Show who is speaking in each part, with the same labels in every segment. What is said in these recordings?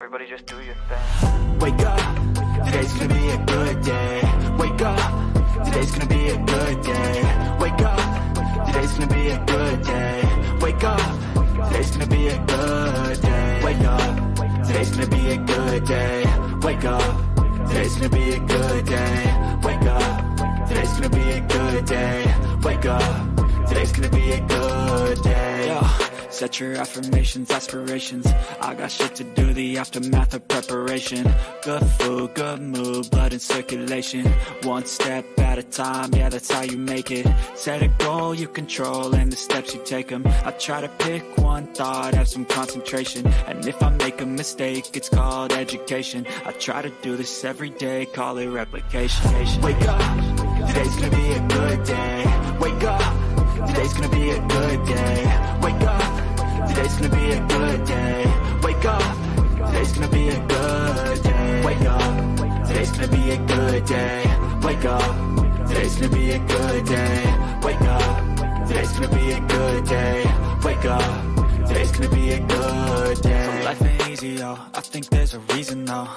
Speaker 1: Everybody just do your thing.
Speaker 2: Wake up, today's gonna be a good day. Wake up, today's gonna be a good day. Wake up, today's gonna be a good day. Wake up, today's gonna be a good day. Wake up, today's gonna be a good day. Wake up, today's gonna be a good day. Wake up, today's gonna be a good day. Wake up, today's gonna be a good day. Yo. Set your affirmations, aspirations. I got shit to do, the aftermath of preparation. Good food, good mood, blood in circulation. One step at a time, yeah, that's how you make it. Set a goal you control and the steps you take them. I try to pick one thought, have some concentration. And if I make a mistake, it's called education. I try to do this every day, call it replication. Wake up, today's gonna be a good day. Wake up, today's gonna be a good day. Wake up, today's gonna be a good day. Wake up, today's gonna be a good day. Wake up, today's gonna be a good day. Wake up, today's gonna be a good day. Wake up, today's gonna be a good day. Wake up, today's gonna be a good day. So life ain't easy, yo, I think there's a reason though.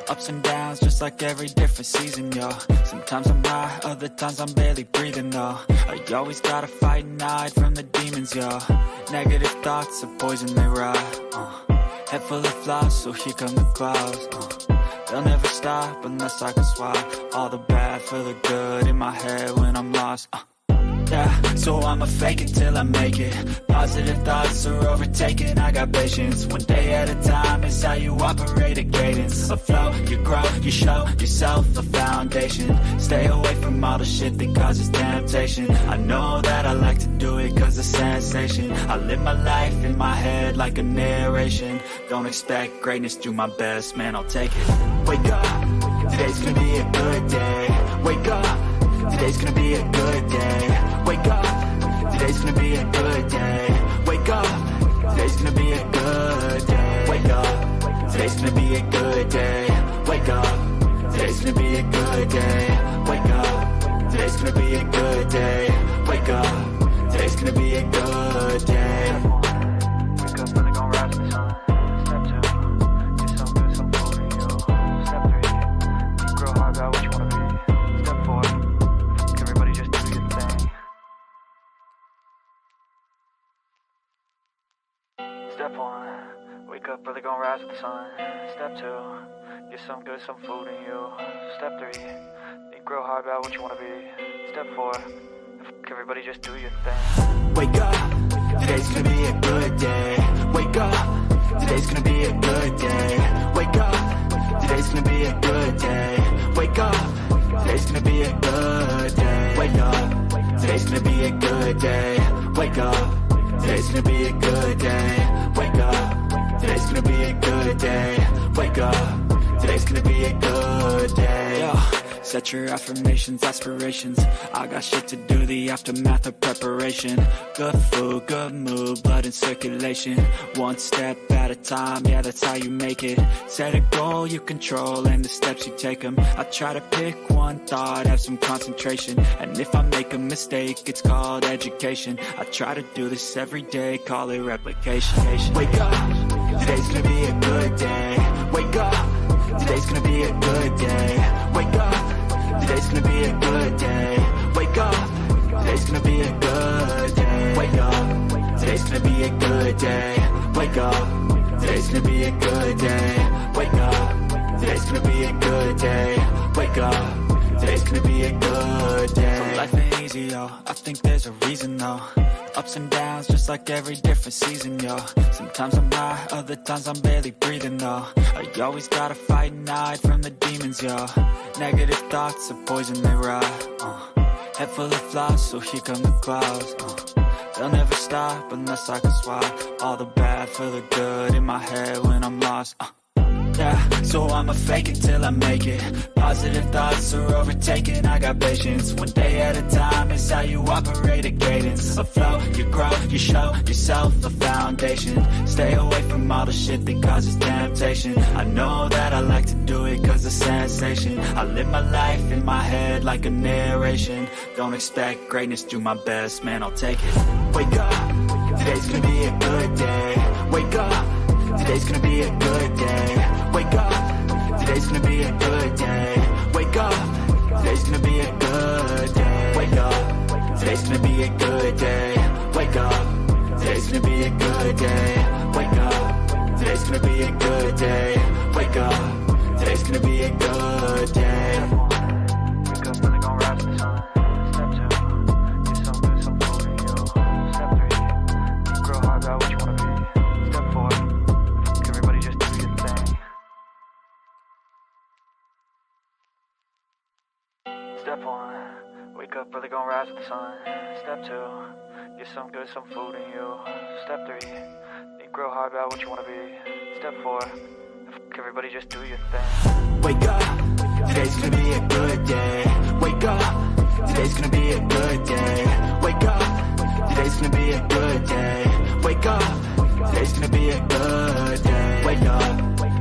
Speaker 2: Ups and downs, just like every different season, yo. Sometimes I'm high, other times I'm barely breathing, though. I always gotta fight and hide from the demons, yo. Negative thoughts are poison, they rot. Head full of flies, so here come the clouds. They'll never stop unless I can swap all the bad for the good in my head when I'm lost. Yeah, so I'ma fake it till I make it. Positive thoughts are overtaken, I got patience. One day at a time is how you operate a cadence. A flow, you grow, you show yourself a foundation. Stay away from all the shit that causes temptation. I know that I like to do it cause it's sensation. I live my life in my head like a narration. Don't expect greatness, do my best, man, I'll take it. Wake up, today's gonna be a good day. Wake up, today's gonna be a good day. Wake up, today's gonna be a good day. Wake up, today's gonna be a good day. Wake up, today's gonna be a good day. Wake up, today's gonna be a good day. Wake up, today's gonna be a good day. Wake up, today's gonna be a good day.
Speaker 1: Wake up, really gon' rise to the sun. Step 2, get some good, some food in you. Step 3, think real hard about what you wanna be. Step 4, everybody just do your thing. Step 1, wake up, really gon' rise with the sun. Step 2, get some good, some food in you. Step 3, think real hard about what you wanna be. Step 4, everybody just do your thing.
Speaker 2: Wake up, today's gonna be a good day. Wake up, today's gonna be a good day. Wake up, today's gonna be a good day. Wake up, today's gonna be a good day. Wake up, today's gonna be a good day. Wake up, today's gonna be a good day. Wake up, today's gonna be a good day. Wake up, today's gonna be a good day. Yo. Set your affirmations, aspirations. I got shit to do, the aftermath of preparation. Good food, good mood, blood in circulation. One step at a time, yeah, that's how you make it. Set a goal you control and the steps you take them. I try to pick one thought, have some concentration. And if I make a mistake, it's called education. I try to do this every day, call it replication. Wake up, today's gonna be a good day. Wake up, today's gonna be a good day. Wake up, today's gonna be a good day. Wake up, today's gonna be a good day. Wake up, today's gonna be a good day. Wake up, today's gonna be a good day. Wake up, today's gonna be a good day. Wake up, today's gonna be a good day. So life ain't easy, yo, I think there's a reason though. Ups and downs, just like every different season, yo. Sometimes I'm high, other times I'm barely breathing, though. I always gotta fight and hide from the demons, yo. Negative thoughts are poison, they rot. Head full of flies, so here come the clouds. They'll never stop unless I can swap all the bad for the good in my head when I'm lost. Yeah, so I'ma fake it till I make it. Positive thoughts are overtaken, I got patience. One day at a time is how you operate a cadence. A flow, you grow, you show yourself a foundation. Stay away from all the shit that causes temptation. I know that I like to do it cause it's sensation. I live my life in my head like a narration. Don't expect greatness, do my best, man, I'll take it. Wake up, today's gonna be a good day. Wake up, today's gonna be a good day. Wake up, today's gonna be a good day. Wake up, today's gonna be a good day. Wake up, today's gonna be a good day. Wake up, today's gonna be a good day. Wake up, today's gonna be a good day. Wake up, today's gonna be a good day.
Speaker 1: Wake up, really gon' rise to the sun. Step 2, get some good, some food in you. Step 3, think real hard about what you wanna be. Step 4, everybody just do your thing. Step 1, wake up, really gon' rise with the sun. Step 2, get some good, some food in you. Step 3, think real hard about what you wanna be. Step 4, everybody just do your thing.
Speaker 2: Wake up, today's gonna be a good day. Wake up, today's gonna be a good day. Wake up, today's gonna be a good day. Wake up, today's gonna be a good day. Wake up,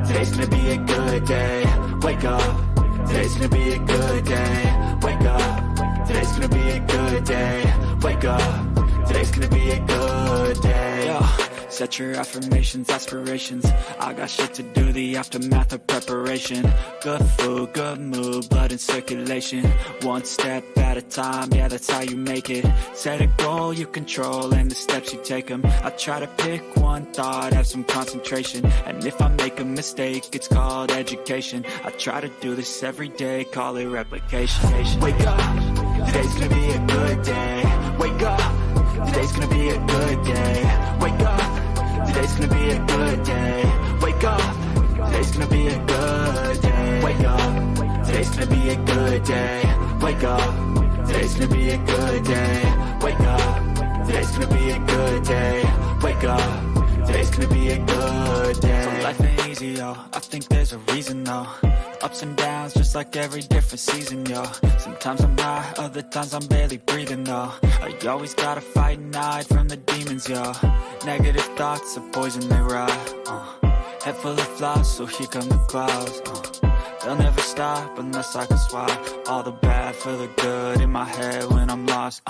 Speaker 2: today's gonna be a good day. Wake up, today's gonna be a good day. Wake up, today's gonna be a good day. Wake up, today's gonna be a good day. Yo. Set your affirmations, aspirations. I got shit to do, the aftermath of preparation. Good food, good mood, blood in circulation. One step at a time, yeah, that's how you make it. Set a goal you control and the steps you take them. I try to pick one thought, have some concentration. And if I make a mistake, it's called education. I try to do this every day, call it replication. Wake up, today's gonna be a good day. Wake up, today's gonna be a good day. Wake up, today's gonna be a good day. Wake up, today's gonna be a good day. Wake up, today's gonna be a good day. Wake up, today's gonna be a good day. Wake up, today's gonna be a good day. Wake up, today's gonna be a good day. So life ain't easy, yo, I think there's a reason though. Ups and downs, just like every different season, yo. Sometimes I'm high, other times I'm barely breathing, though. You always gotta fight and hide from the demons, yo. Negative thoughts are poison, they rot. Head full of flaws, so here come the clouds. They'll never stop unless I can swap all the bad for the good in my head when I'm lost.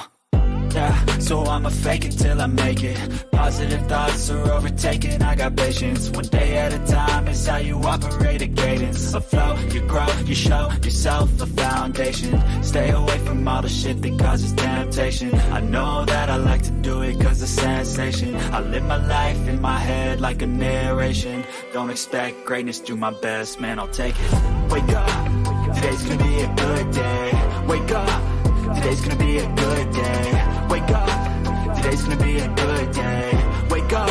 Speaker 2: Yeah, so I'ma fake it till I make it. Positive thoughts are overtaken, I got patience. One day at a time is how you operate a cadence. A flow, you grow, you show yourself a foundation. Stay away from all the shit that causes temptation. I know that I like to do it cause it's sensation. I live my life in my head like a narration. Don't expect greatness, do my best, man, I'll take it. Wake up, today's gonna be a good day. Wake up, today's gonna be a good day. Wake up, today's gonna be a good day. Wake up,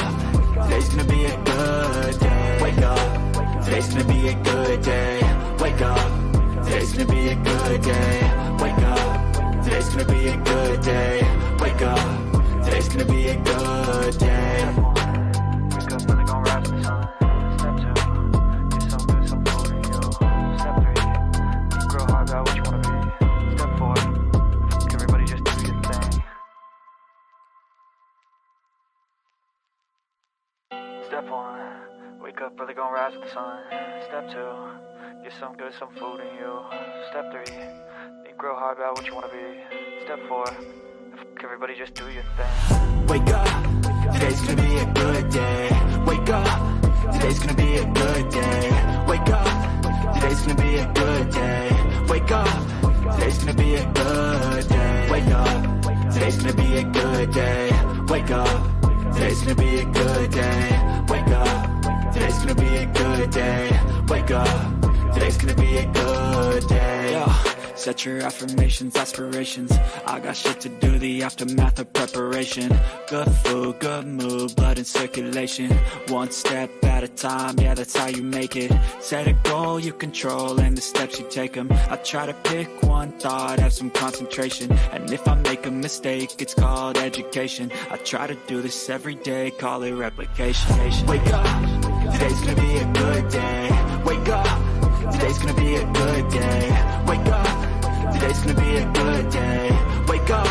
Speaker 2: today's gonna be a good day. Wake up, today's gonna be a good day. Wake up, today's gonna be a good day. Wake up, today's gonna be a good day. Wake up, today's gonna be a good day.
Speaker 1: Wake up, really gon' rise to the sun. Step 2, get some good, some food in you. Step 3, think real hard about what you wanna be. Step 4, everybody just do your thing. Step 1, wake up, really gon' rise with the sun. Step 2, get some good, some food in you. Step 3, think real hard about what you wanna be. Step 4, everybody just do your thing.
Speaker 2: Wake up, today's gonna be a good day. Wake up, today's gonna be a good day. Wake up, today's gonna be a good day. Wake up, today's gonna be a good day. Wake up, today's gonna be a good day. Wake up, today's gonna be a good day. Wake up, today's gonna be a good day. Wake up, today's gonna be a good day. Yo. Set your affirmations, aspirations. I got shit to do, the aftermath of preparation. Good food, good mood, blood in circulation. One step at a time, yeah, that's how you make it. Set a goal you control and the steps you take them. I try to pick one thought, have some concentration. And if I make a mistake, it's called education. I try to do this every day, call it replication. Wake up, today's gonna be a good day. Wake up, today's gonna be a good day. Wake up, today's gonna be a good day. Wake up,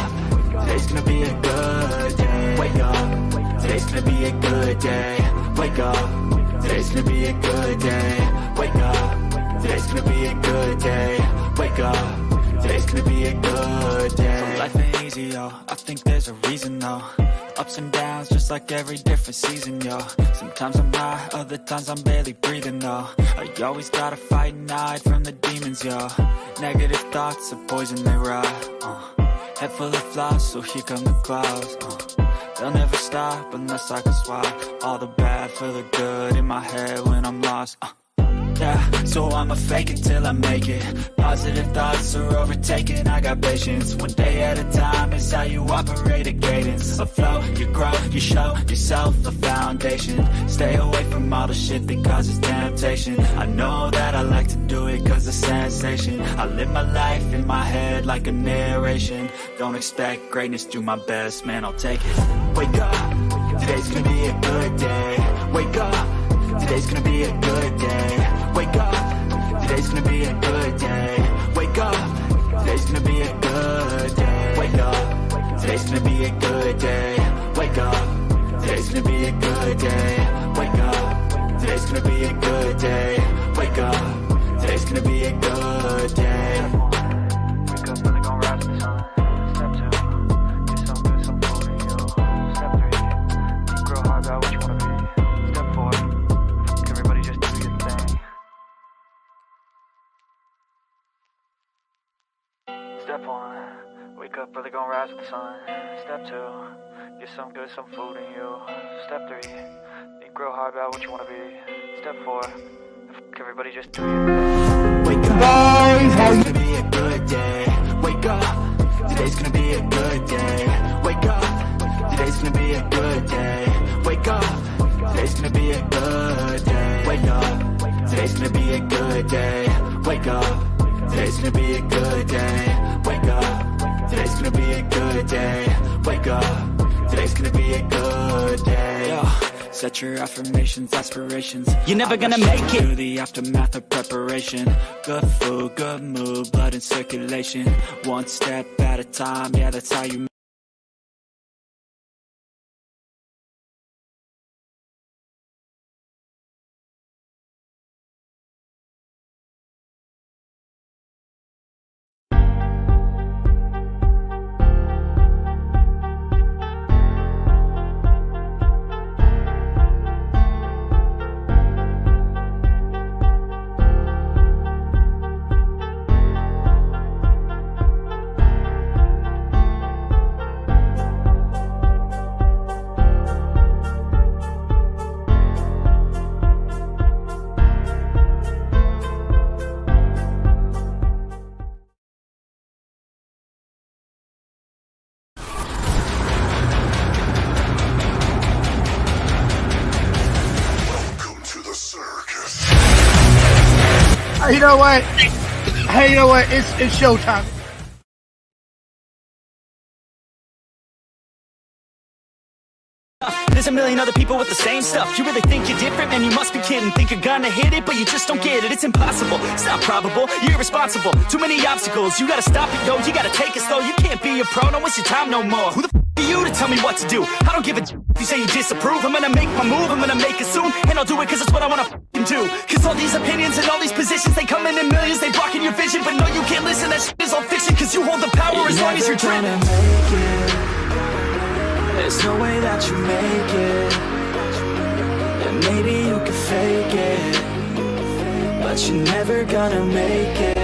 Speaker 2: today's gonna be a good day. Wake up, today's gonna be a good day. Wake up, today's gonna be a good day. Wake up, today's gonna be a good day. Wake up, today's gonna be a good day. So life ain't easy, yo, I think there's a reason though. ups and downs, just like every different season, yo. Sometimes I'm high, other times I'm barely breathing, though. I always gotta fight and hide from the demons, yo. Negative thoughts are poison, they rot. Head full of flies, so here come the clouds. They'll never stop unless I can swap all the bad for the good in my head when I'm lost. Yeah, so I'ma fake it till I make it. Positive thoughts are overtaken, I got patience. One day at a time is how you operate a cadence. A flow, you grow, you show yourself a foundation. Stay away from all the shit that causes temptation. I know that I like to do it cause it's sensation. I live my life in my head like a narration. Don't expect greatness, do my best, man, I'll take it. Wake up, today's gonna be a good day. Wake up, today's gonna be a good day. Wake up, today's gonna be a good day. Wake up, today's gonna be a good day. Wake up, today's gonna be a good day. Wake up, today's gonna be a good day. Wake up, today's gonna be a good day. Wake up, today's gonna be a good day.
Speaker 1: Wake up, really gon' rise with the sun. Step 2, get some good, some food in you. Step 3, grow hard about what you wanna be. Step 4, everybody just do your thing. Step 1, wake up, really gon' rise with the sun. Step 2, get some good, some food in you. Step 3, grow hard about what you wanna be. Step 4, everybody just do your thing.
Speaker 2: Wake up, today's gonna be a good day. Wake up, today's gonna be a good day. Wake up, today's gonna be a good day. Wake up, today's gonna be a good day. Wake up, today's gonna be a good day. Wake up, today's gonna be a good day. Wake up, today's gonna be a good day. Wake up, today's gonna be a good day. Yo. Set your affirmations, aspirations. You're never gonna make it. Through the aftermath of preparation. Good food, good mood, blood in circulation. One step at a time, yeah, that's how you
Speaker 3: You know what? Hey, you know what? It's showtime.
Speaker 2: There's a million other people with the same stuff. You really think you're different? Man, you must be kidding. Think you're gonna hit it, but you just don't get it. It's impossible, it's not probable, you're irresponsible. Too many obstacles, you gotta stop it, yo. You gotta take it slow, you can't be a pro. Don't waste your time no more. Who the f*** are you to tell me what to do? I don't give a if you say you disapprove. I'm gonna make my move, I'm gonna make it soon. And I'll do it cause it's what I wanna f***ing do. Cause all these opinions and all these positions, they come in millions, they blocking your vision. But no, you can't listen, that shit is all fiction. Cause you hold the power as long as you're driven. There's no way that you make it. And maybe you can fake it, but you're never gonna make it.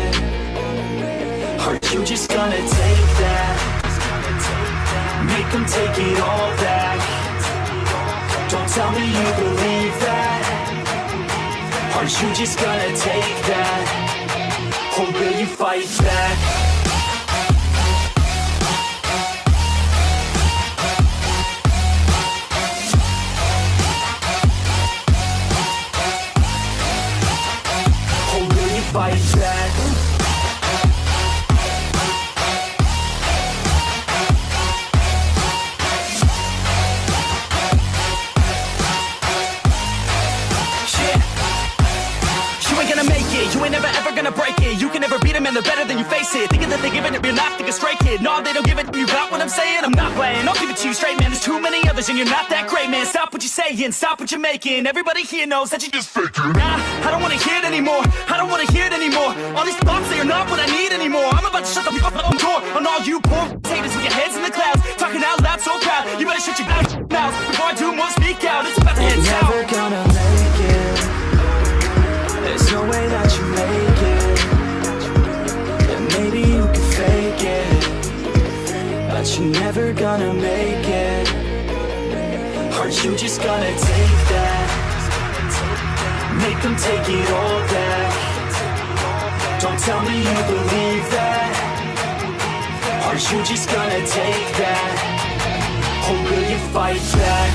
Speaker 2: Are you just gonna take that? Make them take it all back. Don't tell me you believe that. Are you just gonna take that? Or will you fight back? Fight back. You ain't gonna make it, you ain't never ever gonna break it. You can never beat them and they're better than you face it. Thinking that they give it, you're not thinking straight, kid. No, they don't give it, you got what I'm saying? I'm not playing, I'll give it to you straight, man. There's too many others and you're not that great, man. Stop what you're saying, stop what you're making. Everybody here knows that you just faking. Nah, I don't wanna hear it anymore, I don't wanna hear it anymore. anymore. All these thoughts, they are not what I need anymore. I'm about to shut the fuck up door on all you poor haters with your heads in the clouds, talking out loud so proud. You better shut your mouth before I do more speak out. It's about to head south.
Speaker 4: You're never gonna make it. There's no way that you make it. And maybe you can fake it, but you're never gonna make it. Aren't you just gonna take that? Make them take it all back. Don't tell me you believe that. Aren't you just gonna take that? Or will you fight back?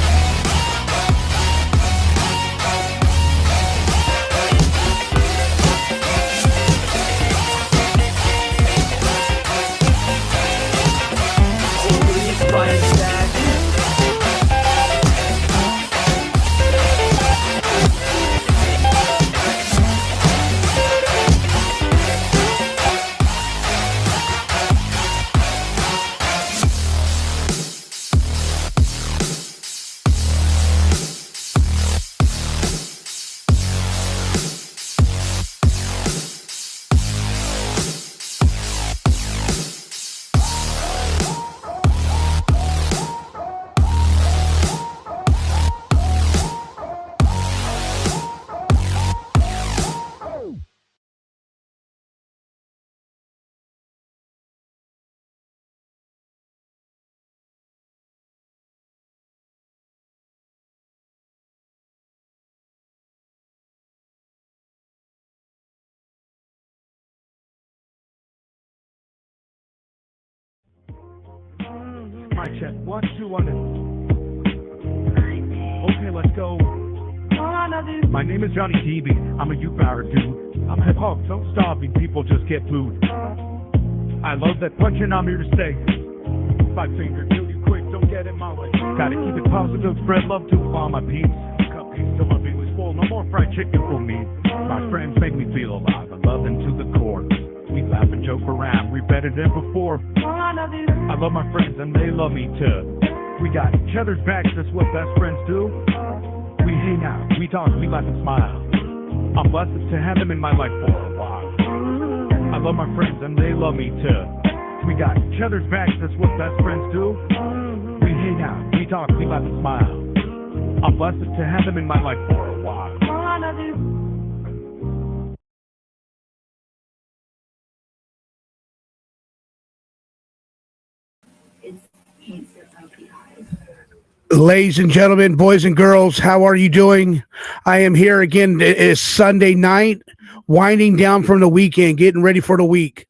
Speaker 4: Or will you fight back?
Speaker 3: Mic check. 1, 2, 1. Okay, let's go. My name is Johnny TV. I'm a youth power dude. I'm hip hop, so starving people just get food. I love that punching, I'm here to stay. 5 finger, kill you quick, don't get in my way. Gotta keep it positive, spread love to all my peeps. Cupcakes till my belly's full, no more fried chicken for me. My friends make me feel alive, I love them to the core. We laugh and joke around, we're better than before. I love my friends and they love me too. We got each other's backs, that's what best friends do. We hang out, we talk, we laugh and smile. I'm blessed to have them in my life for a while. I love my friends and they love me too. We got each other's backs, that's what best friends do. We hang out, we talk, we laugh and smile. I'm blessed to have them in my life for a while. Ladies and gentlemen, boys and girls, how are you doing? I am here again. It is Sunday night, winding down from the weekend, getting ready for the week.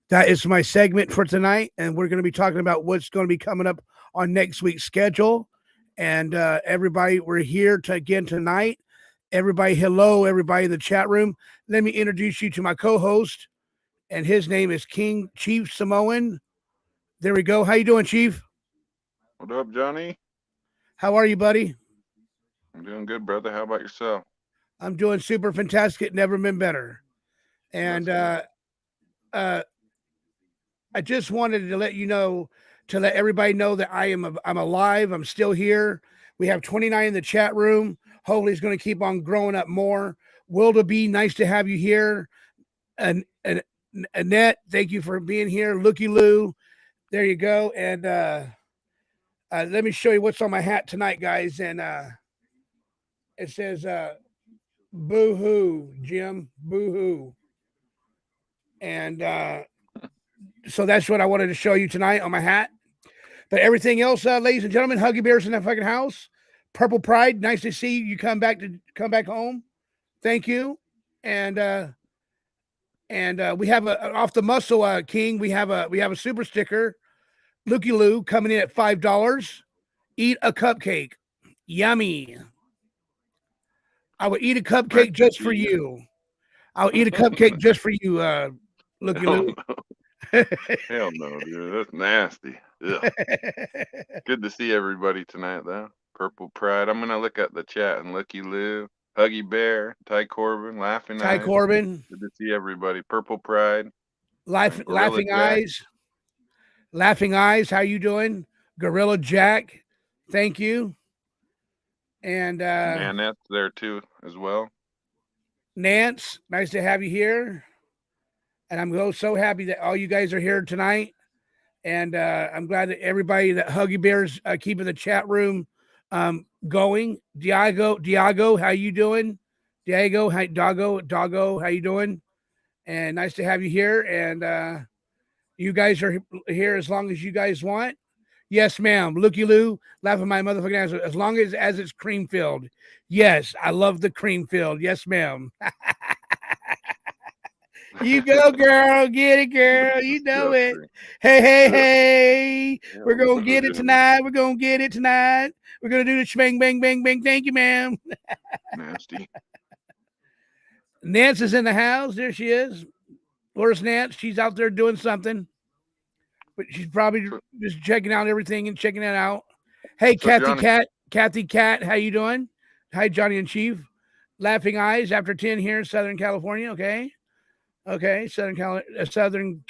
Speaker 3: That is my segment for tonight, and we're going to be talking about what's going to be coming up on next week's schedule. And everybody, we're here again tonight. Everybody, hello, everybody in the chat room. Let me introduce you to my co-host, and his name is King Chief Samoan. There we go. How you doing, Chief?
Speaker 5: What up, Johnny?
Speaker 3: How are you, buddy?
Speaker 5: I'm doing good, brother. How about yourself?
Speaker 3: I'm doing super fantastic. Never been better. And I just wanted to let you know, to let everybody know that I'm alive. I'm still here. We have 29 in the chat room. Hopefully, it's going to keep on growing up more. Wilda B, nice to have you here. And Annette, thank you for being here. Looky Lou, there you go. And let me show you what's on my hat tonight, guys. And it says boo hoo, Jim, boo hoo. And so that's what I wanted to show you tonight on my hat. But everything else, ladies and gentlemen, Huggy Bears in that fucking house. Purple Pride, nice to see you come back home. Thank you. And we have a off the muscle king. We have a super sticker. Looky Lou coming in at $5. Eat a cupcake. Yummy. I would eat a cupcake just for you. I'll eat a cupcake just for you, Looky Lou.
Speaker 5: Hell no, dude. That's nasty. Ugh. Good to see everybody tonight, though. Purple Pride. I'm going to look at the chat and Looky Lou, Huggy Bear, Ty Corbin, Laughing
Speaker 3: Ty
Speaker 5: Eyes.
Speaker 3: Corbin.
Speaker 5: Good to see everybody. Purple Pride.
Speaker 3: Laughing Eyes. Laughing Eyes, how you doing? Gorilla Jack, thank you. And
Speaker 5: Nanette's there too, as well.
Speaker 3: Nance, nice to have you here.
Speaker 6: and I'm so happy that all you guys are here tonight. And I'm glad that everybody that Huggy Bears keeping the chat room going. Diago, how you doing? Diego, hi, Doggo, how you doing? And nice to have you here. And you guys are here as long as you guys want. Yes, ma'am. Looky Loo, laughing my motherfucking ass. As long as it's cream filled. Yes, I love the cream filled. Yes, ma'am. You go, girl. Get it, girl. You know it.
Speaker 5: Disgusting.
Speaker 6: Hey, hey,
Speaker 5: Ugh.
Speaker 6: hey. We're
Speaker 5: Hell
Speaker 6: going to
Speaker 5: no,
Speaker 6: get it
Speaker 5: dude.
Speaker 6: tonight. We're going to get it tonight. We're going to do the shbang, bang, bang, bang. Thank you, ma'am.
Speaker 5: Nasty.
Speaker 6: Nance is in the house. There she is. Where's Nance? She's out there doing something, but she's probably
Speaker 5: So,
Speaker 6: just checking out everything and checking it out. Hey,
Speaker 5: so Johnny,
Speaker 6: Kathy Cat, how you doing? Hi, Johnny and Chief. Laughing eyes after 10 here in Southern California. Okay, Southern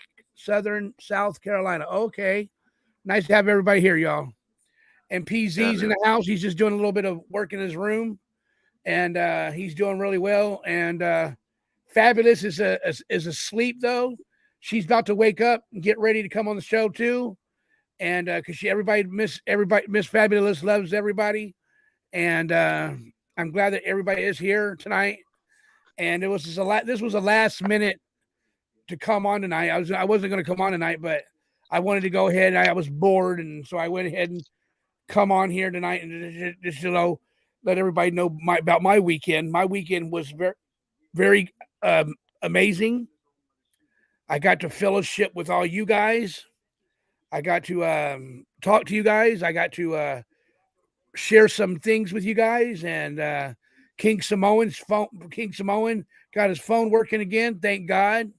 Speaker 6: South Carolina. Okay, nice to have everybody here, y'all. And
Speaker 5: yeah,
Speaker 6: PZ's in
Speaker 5: dude.
Speaker 6: the house. He's just doing a little bit of work in his room, and he's doing really well. And Fabulous is asleep though. She's about to wake up and get ready to come on the show too. And because everybody miss Fabulous loves everybody, and I'm glad that everybody is here tonight. And it was just a lot. This was a last minute to come on tonight. I wasn't going to come on tonight, but I wanted to go ahead. I was bored, and so I went ahead and come on here tonight and just let everybody know about my weekend. My weekend was very amazing. I got to fellowship with all you guys. I got to talk to you guys. I got to share some things with you guys. And King Samoan got his phone working again. Thank God,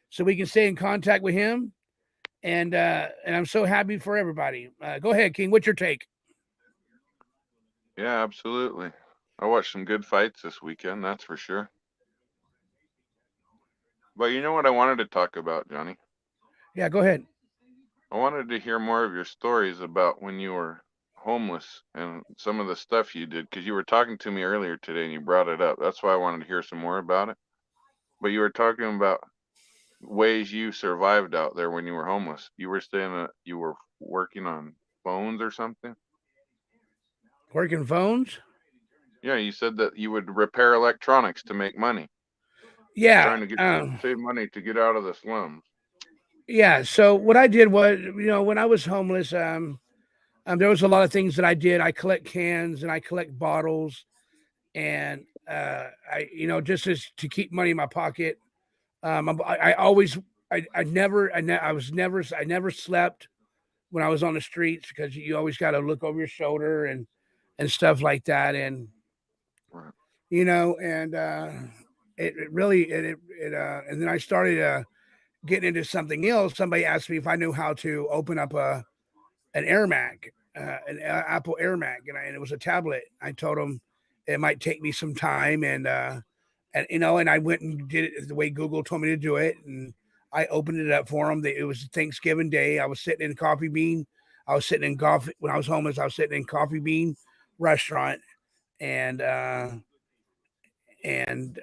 Speaker 6: so we can stay in contact with him. And I'm so happy for everybody. Go ahead, King. What's your take?
Speaker 5: Yeah, absolutely. I watched some good fights this weekend, that's for sure. But you know what I wanted to talk about, Johnny?
Speaker 6: Yeah, go ahead.
Speaker 5: I wanted to hear more of your stories about when you were homeless and some of the stuff you did because you were talking to me earlier today and you brought it up. That's why I wanted to hear some more about it. But you were talking about ways you survived out there when you were homeless. You were saying that you were working on phones or something.
Speaker 6: Working phones.
Speaker 5: Yeah, you said that you would repair electronics to make money,
Speaker 6: Yeah.
Speaker 5: trying to get save money to get out of the slums.
Speaker 6: Yeah. So what I did was, when I was homeless, there was a lot of things that I did. I collect cans and I collect bottles, and just as to keep money in my pocket. I always, I never slept when I was on the streets because you always got to look over your shoulder and stuff like that, and
Speaker 5: Right.
Speaker 6: and it really and then I started getting into something else. Somebody asked me if I knew how to open up an Air Mac, Apple Air Mac, and it was a tablet. I told them it might take me some time, and I went and did it the way Google told me to do it, and I opened it up for them. It was Thanksgiving Day. I was sitting in Coffee Bean. I was sitting in coffee when I was homeless. I was sitting in Coffee Bean restaurant, and and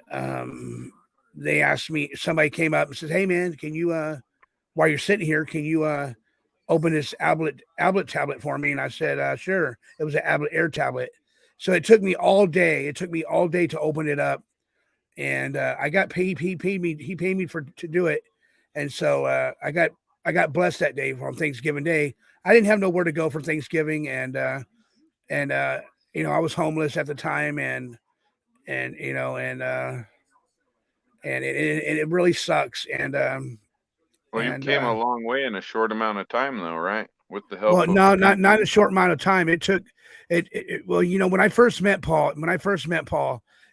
Speaker 6: they asked me. Somebody came up and said, "Hey man, can you while you're sitting here, can you open this Ablet tablet for me?" And I said, "Sure." It was an Ablet Air tablet. So it took me all day. It took me all day to open it up, and I got paid. He paid me. He paid me to do it, and so I got blessed that day on Thanksgiving Day. I didn't have nowhere to go for Thanksgiving, and I was homeless at the time, and you know and it really sucks.
Speaker 5: Well, you
Speaker 6: And
Speaker 5: came a long way in a short amount of time, though, right? With the help
Speaker 6: Well,
Speaker 5: of
Speaker 6: no, not a
Speaker 5: people.
Speaker 6: short amount of time. It took well, when I first met Paul,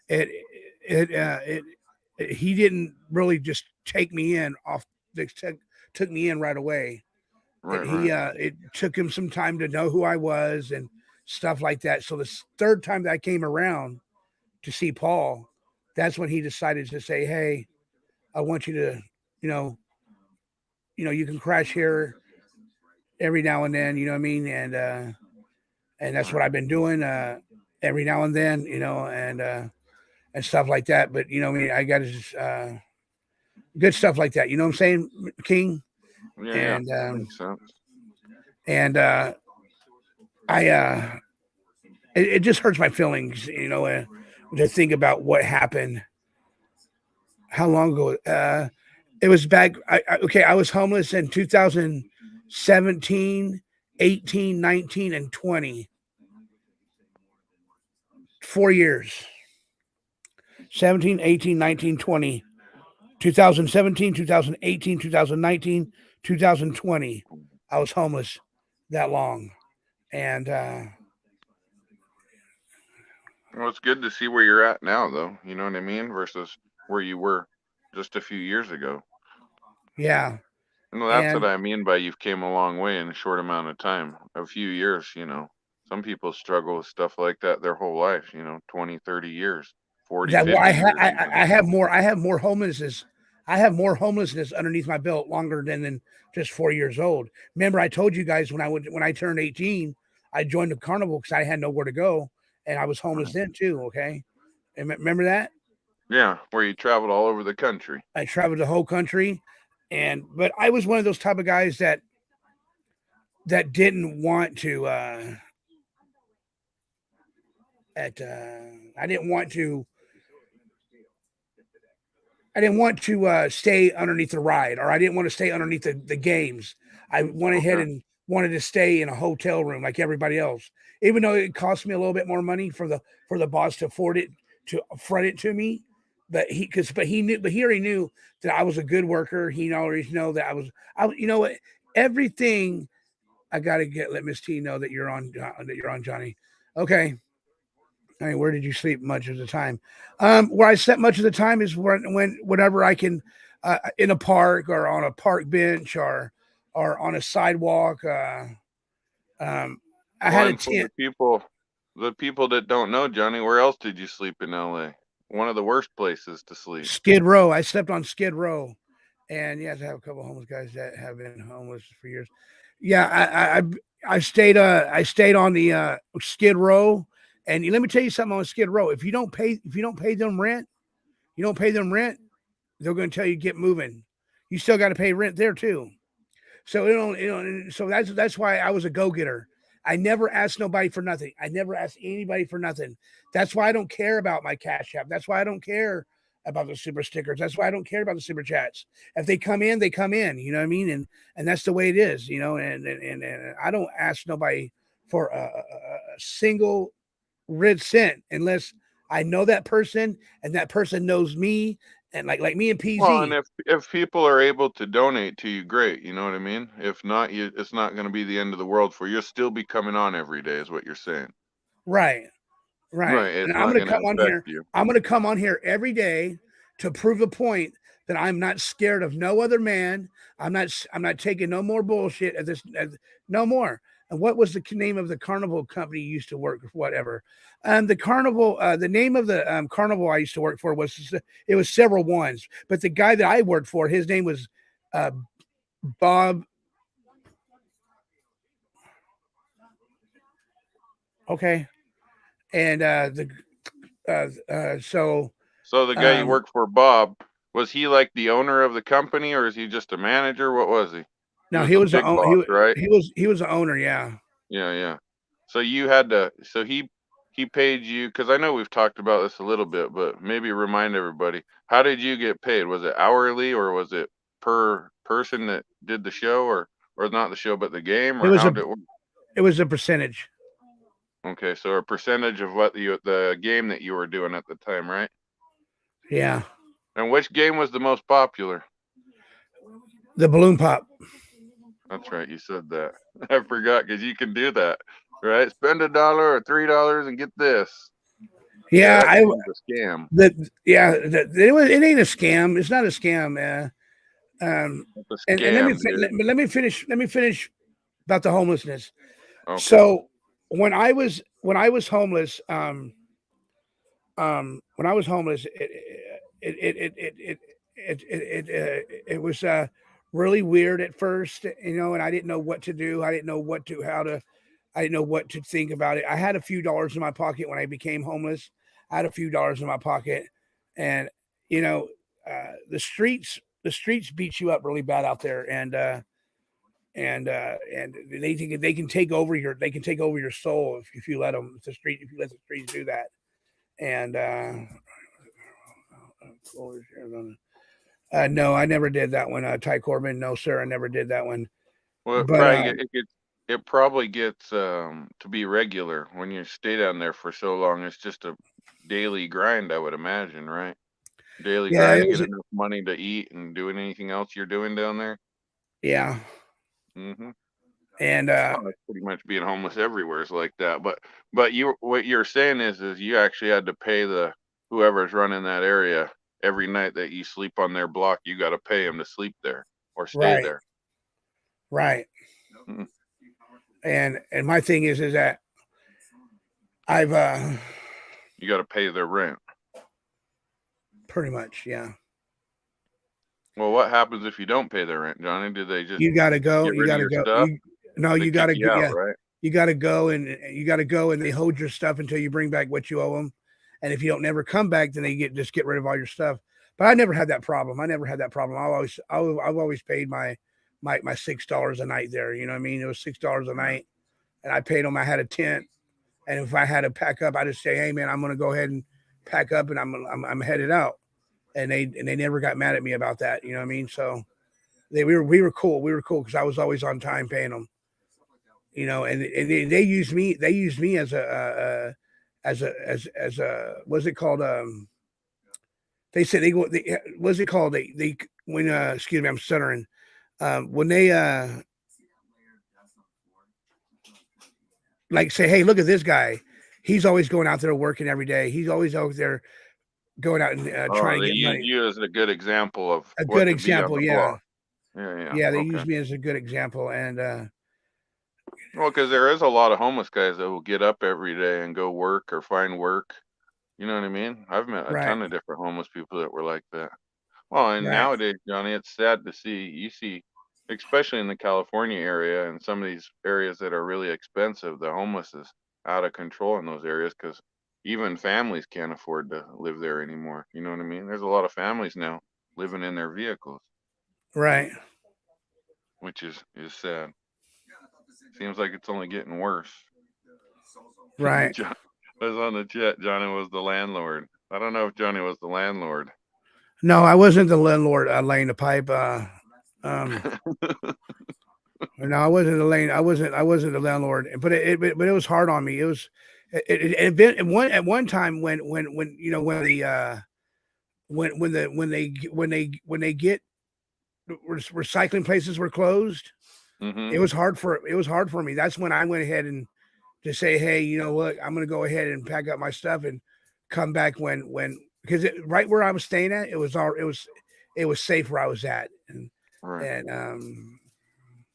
Speaker 6: it he didn't really just take me in off took me in right away.
Speaker 5: Right, right,
Speaker 6: It took him some time to know who I was and stuff like that. So the third time that I came around to see Paul, that's when he decided to say, "Hey, I want you to, you know, you can crash here every now and then, you know what I mean?" And that's
Speaker 5: right.
Speaker 6: what I've been doing every now and then, and stuff like that. But I mean, I got to just good stuff like that. You know what I'm saying, King?
Speaker 5: Yeah, yeah,
Speaker 6: And
Speaker 5: that makes sense.
Speaker 6: and I it just hurts my feelings, to think about what happened. How long ago? It was back. Okay, I was homeless in 2017, 18, 19, and 20. 4 years. 17, 18, 19, 20. 2017, 2018, 2019, 2020. I was homeless that long. And
Speaker 5: Well, it's good to see where you're at now, though. You know what I mean? Versus where you were just a few years ago.
Speaker 6: yeah.
Speaker 5: And that's what
Speaker 6: And
Speaker 5: I mean by you've came a long way in a short amount of time. A few years, Some people struggle with stuff like that their whole life, 20, 30 years, 40,
Speaker 6: that well,
Speaker 5: 50 years even.
Speaker 6: I have more. I have more homelessness. I have more homelessness underneath my belt longer than just 4 years old. Remember, I told you guys when I turned 18, I joined the carnival because I had nowhere to go, and I was homeless then too. Okay, and remember that
Speaker 5: Yeah, where you traveled all over the country.
Speaker 6: I traveled the whole country, but I was one of those type of guys that didn't want to. I didn't want to stay underneath the ride, or I didn't want to stay underneath the games. I went ahead
Speaker 5: Okay.
Speaker 6: and wanted to stay in a hotel room like everybody else, even though it cost me a little bit more money for the boss to afford it to front it to me. But he already knew that I was a good worker. He already know that I. You know what? Everything I got to let Miss T know that you're on, Johnny. Okay. I mean, where did you sleep much of the time? Where I slept much of the time is when whenever I can, in a park or on a park bench or on a sidewalk. I
Speaker 5: Well,
Speaker 6: had a
Speaker 5: and for
Speaker 6: tent.
Speaker 5: the people that don't know, Johnny, where else did you sleep in LA? One of the worst places to sleep.
Speaker 6: Skid Row. I slept on Skid Row, and yes, I have a couple of homeless guys that have been homeless for years. Yeah, I stayed on the Skid Row, and let me tell you something on Skid Row. If you don't pay them rent, you don't pay them rent. They're going to tell you get moving. You still got to pay rent there too. So so that's why I was a go getter. I never asked nobody for nothing. I never asked anybody for nothing. That's why I don't care about my cash app. That's why I don't care about the super stickers. That's why I don't care about the super chats. If they come in, they come in. You know what I mean? And that's the way it is. And I don't ask nobody for a single red cent unless I know that person and that person knows me. And like me and
Speaker 5: Well, and
Speaker 6: PZ,
Speaker 5: if people are able to donate to you, great. You know what I mean? If not, it's not going to be the end of the world for you. You'll still be coming on every day, is what you're saying.
Speaker 6: right? Right.
Speaker 5: Right. It's
Speaker 6: And I'm
Speaker 5: not
Speaker 6: going to
Speaker 5: going to
Speaker 6: come on
Speaker 5: affect
Speaker 6: here.
Speaker 5: you.
Speaker 6: I'm going to come on here every day to prove a point that I'm not scared of no other man. I'm not taking no more bullshit no more. And what was the name of the carnival company you used to work with? Whatever. The name of the carnival I used to work for it was several ones, but the guy that I worked for, his name was uh, Bob. Okay. And so
Speaker 5: So the guy you
Speaker 6: um,
Speaker 5: work for, Bob, was he like the owner of the company, or is he just a manager? What was he? He
Speaker 6: no,
Speaker 5: was the big boss, right?
Speaker 6: he was the owner. Yeah.
Speaker 5: Yeah, yeah. So you had to. So he paid you because I know we've talked about this a little bit, but maybe remind everybody. How did you get paid? Was it hourly or was it per person that did the show, or not the show but the game,
Speaker 6: It
Speaker 5: or
Speaker 6: was
Speaker 5: how
Speaker 6: a
Speaker 5: did it work?
Speaker 6: it was a percentage.
Speaker 5: Okay, so a percentage of what the game that you were doing at the time, right?
Speaker 6: Yeah.
Speaker 5: And which game was the most popular?
Speaker 6: The balloon pop.
Speaker 5: That's right, you said that. I forgot because you can do that, right? Spend $1 or $3 and get this. Yeah,
Speaker 6: Yeah,
Speaker 5: that
Speaker 6: I
Speaker 5: game's a scam.
Speaker 6: it ain't a scam. It's not a scam. Um
Speaker 5: It's a
Speaker 6: and
Speaker 5: scam, dude.
Speaker 6: let me finish about the homelessness.
Speaker 5: Okay.
Speaker 6: So when I was homeless, when I was homeless, it was really weird at first, and I didn't know what to do. I didn't know I didn't know what to think about it. I had a few dollars in my pocket when I became homeless. I had a few dollars in my pocket, and you know, the the streets beat you up really bad out there, and they can take over your soul if you let them. If you let the streets do that, and no, I never did that one. Ty Corbin, no sir, I never did that one.
Speaker 5: Well,
Speaker 6: But
Speaker 5: it probably gets to be regular when you stay down there for so long. It's just a daily grind, I would imagine, right? Daily
Speaker 6: yeah,
Speaker 5: grind
Speaker 6: it
Speaker 5: to
Speaker 6: was
Speaker 5: get enough money to eat and doing anything else you're doing down there.
Speaker 6: yeah,
Speaker 5: Mm-hmm.
Speaker 6: and
Speaker 5: Well, that's pretty much being homeless everywhere is like that. But what you're saying is you actually had to pay the whoever's running that area every night that you sleep on their block. You got to pay them to sleep there or stay
Speaker 6: right,
Speaker 5: there.
Speaker 6: right.
Speaker 5: Mm.
Speaker 6: And my thing is that I've
Speaker 5: You got to pay their rent.
Speaker 6: pretty much, yeah.
Speaker 5: Well, what happens if you don't pay their rent, Johnny? Do they just
Speaker 6: You gotta go.
Speaker 5: get
Speaker 6: You
Speaker 5: rid of
Speaker 6: gotta
Speaker 5: your
Speaker 6: go.
Speaker 5: stuff?
Speaker 6: No,
Speaker 5: They
Speaker 6: you
Speaker 5: kick
Speaker 6: gotta
Speaker 5: you
Speaker 6: go.
Speaker 5: out,
Speaker 6: Yeah,
Speaker 5: right?
Speaker 6: you gotta go, and they hold your stuff until you bring back what you owe them. And if you don't never come back, then they just get rid of all your stuff. But I never had that problem. I've always paid my $6 a night there. You know what I mean? It was $6 a night, and I paid them. I had a tent, and if I had to pack up, I just say, "Hey, man, I'm gonna go ahead and pack up, and I'm headed out." And they never got mad at me about that. You know what I mean? So we were cool. We were cool because I was always on time paying them. You know, and they used me. They used me as a what's it called? They said they go. What's it called? They when excuse me, I'm stuttering. When they like say, hey, look at this guy. He's always going out there working every day. He's always out there going out and
Speaker 5: Oh,
Speaker 6: trying
Speaker 5: they
Speaker 6: to get
Speaker 5: use
Speaker 6: money.
Speaker 5: you as a good example of
Speaker 6: A
Speaker 5: what
Speaker 6: good
Speaker 5: to be on
Speaker 6: example,
Speaker 5: the
Speaker 6: yeah,
Speaker 5: block. Yeah.
Speaker 6: yeah. They
Speaker 5: Okay.
Speaker 6: use me as a good example, and
Speaker 5: Well, because there is a lot of homeless guys that will get up every day and go work or find work. You know what I mean? I've met a
Speaker 6: right,
Speaker 5: ton of different homeless people that were like that. Well, and
Speaker 6: right,
Speaker 5: nowadays, Johnny, it's sad to see. You see, especially in the California area and some of these areas that are really expensive, the homeless is out of control in those areas because even families can't afford to live there anymore. You know what I mean? There's a lot of families now living in their vehicles,
Speaker 6: right,
Speaker 5: which is sad. Seems like it's only getting worse.
Speaker 6: right.
Speaker 5: John was on the chat. Johnny was the landlord. I don't know if Johnny was the landlord.
Speaker 6: No, I wasn't the landlord laying the pipe. Um, no, I wasn't the lane. I wasn't the landlord. But it was hard on me. It was it been at one time when you know when the when they get recycling places were closed.
Speaker 5: Hmm.
Speaker 6: It was hard for me. That's when I went ahead and to say, hey, you know what? I'm going to go ahead and pack up my stuff and come back when because right where I was staying at, it was safe where I was at,
Speaker 5: Right.
Speaker 6: and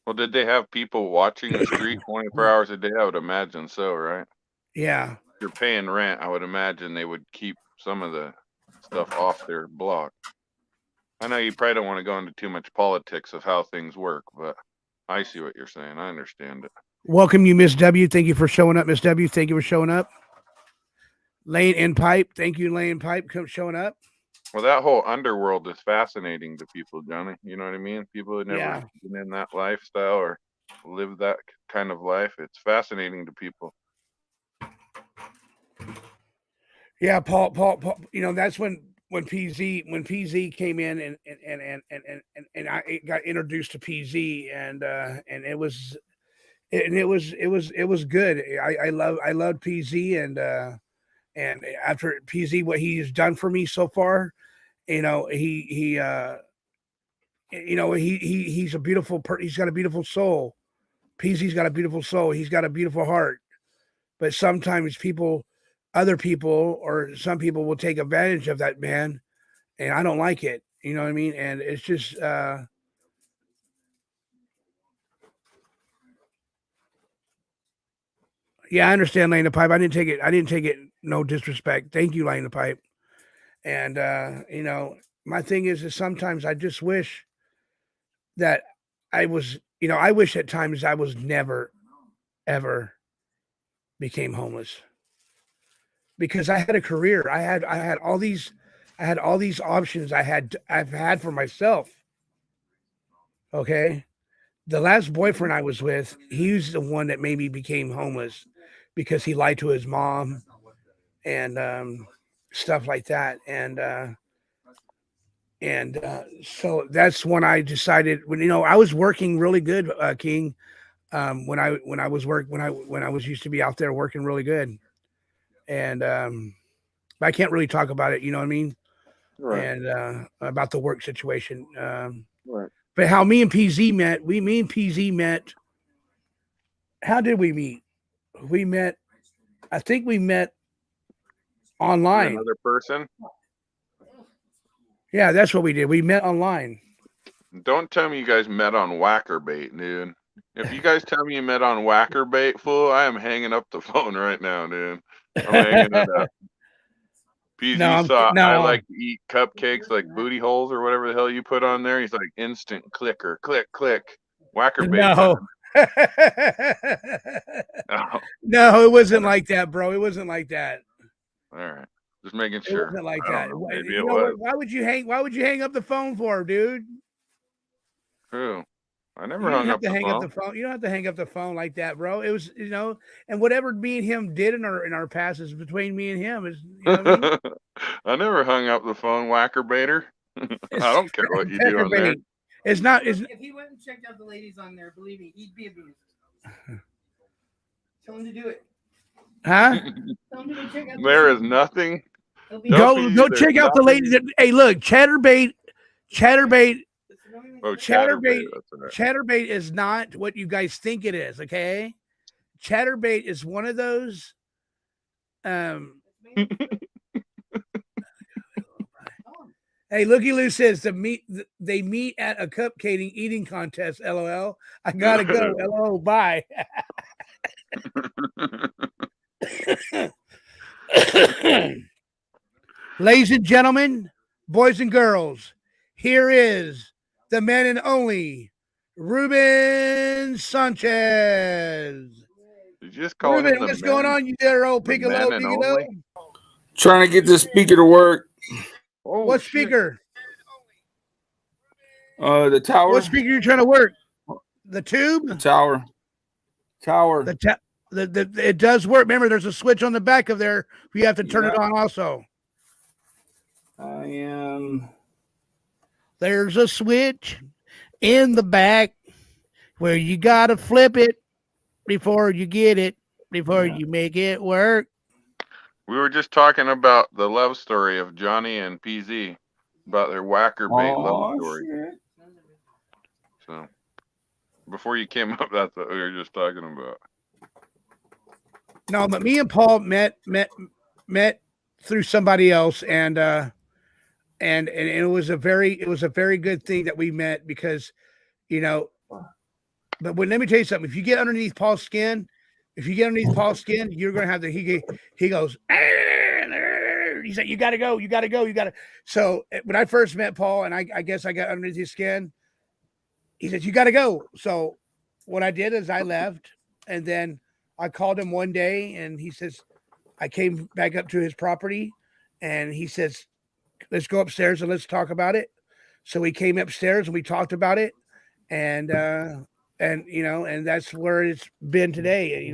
Speaker 5: Well, did they have people watching the street 24 hours a day? I would imagine so, right? If
Speaker 6: yeah,
Speaker 5: you're paying rent, I would imagine they would keep some of the stuff off their block. I know you probably don't want to go into too much politics of how things work, but I see what you're saying. I understand it.
Speaker 6: welcome you, Miss W. Thank you for showing up, Miss W. Thank you for showing up. Lane and Pipe, thank you, Lane Pipe, come showing up.
Speaker 5: Well, that whole underworld is fascinating to people, Johnny. You know what I mean? People who never
Speaker 6: Yeah,
Speaker 5: been in that lifestyle or lived that kind of life. It's fascinating to people.
Speaker 6: yeah, Paul. You know that's when PZ came in and I got introduced to PZ and it was good. I loved PZ and after PZ what he's done for me so far, you know he's a he's got a beautiful soul. PZ's got a beautiful soul. He's got a beautiful heart. But sometimes other people, or some people will take advantage of that man, and I don't like it. You know what I mean? And it's just, yeah, I understand laying the pipe. I didn't take it. I didn't take it. No disrespect. Thank you, laying the pipe. And my thing is sometimes I just wish that I was, I wish at times I was never, ever became homeless because I had a career. I had all these options I've had for myself. Okay. The last boyfriend I was with, he was the one that made me became homeless because he lied to his mom and stuff like that. So that's when I decided when I was working really good, King. When I was used to be out there working really good, and I can't really talk about it. You know what I mean?
Speaker 5: Right.
Speaker 6: And about the work situation.
Speaker 5: Right.
Speaker 6: But how me and PZ met? Me and PZ met. How did we meet? We met. I think we met
Speaker 5: Through
Speaker 6: online.
Speaker 5: another person.
Speaker 6: Yeah, that's what we did. We met online.
Speaker 5: Don't tell me you guys met on Wackerbait, dude. If you guys tell me you met on Wackerbait, fool, I am hanging up the phone right now, dude. I'm hanging it up. PZ saw I
Speaker 6: no,
Speaker 5: like to eat cupcakes like booty holes or whatever the hell you put on there. He's like instant clicker, click, click. Wackerbait.
Speaker 6: no.
Speaker 5: Oh,
Speaker 6: No, it wasn't like that, bro. It wasn't like that.
Speaker 5: all right. Just making
Speaker 6: It
Speaker 5: sure.
Speaker 6: wasn't like
Speaker 5: I
Speaker 6: that.
Speaker 5: don't know. Maybe
Speaker 6: You
Speaker 5: it
Speaker 6: know
Speaker 5: was.
Speaker 6: what? Why would you hang up the phone for, dude?
Speaker 5: Who? I never
Speaker 6: You didn't
Speaker 5: hung
Speaker 6: have
Speaker 5: up
Speaker 6: to
Speaker 5: the
Speaker 6: hang up
Speaker 5: phone.
Speaker 6: the phone. You don't have to hang up the phone like that, bro. It was, and whatever me and him did in our past is between me and him. Is you know what I mean?
Speaker 5: I never hung up the phone, Wackerbaiter. I
Speaker 6: It's
Speaker 5: don't care what you do
Speaker 6: pecker
Speaker 5: on there.
Speaker 6: bait. It's not. It's
Speaker 7: If he went and checked out the ladies on there, believe me, he'd be abused. Tell him to do it.
Speaker 6: huh?
Speaker 7: Tell him to go check out the
Speaker 5: There
Speaker 7: ladies.
Speaker 5: is nothing.
Speaker 7: He'll be
Speaker 5: Don't
Speaker 6: Go
Speaker 5: be-
Speaker 6: go
Speaker 5: there's
Speaker 6: check out the lady. Hey, look, chatterbait.
Speaker 5: Oh,
Speaker 6: Chatterbait.
Speaker 5: Chatterbait. That's right.
Speaker 6: Chatterbait is not what you guys think it is. Okay, Chatterbait is one of those. Hey, Looky Lou says they meet at a cupcake eating contest. LOL. I gotta go. LOL. Bye. Ladies and gentlemen, boys and girls, here is the man and only Ruben Sanchez.
Speaker 5: You just call
Speaker 6: Ruben,
Speaker 5: him the
Speaker 6: what's
Speaker 5: man,
Speaker 6: going on, you there, old
Speaker 5: the
Speaker 6: Piccolo?
Speaker 5: man and
Speaker 6: Piccolo?
Speaker 5: only?
Speaker 8: Trying to get the speaker to work.
Speaker 5: Oh,
Speaker 6: What
Speaker 5: shit.
Speaker 6: speaker?
Speaker 8: The tower.
Speaker 6: What speaker you trying to work? The
Speaker 8: The
Speaker 6: tube?
Speaker 8: tower. Tower.
Speaker 6: It does work. Remember, there's a switch on the back of there. You have to turn it
Speaker 8: Yeah.
Speaker 6: on also.
Speaker 8: I am.
Speaker 6: There's a switch in the back where you gotta flip it before you get it, before
Speaker 8: Yeah.
Speaker 6: you make it work.
Speaker 5: We were just talking about the love story of Johnny and PZ, about their Wackerbait love story.
Speaker 8: Shit.
Speaker 5: So before you came up, that's what we were just talking about.
Speaker 6: No, but me and Paul met through somebody else, and it was a very good thing that we met because, But let me tell you something. If you get underneath Paul's skin, you're gonna have he goes. He said, "You gotta go. You gotta go. You gotta." So when I first met Paul, and I guess I got underneath his skin, he said, "You gotta go." So what I did is I left, and then I called him one day, and he says, I came back up to his property, and he says, "Let's go upstairs and let's talk about it." So we came upstairs and we talked about it, and that's where it's been today.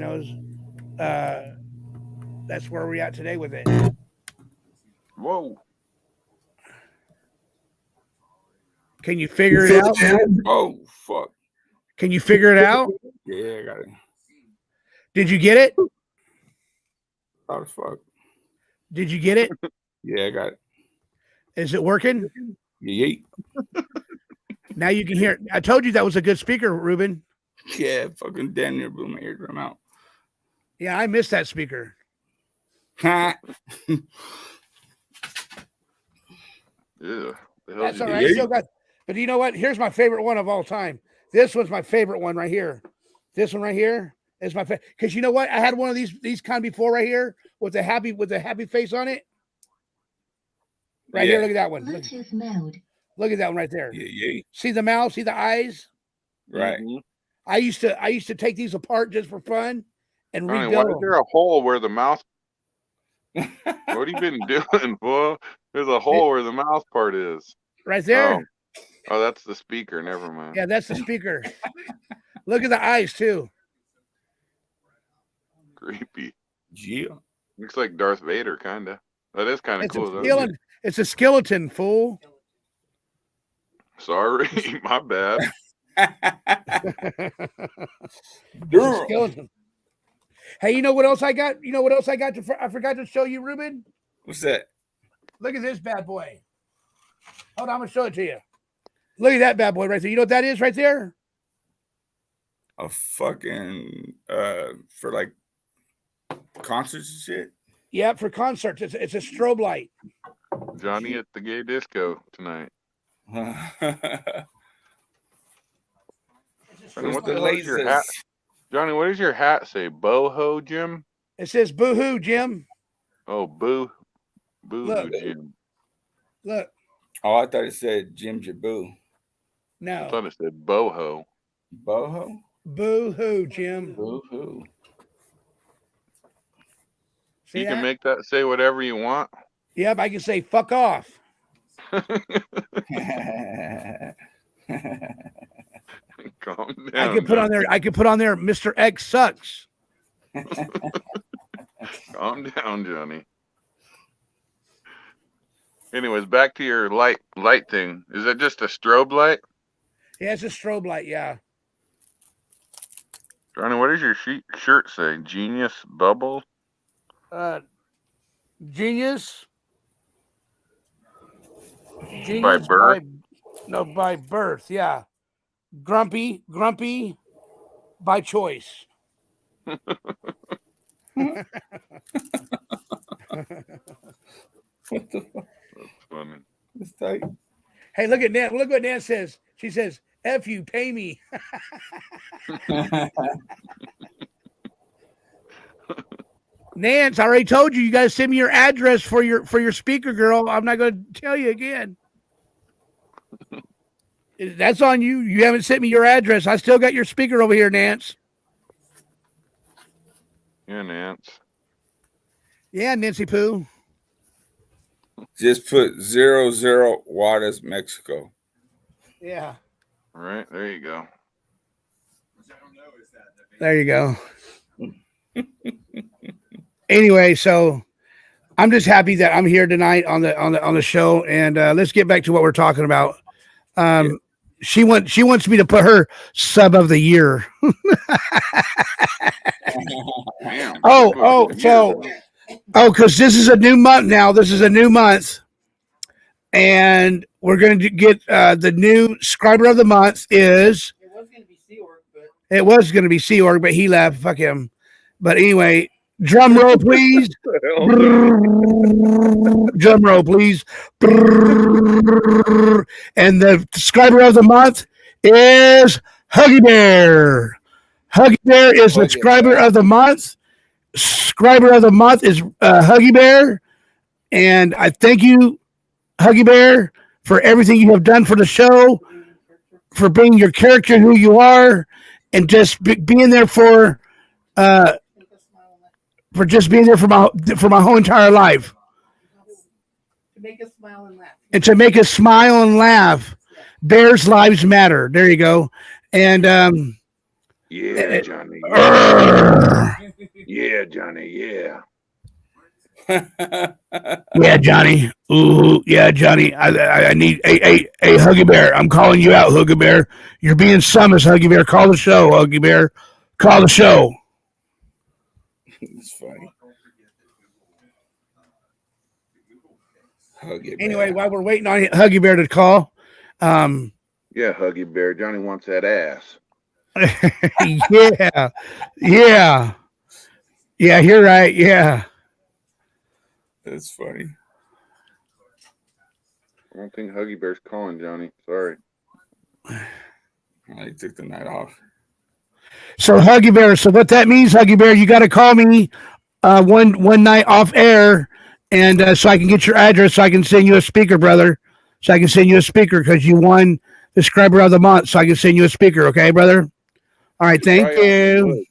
Speaker 6: That's where we're at today with it.
Speaker 5: Whoa.
Speaker 6: Can you figure it out?
Speaker 8: Oh, fuck.
Speaker 6: Can you figure it out?
Speaker 8: Yeah, I got it.
Speaker 6: Did you get it?
Speaker 8: Loud as fuck.
Speaker 6: Did you get it?
Speaker 8: Yeah, I got it.
Speaker 6: Is it working?
Speaker 8: Yeah.
Speaker 6: Now you can hear it. I told you that was a good speaker, Ruben.
Speaker 8: Yeah, fucking damn near blew my eardrum out.
Speaker 6: Yeah, I missed that speaker.
Speaker 8: Ha.
Speaker 5: Yeah.
Speaker 6: That's all right. Still got, but you know what? Here's my favorite one of all time. This was my favorite one right here. This one right here is my favorite. Because you know what? I had one of these kind before right here with the happy face on it. Right here. Look at that one.
Speaker 9: Bluetooth mode.
Speaker 6: Look at that one right there.
Speaker 8: Yeah.
Speaker 6: See the mouth? See the eyes?
Speaker 8: Right.
Speaker 5: Mm-hmm.
Speaker 6: I used to take these apart just for fun and
Speaker 5: Why
Speaker 6: rebuild
Speaker 5: is
Speaker 6: them.
Speaker 5: there a hole where the mouth? What have you been doing, boy? There's a hole where the mouth part is.
Speaker 6: Right there.
Speaker 5: Oh. Oh, that's the speaker. Never mind.
Speaker 6: Yeah, that's the speaker. Look at the eyes too.
Speaker 5: Creepy.
Speaker 8: Yeah.
Speaker 5: Looks like Darth Vader, kinda. That is kind of
Speaker 6: It's a
Speaker 5: cool, though.
Speaker 6: skeleton. It's a skeleton, fool.
Speaker 5: Sorry, my bad.
Speaker 6: It's a skeleton. Hey, you know what else I got? You know what else I got? I forgot to show you, Ruben.
Speaker 8: What's that?
Speaker 6: Look at this bad boy. Hold on, I'm gonna show it to you. Look at that bad boy right there. You know what that is right there?
Speaker 8: A fucking for like concerts and shit.
Speaker 6: Yeah, for concerts. It's a strobe light.
Speaker 5: Johnny at the gay disco tonight. Johnny, what the hell is your hat? Johnny, what does your hat say? Boho, Jim?
Speaker 6: It says boo-hoo, Jim.
Speaker 5: Oh, boo
Speaker 6: Look.
Speaker 5: Jim.
Speaker 6: Look.
Speaker 8: Oh, I thought it said Jim Jaboo.
Speaker 6: No.
Speaker 5: I thought it said boho.
Speaker 8: Boho?
Speaker 6: Boo-hoo, Jim.
Speaker 8: Boo-hoo.
Speaker 6: See
Speaker 5: You
Speaker 6: that?
Speaker 5: can make that say whatever you want.
Speaker 6: Yep, I can say fuck off.
Speaker 5: Calm down.
Speaker 6: I can put on there Mr. X sucks.
Speaker 5: Calm down, Johnny. Anyways, back to your light thing. Is that just a strobe light?
Speaker 6: Yeah, it's a strobe light, yeah.
Speaker 5: Johnny, what does your shirt say? Genius Bubble?
Speaker 6: Genius.
Speaker 5: By birth?
Speaker 6: By birth, yeah. Grumpy by choice.
Speaker 8: What the fuck?
Speaker 5: That's funny.
Speaker 8: It's tight.
Speaker 6: Hey, look at Nan. Look what Nan says. She says, F you, pay me. Nance, I already told you. You guys send me your address for your speaker, girl. I'm not going to tell you again. That's on you. You haven't sent me your address. I still got your speaker over here, Nance.
Speaker 5: Yeah, Nance.
Speaker 6: Yeah, Nancy Poo.
Speaker 8: Just put 00 Juarez, Mexico.
Speaker 6: Yeah.
Speaker 5: All right, there you go.
Speaker 6: There you go. Anyway, so I'm just happy that I'm here tonight on the show, and let's get back to what we're talking about. She wants me to put her sub of the year. Because this is a new month now. This is a new month, and we're going to get the new subscriber of the month is. It was going to be Sea Org, but he left. Fuck him. But anyway, drum roll, please. Drum roll, please. And the subscriber of the month is Huggy Bear. Huggy Bear is the subscriber of the month. Subscriber of the month is Huggy Bear. And I thank you, Huggy Bear, for everything you have done for the show, for being your character, who you are, and just being there for just being there for my whole entire life.
Speaker 7: To make us smile and laugh.
Speaker 6: And to make us smile and laugh. Bears lives matter. There you go. And
Speaker 5: yeah, Johnny. Yeah, Johnny. Yeah.
Speaker 6: Yeah, Johnny. Ooh, yeah, Johnny. I need a Huggy Bear. I'm calling you out, Huggy Bear. You're being summoned, Huggy Bear. Call the show, Huggy Bear. Call the show.
Speaker 8: It's funny. Huggy Bear.
Speaker 6: Anyway, while we're waiting on Huggy Bear to call,
Speaker 5: Yeah, Huggy Bear. Johnny wants that ass.
Speaker 6: yeah. You're right. Yeah.
Speaker 8: That's funny.
Speaker 5: I don't think Huggy Bear's calling, Johnny. Sorry.
Speaker 8: I took the night off.
Speaker 6: So Huggy Bear. So what that means, Huggy Bear, you got to call me one night off air, and so I can get your address, so I can send you a speaker, brother. So I can send you a speaker because you won the subscriber of the month. So I can send you a speaker, okay, brother? All right, thank you.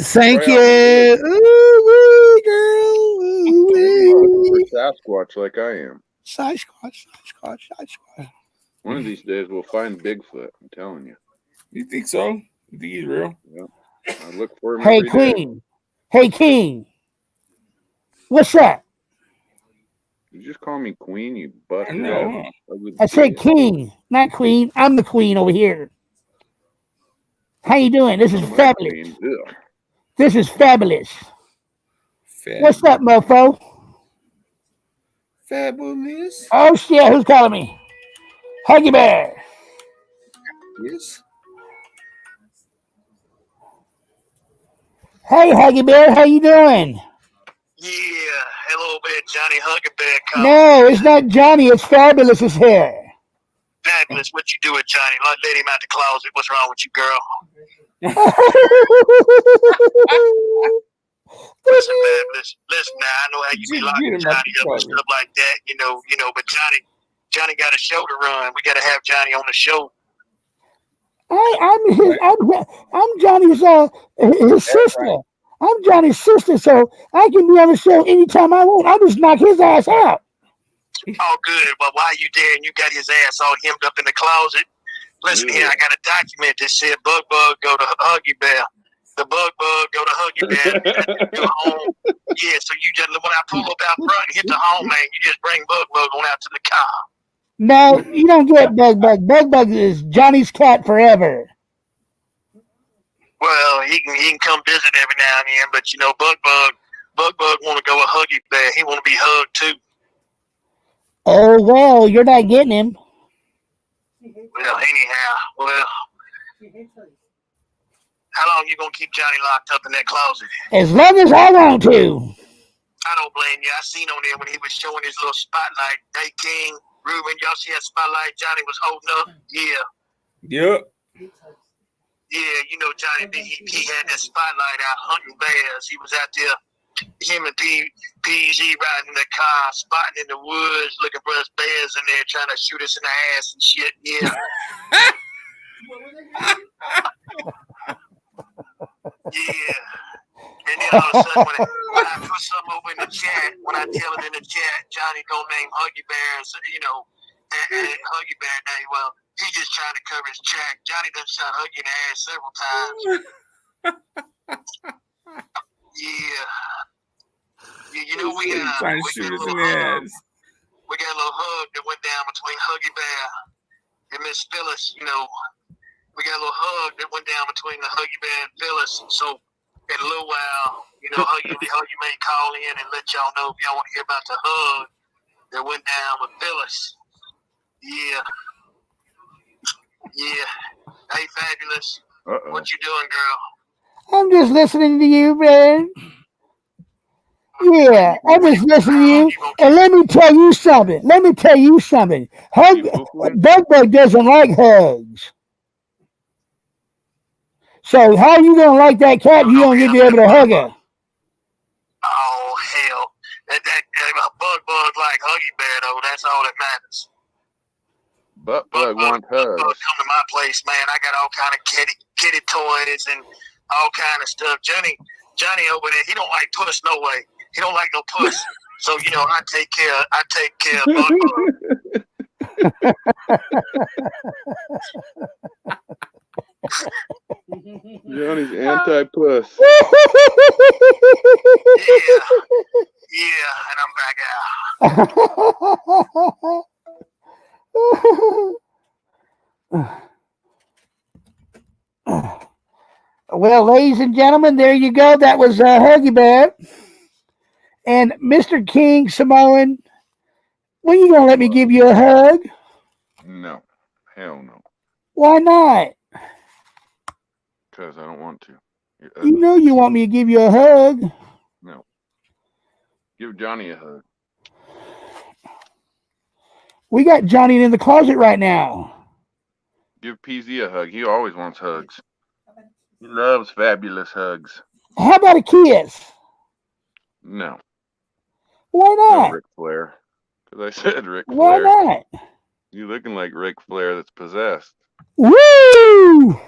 Speaker 6: Thank you. Ooh, girl. Ooh,
Speaker 5: Sasquatch like I am.
Speaker 6: Sasquatch.
Speaker 5: One of these days we'll find Bigfoot. I'm telling you.
Speaker 8: You think so? You think he's real?
Speaker 5: Yeah. I look for him
Speaker 6: Hey,
Speaker 5: every day.
Speaker 6: Queen. Hey, King. What's up?
Speaker 5: You just call me Queen, you busted
Speaker 8: No.
Speaker 5: ass ugly
Speaker 6: I said
Speaker 5: bitch.
Speaker 6: King, not Queen. I'm the Queen over here. How you doing? This is
Speaker 5: Oh, my
Speaker 6: fabulous.
Speaker 5: Queen. Ugh.
Speaker 6: This is fabulous. What's
Speaker 8: Fabulous.
Speaker 6: up, mofo?
Speaker 8: Fabulous.
Speaker 6: Oh, shit. Who's calling me? Huggy Bear.
Speaker 8: Yes.
Speaker 6: Hey, Huggy Bear. How you doing?
Speaker 9: Yeah, hello there, Johnny Huckleberry.
Speaker 6: No, it's not Johnny. It's Fabulous is here.
Speaker 9: Fabulous, what you doing, Johnny? Let him out the closet. What's wrong with you, girl? Listen, Fabulous. Listen, now I know how you be
Speaker 8: Just
Speaker 9: locking
Speaker 8: get him out
Speaker 9: Johnny
Speaker 8: the
Speaker 9: up and
Speaker 8: closet.
Speaker 9: stuff like that. But Johnny got a show to run. We got to have Johnny on the show.
Speaker 6: I'm Johnny's his sister.
Speaker 8: right.
Speaker 6: I'm Johnny's sister, so I can be on the show anytime I want. I just knock his ass out.
Speaker 9: Oh, good. Well, while you there and you got his ass all hemmed up in the closet, listen here, I got a document that said Bug go to Huggy Bear. The Bug go to Huggy Bear. Go home. Yeah, so you just, when I pull up out front and hit the home, man, you just bring Bug on out to the car.
Speaker 6: No, you don't get Bug Bug. Bug Bug is Johnny's cat forever.
Speaker 9: Well, he can come visit every now and then, but Bug want to go with Huggy Bear. He want to be hugged too.
Speaker 6: Oh well, you're not getting him.
Speaker 9: Well, anyhow, how long you gonna keep Johnny locked up in that closet?
Speaker 6: As long as I want to.
Speaker 9: I don't blame you. I seen on there when he was showing his little spotlight. Hey, King, Ruben, y'all see that spotlight Johnny was holding up? Yeah.
Speaker 8: Yep.
Speaker 9: Yeah, Johnny, he had that spotlight out hunting bears. He was out there, him and PG riding the car, spotting in the woods, looking for us bears in there, trying to shoot us in the ass and shit. Yeah. Yeah. And then all of a sudden, when I put something over in the chat, when I tell it in the chat, Johnny gonna name Huggy Bears, and Huggy Bear name. Well, he just trying to cover his track. Johnny done shot Huggy in the ass several times. Yeah. We got
Speaker 8: trying to shoot us in the ass.
Speaker 9: We got a little hug that went down between Huggy Bear and Miss Phyllis. We got a little hug that went down between the Huggy Bear and Phyllis. So in a little while, Huggy may call in and let y'all know if y'all want to hear about the hug that went down with Phyllis. Yeah. Yeah. Hey, Fabulous.
Speaker 5: Uh-oh.
Speaker 9: What you doing, girl?
Speaker 6: I'm just listening to you, man. Yeah, I'm just listening to you. And let me tell you something. Bug Bug doesn't like hugs. So how are you gonna like that cat if you don't get to be able to hug her?
Speaker 9: Oh, hell. That Bug like Huggy Bear, though. That's all that matters.
Speaker 5: Bug wants hugs.
Speaker 9: Come to my place, man. I got all kind of kitty toys and all kind of stuff. Johnny over there, he don't like puss no way. He don't like no puss. So I take care of Bug.
Speaker 5: Johnny's anti-puss.
Speaker 9: Yeah, and I'm back out.
Speaker 6: Well, ladies and gentlemen, there you go. That was Huggy Bear. And Mr. King Samoan, when you gonna let me give you a hug?
Speaker 5: No. Hell no.
Speaker 6: Why not?
Speaker 5: Because I don't want to.
Speaker 6: You know you want me to give you a hug.
Speaker 5: No. Give Johnny a hug.
Speaker 6: We got Johnny in the closet right now.
Speaker 5: Give PZ a hug. He always wants hugs. He loves fabulous hugs.
Speaker 6: How about a kiss?
Speaker 5: No.
Speaker 6: Why not?
Speaker 5: No Ric Flair. Because I said Ric Flair.
Speaker 6: Why not?
Speaker 5: You looking like Ric Flair that's possessed.
Speaker 6: Woo!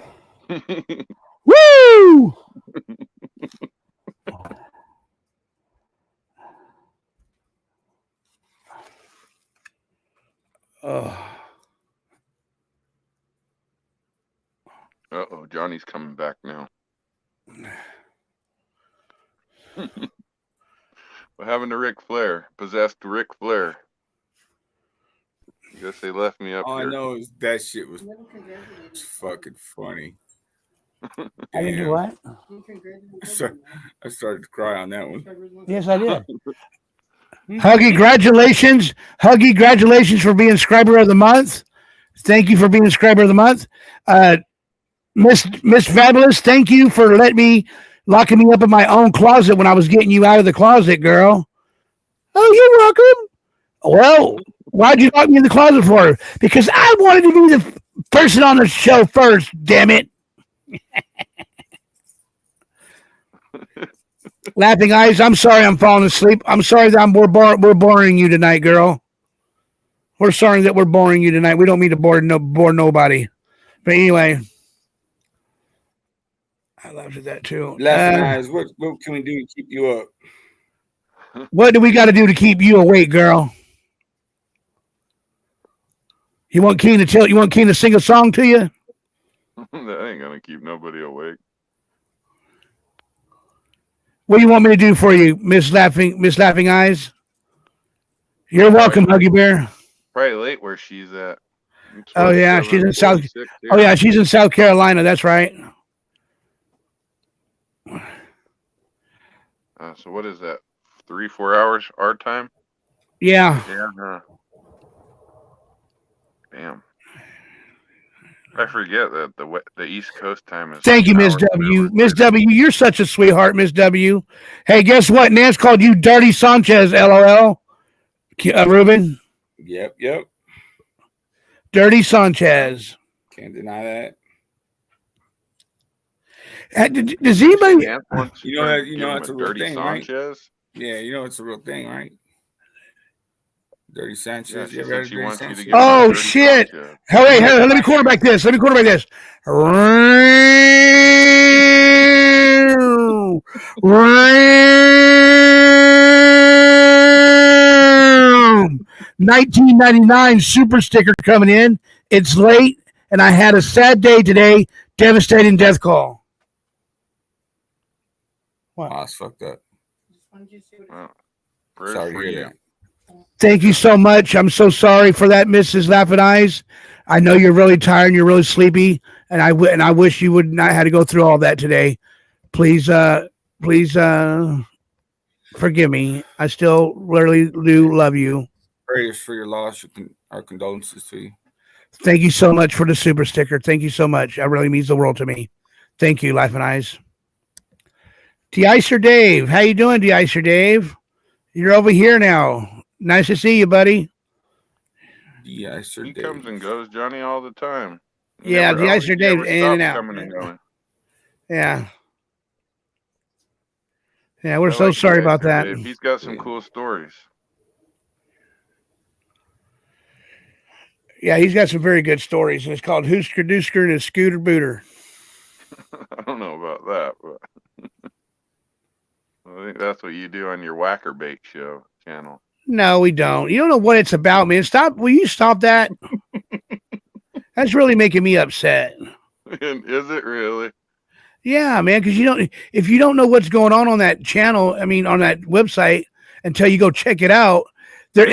Speaker 6: Woo!
Speaker 5: Uh-oh, Johnny's coming back now. What happened to Ric Flair? Possessed Ric Flair. I guess they left me up
Speaker 8: All
Speaker 5: here.
Speaker 8: I know is that shit was fucking funny.
Speaker 6: I didn't do what?
Speaker 8: I started to cry on that one.
Speaker 6: Yes, I did. Huggy, congratulations. Huggy, congratulations for being Scriber of the Month. Thank you for being Scriber of the Month. Miss Fabulous, thank you for locking me up in my own closet when I was getting you out of the closet, girl. Oh, you're welcome. Well, why'd you lock me in the closet for? Because I wanted to be the person on the show first, damn it. Laughing Eyes, I'm sorry I'm falling asleep. I'm sorry that we're boring you tonight, girl. We're sorry that we're boring you tonight. We don't mean to bore nobody. But anyway, I loved that too.
Speaker 8: Laughing Eyes, what can we do to keep you up?
Speaker 6: What do we got to do to keep you awake, girl? You want Keen to sing a song to you?
Speaker 5: That ain't gonna keep nobody awake.
Speaker 6: What do you want me to do for you, Miss Laughing Eyes? You're welcome, Huggy Bear.
Speaker 5: Probably late where she's at.
Speaker 6: Oh yeah, she's in South. Oh yeah, she's in South Carolina. That's right.
Speaker 5: So what is that? 3-4 hours our time?
Speaker 6: Yeah.
Speaker 5: Yeah. Damn. I forget that the East Coast time is.
Speaker 6: Thank you, Miss W. Miss W, you're such a sweetheart, Miss W. Hey, guess what? Nance called you Dirty Sanchez, LOL. Ruben?
Speaker 8: Yep.
Speaker 6: Dirty Sanchez.
Speaker 8: Can't deny
Speaker 6: that. Does anybody...
Speaker 8: You know it's a real
Speaker 5: Dirty
Speaker 8: thing,
Speaker 5: Sanchez?
Speaker 8: Right? Yeah, you know it's a real thing, right? Dirty Sanchez.
Speaker 5: Yeah,
Speaker 8: You ever heard of
Speaker 6: oh, shit. Hey, let me quarterback this. 1999 super sticker coming in. It's late, and I had a sad day today. Devastating death call.
Speaker 8: What? Oh, it's fucked up.
Speaker 5: Sorry to hear that.
Speaker 6: Thank you so much. I'm so sorry for that, Mrs. Laughing Eyes. I know you're really tired and you're really sleepy, and I wish you would not have to go through all that today. Please forgive me. I still really do love you.
Speaker 8: Prayers for your loss. Our condolences to you.
Speaker 6: Thank you so much for the super sticker. Thank you so much. That really means the world to me. Thank you, Laughing Eyes. De-Icer Dave. How you doing, De-Icer Dave? You're over here now. Nice to see you, buddy.
Speaker 8: De-Icer
Speaker 5: He
Speaker 8: Dave.
Speaker 5: comes and goes, Johnny, all the time.
Speaker 6: Yeah, De-Icer Dave in and out.
Speaker 5: Coming and going.
Speaker 6: Yeah. Yeah, we're so sorry about that.
Speaker 5: Dave. He's got some cool stories.
Speaker 6: Yeah, he's got some very good stories. And it's called Hoosker Doosker and a Scooter Booter.
Speaker 5: I don't know about that, but I think that's what you do on your Whacker Bait show channel.
Speaker 6: No, we don't. You don't know what it's about, man. Stop. Will you stop that? That's really making me upset.
Speaker 5: Is it really?
Speaker 6: Yeah, man, because if you don't know what's going on that channel, I mean, on that website, until you go check it out, look,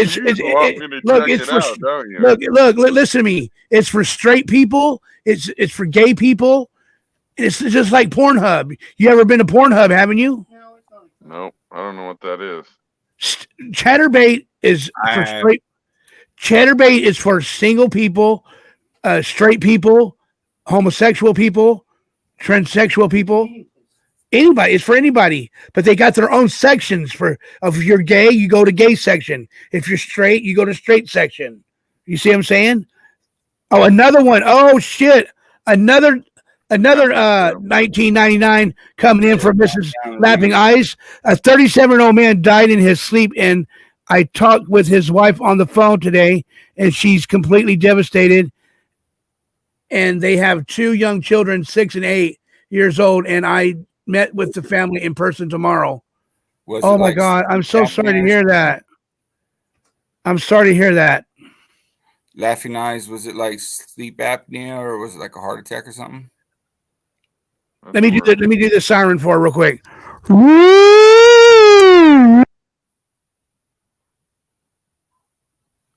Speaker 6: listen to me. It's for straight people. It's for gay people. It's just like Pornhub. You ever been to Pornhub, haven't you?
Speaker 5: Nope, I don't know what that is.
Speaker 6: Chatterbait is for straight. Chatterbait is for single people, straight people, homosexual people, transsexual people. Anybody, it's for anybody, but they got their own sections if you're gay, you go to gay section. If you're straight, you go to straight section. You see what I'm saying? Oh, another one. Oh shit. Another 1999 coming in from Mrs. Laughing Eyes. A 37-year-old man died in his sleep, and I talked with his wife on the phone today, and she's completely devastated. And they have 2 young children, 6 and 8 years old, and I met with the family in person tomorrow. Oh my God. I'm so sorry to hear that. I'm sorry to hear that.
Speaker 8: Laughing Eyes, was it like sleep apnea or was it like a heart attack or something?
Speaker 5: That's
Speaker 6: Let me do
Speaker 5: horrible.
Speaker 6: let me do the siren for her real quick.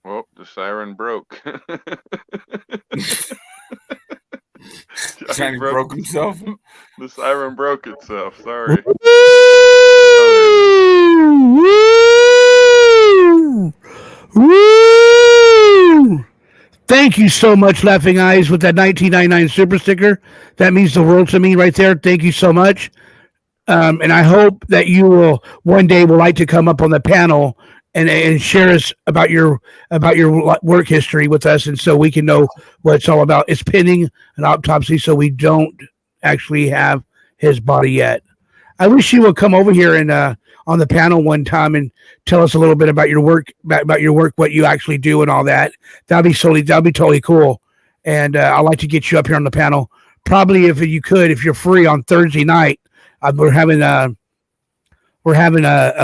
Speaker 5: Oh, the siren broke. Johnny
Speaker 8: Johnny broke himself.
Speaker 5: The siren broke itself. Sorry.
Speaker 6: Thank you so much, Laughing Eyes, with that 1999 super sticker. That means the world to me right there. Thank you so much. And I hope that you will one day would like to come up on the panel and share us about your work history with us, and so we can know what it's all about. It's pending an autopsy, so we don't actually have his body yet. I wish you would come over here and on the panel one time and tell us a little bit about your work, what you actually do, and all that. That'd be totally cool. And I'd like to get you up here on the panel. Probably if you could, if you're free on Thursday night. We're having a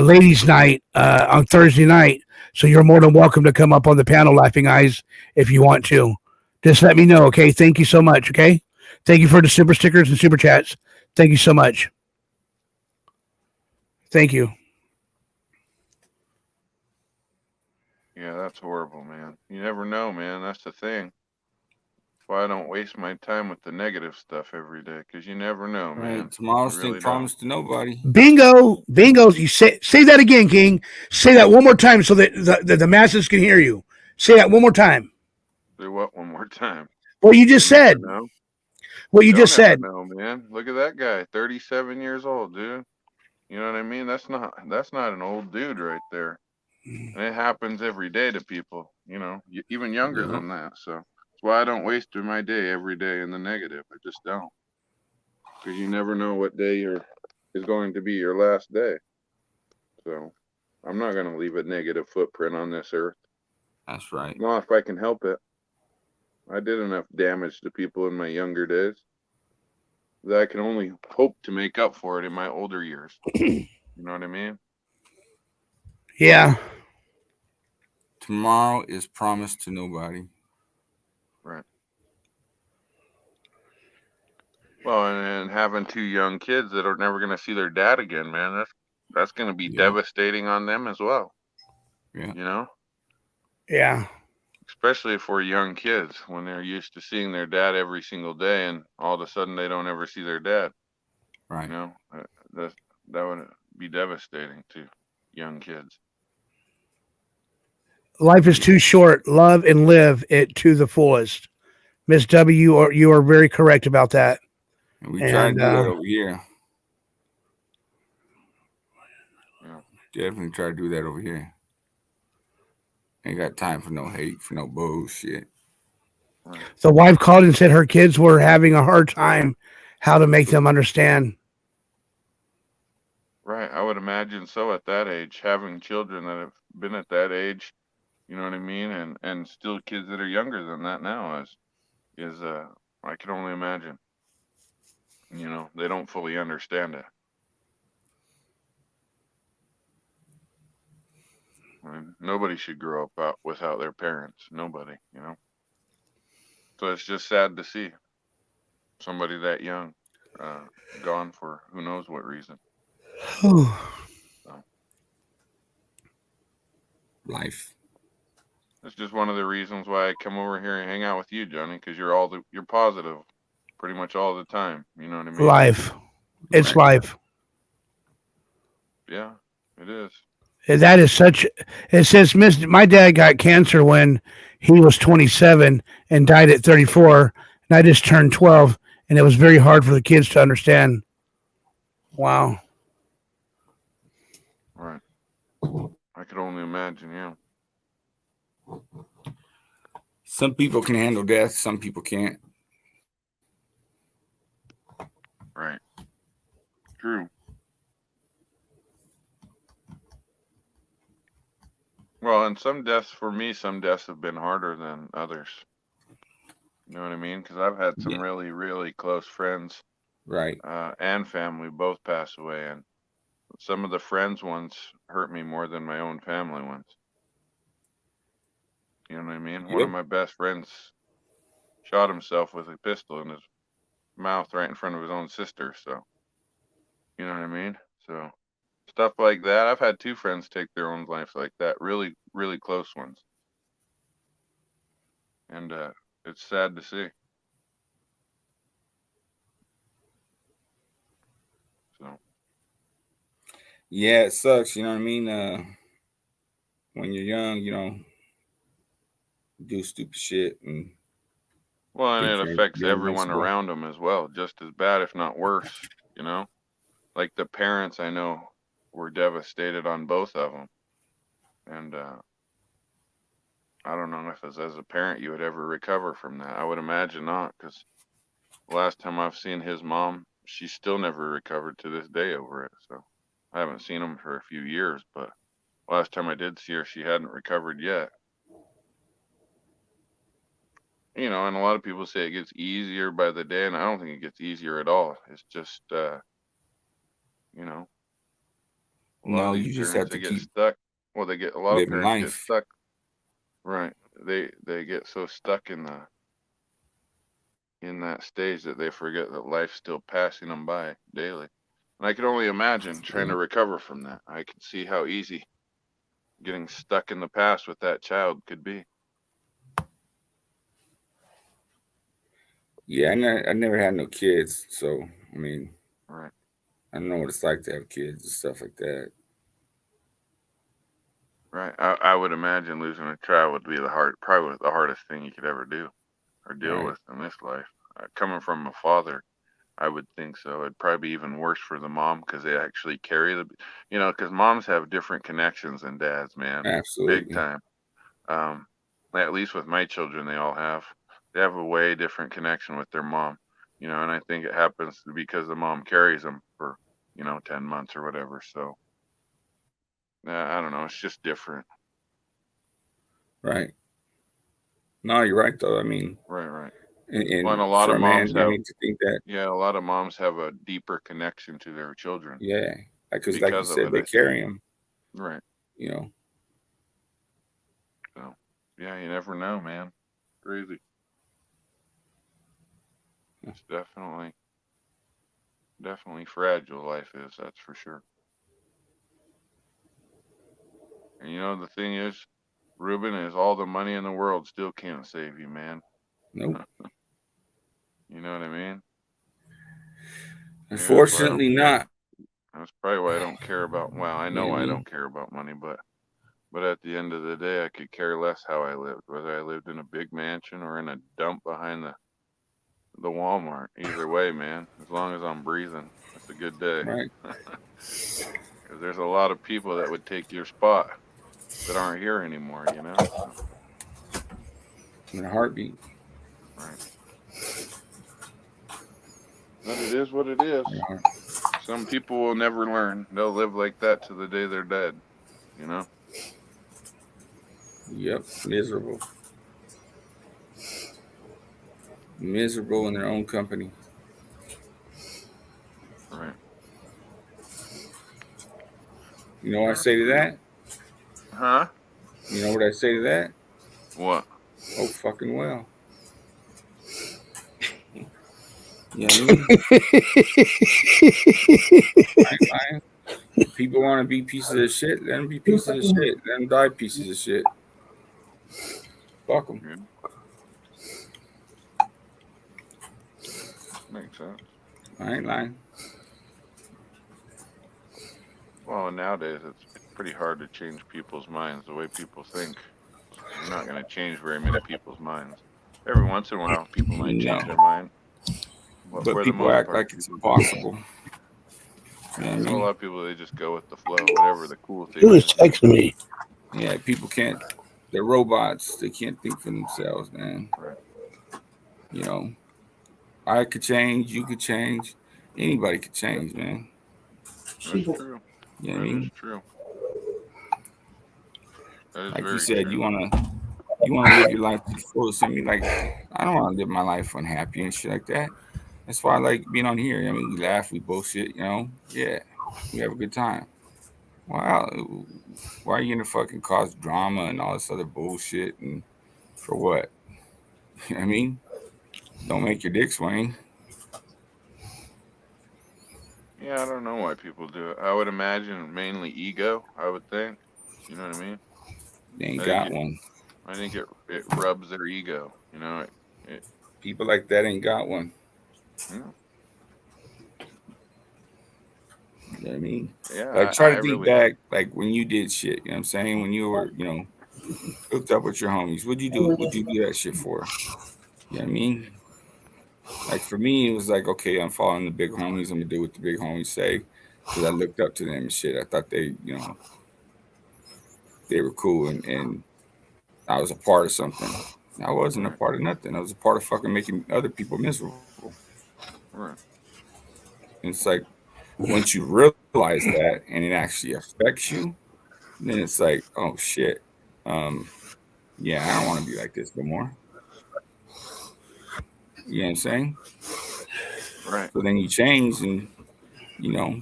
Speaker 6: ladies' night on Thursday night, so you're more than welcome to come up on the panel, Laughing Eyes, if you want to. Just let me know, okay? Thank you so much, okay? Thank you for the super stickers and super chats. Thank you so much. Thank you.
Speaker 5: Yeah, that's horrible, man. You never know, man. That's the thing. Why I don't waste my time with the negative stuff every day, because you never know, man.
Speaker 8: Right. Tomorrow's
Speaker 5: You really
Speaker 8: ain't promised to nobody.
Speaker 6: Bingo. You say that again, King. Say that one more time so that the masses can hear you. Say that one more time.
Speaker 5: Say what one more time?
Speaker 6: What you just said.
Speaker 5: Know.
Speaker 6: What you just said.
Speaker 5: No, man. Look at that guy, 37 years old, dude. You know what I mean? That's not an old dude right there. And it happens every day to people, even younger than that. So that's why I don't waste my day every day in the negative. I just don't. Because you never know what day is going to be your last day. So I'm not going to leave a negative footprint on this earth.
Speaker 8: That's right.
Speaker 5: Not if I can help it. I did enough damage to people in my younger days that I can only hope to make up for it in my older years. You know what I mean?
Speaker 6: Yeah.
Speaker 8: Tomorrow is promised to nobody.
Speaker 5: Right. Well, and having two young kids that are never going to see their dad again, man, that's going to be devastating on them as well.
Speaker 8: Yeah.
Speaker 6: Yeah.
Speaker 5: Especially for young kids when they're used to seeing their dad every single day, and all of a sudden they don't ever see their dad.
Speaker 8: Right.
Speaker 5: That would be devastating to young kids.
Speaker 6: Life is too short. Love and live it to the fullest. Miss W, you are very correct about that.
Speaker 8: And we try to do that over here.
Speaker 5: Yeah.
Speaker 8: Definitely try to do that over here. Ain't got time for no hate, for no bullshit.
Speaker 5: Right.
Speaker 6: The wife called and said her kids were having a hard time how to make them understand.
Speaker 5: Right. I would imagine so at that age, having children that have been at that age, you know what I mean? And still kids that are younger than that now is I can only imagine. They don't fully understand it. I mean, nobody should grow up without their parents. Nobody, So it's just sad to see somebody that young gone for who knows what reason. So.
Speaker 8: Life.
Speaker 5: It's just one of the reasons why I come over here and hang out with you, Johnny, because you're positive pretty much all the time. You know what I mean?
Speaker 6: Life. It's life.
Speaker 5: Yeah, it is.
Speaker 6: And that is such. It says, my dad got cancer when he was 27 and died at 34, and I just turned 12, and it was very hard for the kids to understand. Wow.
Speaker 5: Right. I could only imagine, yeah.
Speaker 8: Some people can handle death, some people can't.
Speaker 5: Right. True. Well, and some deaths have been harder than others. You know what I mean? Because I've had some really, really close friends,
Speaker 8: right,
Speaker 5: and family both pass away, and some of the friends ones hurt me more than my own family ones. You know what I mean? One of my best friends shot himself with a pistol in his mouth right in front of his own sister. So, you know what I mean? So, stuff like that. I've had 2 friends take their own life like that, really, really close ones. And it's sad to see. So,
Speaker 8: Yeah, it sucks. You know what I mean? When you're young, do stupid shit and
Speaker 5: well, and
Speaker 8: think
Speaker 5: it affects
Speaker 8: you're
Speaker 5: everyone
Speaker 8: invincible.
Speaker 5: around them as well, just as bad, if not worse, you know? Like the parents I know were devastated on both of them. And I don't know if as a parent you would ever recover from that. I would imagine not, because last time I've seen his mom, she still never recovered to this day over it. So I haven't seen him for a few years, but last time I did see her, she hadn't recovered yet. And a lot of people say it gets easier by the day, and I don't think it gets easier at all. It's just, you know, a lot of
Speaker 8: No,
Speaker 5: these
Speaker 8: you just
Speaker 5: parents,
Speaker 8: have
Speaker 5: they
Speaker 8: to
Speaker 5: get
Speaker 8: keep
Speaker 5: stuck. Well, a lot of
Speaker 8: living
Speaker 5: parents get
Speaker 8: life.
Speaker 5: stuck. Right. They get so stuck in that stage that they forget that life's still passing them by daily. And I can only imagine trying to recover from that. I can see how easy getting stuck in the past with that child could be.
Speaker 8: Yeah, I never had no kids, so I mean,
Speaker 5: Right.
Speaker 8: I don't know what it's like to have kids and stuff like that.
Speaker 5: Right. I would imagine losing a child would be probably the hardest thing you could ever do or deal
Speaker 8: Right.
Speaker 5: with in this life. Coming from a father, I would think so. It'd probably be even worse for the mom because they actually carry because moms have different connections than dads, man. Big
Speaker 8: Absolutely.
Speaker 5: time. Um, at least with my children, they have a way different connection with their mom, and I think it happens because the mom carries them for, 10 months or whatever. So, I don't know. It's just different.
Speaker 8: Right. No, you're right though. I mean,
Speaker 5: Right, right. Well, and
Speaker 8: and for a man, I mean, to think that,
Speaker 5: a lot of moms have a deeper connection to their children
Speaker 8: yeah, because like you
Speaker 5: because of
Speaker 8: said,
Speaker 5: it,
Speaker 8: they
Speaker 5: I think.
Speaker 8: carry them.
Speaker 5: Right.
Speaker 8: You know.
Speaker 5: So, yeah, you never know, man. Crazy. It's definitely fragile life is, that's for sure. And the thing is, Ruben, is all the money in the world still can't save you, man.
Speaker 8: Nope.
Speaker 5: You know what I mean? Maybe that's why I don't
Speaker 8: Unfortunately,
Speaker 5: care.
Speaker 8: not.
Speaker 5: That's probably why I don't care about. Well, I
Speaker 8: You know
Speaker 5: know
Speaker 8: what I
Speaker 5: I
Speaker 8: mean?
Speaker 5: don't care about money, but at the end of the day, I could care less how I lived, whether I lived in a big mansion or in a dump behind the Walmart. Either way, man, as long as I'm breathing, it's a good day.
Speaker 8: Right.
Speaker 5: Because there's a lot of people that would take your spot that aren't here anymore, So,
Speaker 8: In a heartbeat.
Speaker 5: right. But it is what it is. Some people will never learn. They'll live like that to the day they're dead,
Speaker 8: Yep. Miserable. Miserable in their own company.
Speaker 5: Right.
Speaker 8: You know what I
Speaker 5: That's
Speaker 8: say to
Speaker 5: real.
Speaker 8: that?
Speaker 5: Huh?
Speaker 8: You know what I say to that?
Speaker 5: What?
Speaker 8: Oh, fucking well. You know what I mean? I ain't lying. If people want to be pieces of shit, let them be pieces of shit. Let them die pieces of shit. Fuck them.
Speaker 5: Yeah. Makes sense.
Speaker 8: I ain't lying.
Speaker 5: Well, nowadays it's pretty hard to change people's minds the way people think. You're not going to change very many people's minds. Every once in a while, people might
Speaker 8: No.
Speaker 5: change their mind, but
Speaker 8: But
Speaker 5: for the
Speaker 8: people
Speaker 5: most
Speaker 8: act
Speaker 5: part,
Speaker 8: like it's
Speaker 5: people just
Speaker 8: impossible. You know what I
Speaker 5: a
Speaker 8: mean?
Speaker 5: lot of people they just go with the flow, whatever the cool thing
Speaker 6: Who is
Speaker 5: is.
Speaker 6: texting me?
Speaker 8: Yeah, people can't. They're robots. They can't think for themselves, man.
Speaker 5: Right.
Speaker 8: You know, I could change. You could change. Anybody could change, man.
Speaker 5: That's true.
Speaker 8: You know what I
Speaker 5: That is
Speaker 8: mean?
Speaker 5: true. That is
Speaker 8: Like you
Speaker 5: very
Speaker 8: said,
Speaker 5: true.
Speaker 8: you wanna live your life to the fullest. I mean, like, I don't want to live my life unhappy and shit like that. That's why I like being on here. I mean, we laugh, we bullshit, Yeah, we have a good time. Wow, why are you gonna fucking cause drama and all this other bullshit and for what? You know what I mean? Don't make your dick swing.
Speaker 5: Yeah, I don't know why people do it. I would imagine mainly ego. I would think. You know what I mean?
Speaker 8: They ain't
Speaker 5: I think
Speaker 8: got
Speaker 5: it.
Speaker 8: one.
Speaker 5: I think it rubs their ego. You know.
Speaker 8: People like that ain't got one.
Speaker 5: Yeah,
Speaker 8: You know what I mean?
Speaker 5: yeah,
Speaker 8: Like try
Speaker 5: I
Speaker 8: to think
Speaker 5: really do.
Speaker 8: back, like when you did shit. You know what I'm saying? When you were, hooked up with your homies. What'd you do? What'd you do that shit for? You know what I mean? Like for me, it was like, okay, I'm following the big homies. I'm gonna do what the big homies say because I looked up to them and shit. I thought they were cool and I was a part of something. I wasn't a
Speaker 5: Right,
Speaker 8: part of nothing. I was a part of fucking making other people miserable.
Speaker 5: right,
Speaker 8: And it's like once you realize that and it actually affects you, then it's like, oh shit, um, yeah, I don't want to be like this no more. You know what I'm saying?
Speaker 5: right.
Speaker 8: So then you change and you know,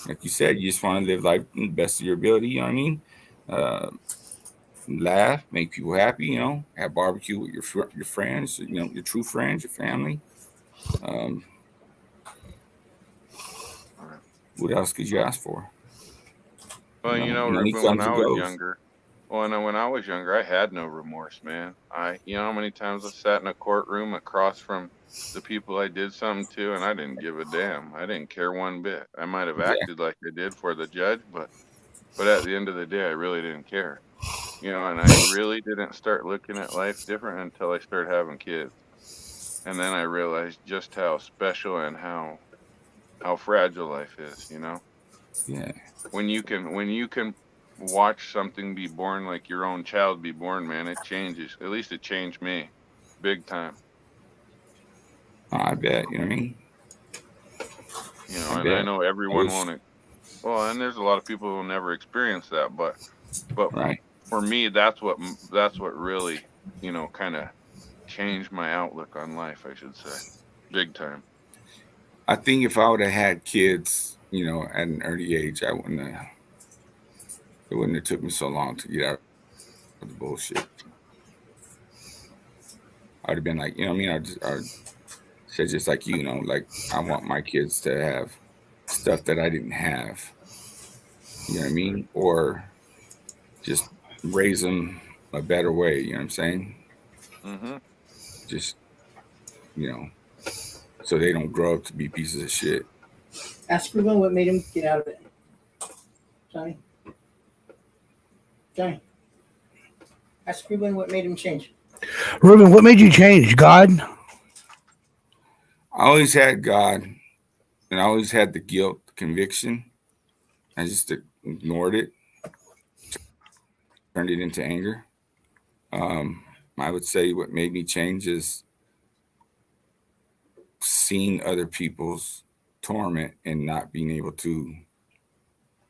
Speaker 8: like you said, you just want to live life in the best of your ability. You know what I mean? Uh, laugh, make people happy. Have barbecue with your friends. Your true friends, your family. Um,
Speaker 5: Right.
Speaker 8: what else could you ask for?
Speaker 5: Well,
Speaker 8: Money
Speaker 5: Ruben, when
Speaker 8: comes
Speaker 5: I
Speaker 8: and
Speaker 5: was
Speaker 8: goes.
Speaker 5: younger, well, no, when I was younger, I had no remorse, man. How many times I sat in a courtroom across from the people I did something to, and I didn't give a damn. I didn't care one bit. I might have
Speaker 8: Yeah,
Speaker 5: acted like I did for the judge, but at the end of the day, I really didn't care. And I really didn't start looking at life different until I started having kids, and then I realized just how special and how fragile life is.
Speaker 8: yeah.
Speaker 5: When you can watch something be born, like your own child be born, man, it changes. At least it changed me big time.
Speaker 8: I bet. You know what I mean? I
Speaker 5: And I
Speaker 8: bet.
Speaker 5: know
Speaker 8: I
Speaker 5: everyone
Speaker 8: wish.
Speaker 5: won't well, and there's a lot of people who will never experience that, but
Speaker 8: Right.
Speaker 5: for me, that's what really, kind of changed my outlook on life, I should say, big time.
Speaker 8: I think if I would have had kids, at an early age, I wouldn't have. It wouldn't have took me so long to get out of the bullshit. I'd have been like, you know what I mean? I said just like like I want my kids to have stuff that I didn't have. You know what I mean? Or just raise them a better way. You know what I'm saying?
Speaker 5: Mhm.
Speaker 8: Just you know, so they don't grow up to be pieces of shit.
Speaker 7: Ask Ruben what made him get out of it. Johnny, Johnny. Ask Ruben what made him change.
Speaker 6: Ruben, what made you change? God?
Speaker 8: I always had God, and I always had the guilt, the conviction. I just ignored it, turned it into anger. Um, I would say what made me change is seeing other people's torment and not being able to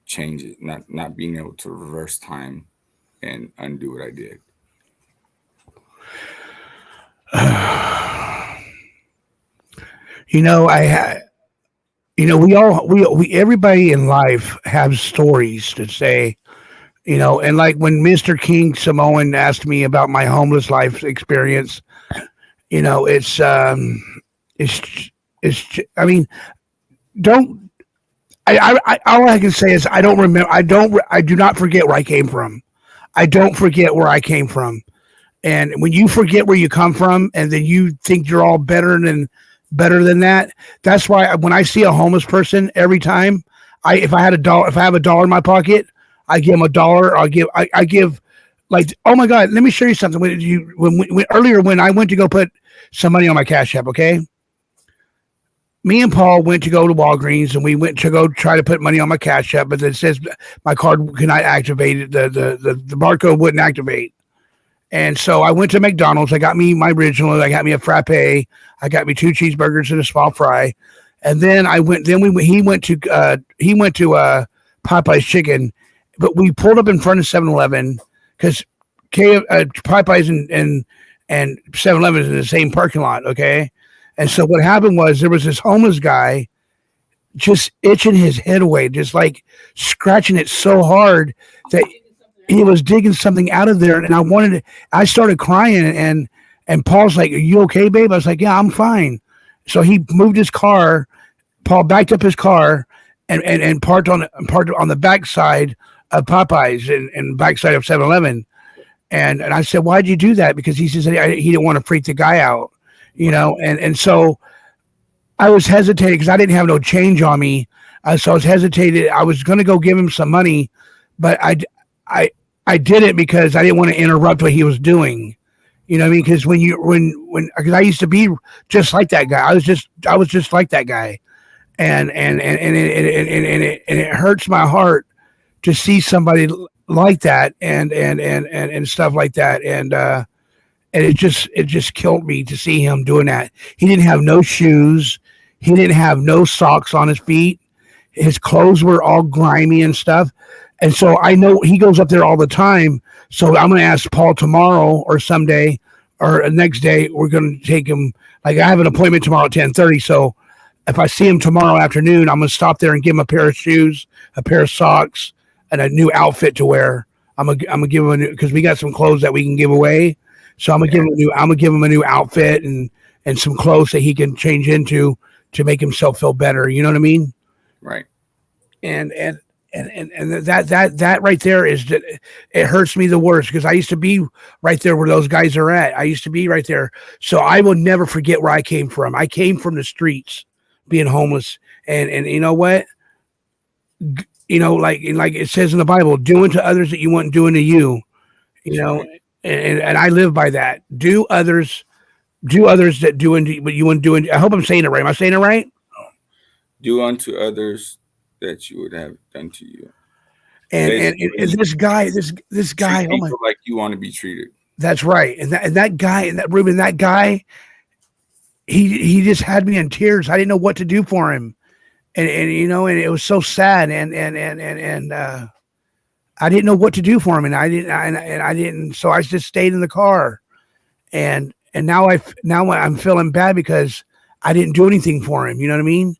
Speaker 8: change it, not being able to reverse time and undo what I did.
Speaker 6: You know, I had. We all we everybody in life have stories to say. And like when Mr. King Samoan asked me about my homeless life experience, you know, it's I mean, don't I all I can say is I don't remember. I do not forget where I came from. I don't forget where I came from. And when you forget where you come from, and then you think you're all better than that, that's why when I see a homeless person, every time if I had a dollar, if I have a dollar in my pocket, I give them a dollar. I give like, oh my god, let me show you something. When earlier when I went to go put some money on my Cash App, okay, me and Paul went to go to Walgreens and we went to go try to put money on my Cash App, but it says my card cannot activate it. The barcode wouldn't activate. And so I went to McDonald's. I got me my original. I got me a frappe. I got me two cheeseburgers and a small fry. And then I went. Then he went to Popeye's Chicken, but we pulled up in front of 7-Eleven because Popeye's and 7-Eleven is in the same parking lot. Okay, and so what happened was there was this homeless guy just itching his head away, just like scratching it so hard that he was digging something out of there, and I started crying, and Paul's like, "Are you okay, babe?" I was like, "Yeah, I'm fine." So he moved his car. Paul backed up his car, and parked on the backside of Popeyes and backside of 7-Eleven. And I said, why'd you do that? Because he says he didn't want to freak the guy out, and so I was hesitating because I didn't have no change on me. So I was hesitated. I was going to go give him some money, but I, I did it because I didn't want to interrupt what he was doing. You know what I mean? Because because I used to be just like that guy. I was just like that guy, and it hurts my heart to see somebody like that and stuff like that, and it just killed me to see him doing that. He didn't have no shoes. He didn't have no socks on his feet. His clothes were all grimy and stuff. And so I know he goes up there all the time. So I'm going to ask Paul tomorrow or someday or next day. We're going to take him. Like I have an appointment tomorrow at 10:30. So if I see him tomorrow afternoon, I'm going to stop there and give him a pair of shoes, a pair of socks, and a new outfit to wear. I'm gonna give him a new, because we got some clothes that we can give away. So I'm gonna give him a new outfit and some clothes that he can change into to make himself feel better. You know what I mean?
Speaker 8: Right.
Speaker 6: And that right there is that it hurts me the worst because I used to be right there where those guys are at. I used to be right there. So I will never forget where I came from. I came from the streets, being homeless, and you know what? Like it says in the Bible, doing to others that you want doing to you. And I live by that. Do others that do unto what you want to do. I hope I'm saying it right. Am I saying it right?
Speaker 8: Do unto others that you would have done to you.
Speaker 6: And this guy,
Speaker 8: Treat people like you want to be treated.
Speaker 6: That's right. And that guy, Ruben, that guy, he just had me in tears. I didn't know what to do for him. And it was so sad. And I didn't know what to do for him. And I didn't. So I just stayed in the car. And now I'm feeling bad because I didn't do anything for him. You know what I mean?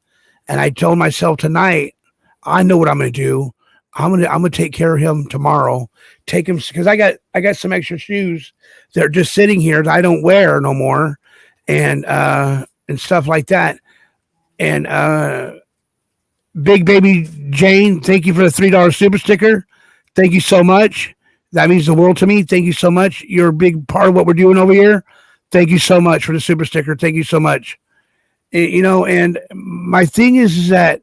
Speaker 6: And I told myself tonight, I know what I'm going to do. I'm going to take care of him tomorrow. Take him because I got some extra shoes that are just sitting here that I don't wear no more, and stuff like that. And Big Baby Jane, thank you for the $3 super sticker. Thank you so much. That means the world to me. Thank you so much. You're a big part of what we're doing over here. Thank you so much for the super sticker. Thank you so much. And my thing is that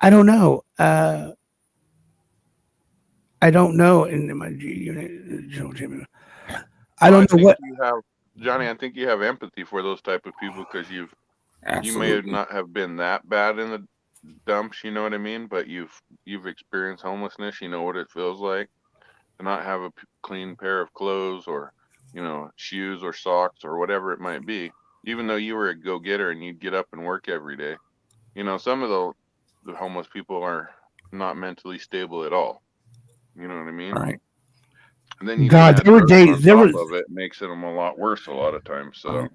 Speaker 6: I don't know. I don't know. In my I don't know what
Speaker 5: you have, Johnny. I think you have empathy for those type of people because you may not have been that bad in the dumps. You know what I mean? But you've experienced homelessness. You know what it feels like to not have a clean pair of clothes or shoes or socks or whatever it might be. Even though you were a go-getter and you'd get up and work every day. Some of the homeless people are not mentally stable at all. You know what I mean?
Speaker 8: Right.
Speaker 5: And then you
Speaker 6: God, there were days.
Speaker 5: of it makes them a lot worse a lot of times. So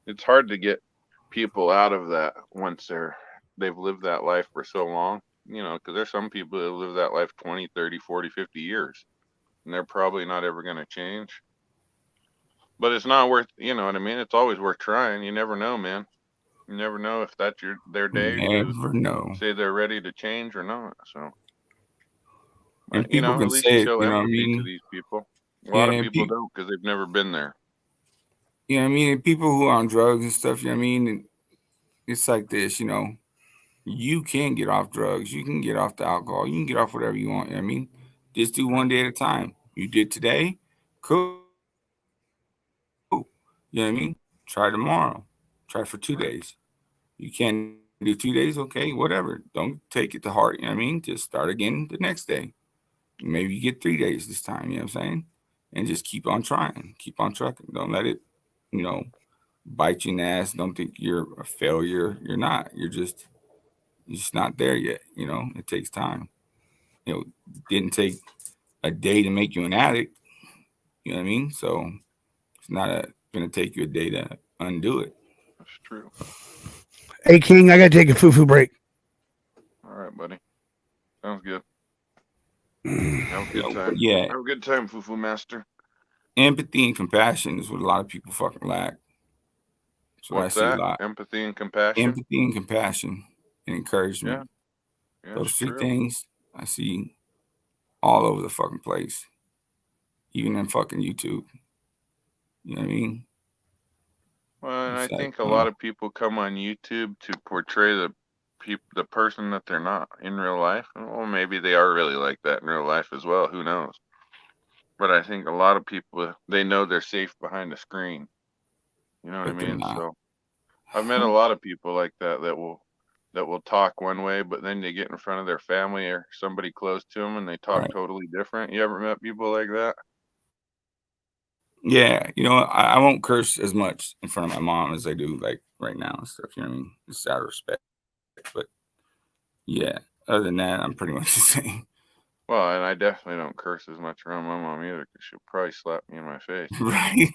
Speaker 5: it's hard to get people out of that once they've lived that life for so long. Because there's some people that live that life 20, 30, 40, 50 years, and they're probably not ever going to change. But it's not worth, you know what I mean? It's always worth trying. You never know, man. You never know if that's their day to say they're ready to change or not. So,
Speaker 8: and people can
Speaker 5: at least
Speaker 8: say
Speaker 5: show
Speaker 8: it,
Speaker 5: empathy to these people. A lot of people don't because they've never been there.
Speaker 8: You know what I mean? And people who are on drugs and stuff, you know what I mean? And it's like this, you can get off drugs. You can get off the alcohol. You can get off whatever you want. You know what I mean? Just do one day at a time. You did today, cool. You know what I mean? Try tomorrow. Try for 2 days. You can't do 2 days, okay, whatever. Don't take it to heart. You know what I mean? Just start again the next day. Maybe you get 3 days this time. You know what I'm saying? And just keep on trying. Keep on trucking. Don't let it, bite you in the ass. Don't think you're a failure. You're not. You're just not there yet. It takes time. It didn't take a day to make you an addict. You know what I mean? So it's not going to take you a day to undo it.
Speaker 5: That's true.
Speaker 6: Hey, King, I got to take a foo-foo break.
Speaker 5: All right, buddy. Sounds good. Have a good time.
Speaker 8: Yeah.
Speaker 5: Have a good time, Foo-Foo Master.
Speaker 8: Empathy and compassion is what a lot of people fucking lack. So
Speaker 5: What's
Speaker 8: I see
Speaker 5: that?
Speaker 8: a lot.
Speaker 5: Empathy and compassion?
Speaker 8: Empathy and compassion and encouragement.
Speaker 5: Yeah,
Speaker 8: Those
Speaker 5: it's
Speaker 8: three
Speaker 5: true.
Speaker 8: things I see all over the fucking place, even in fucking YouTube. You know what I mean?
Speaker 5: Well, and I
Speaker 8: It's like,
Speaker 5: think a lot of people come on YouTube to portray the person that they're not in real life. Well, maybe they are really like that in real life as well. Who knows? But I think a lot of people, they know they're safe behind a screen. You know what I
Speaker 8: but they're
Speaker 5: mean?
Speaker 8: not.
Speaker 5: So I've met a lot of people like that will talk one way, but then they get in front of their family or somebody close to them and they talk
Speaker 8: Right.
Speaker 5: totally different. You ever met people like that?
Speaker 8: Yeah, I won't curse as much in front of my mom as I do like right now and stuff. You know what I mean? Just out of respect. But yeah, other than that, I'm pretty much the same.
Speaker 5: Well, and I definitely don't curse as much around my mom either because she'll probably slap me in my face.
Speaker 8: Right.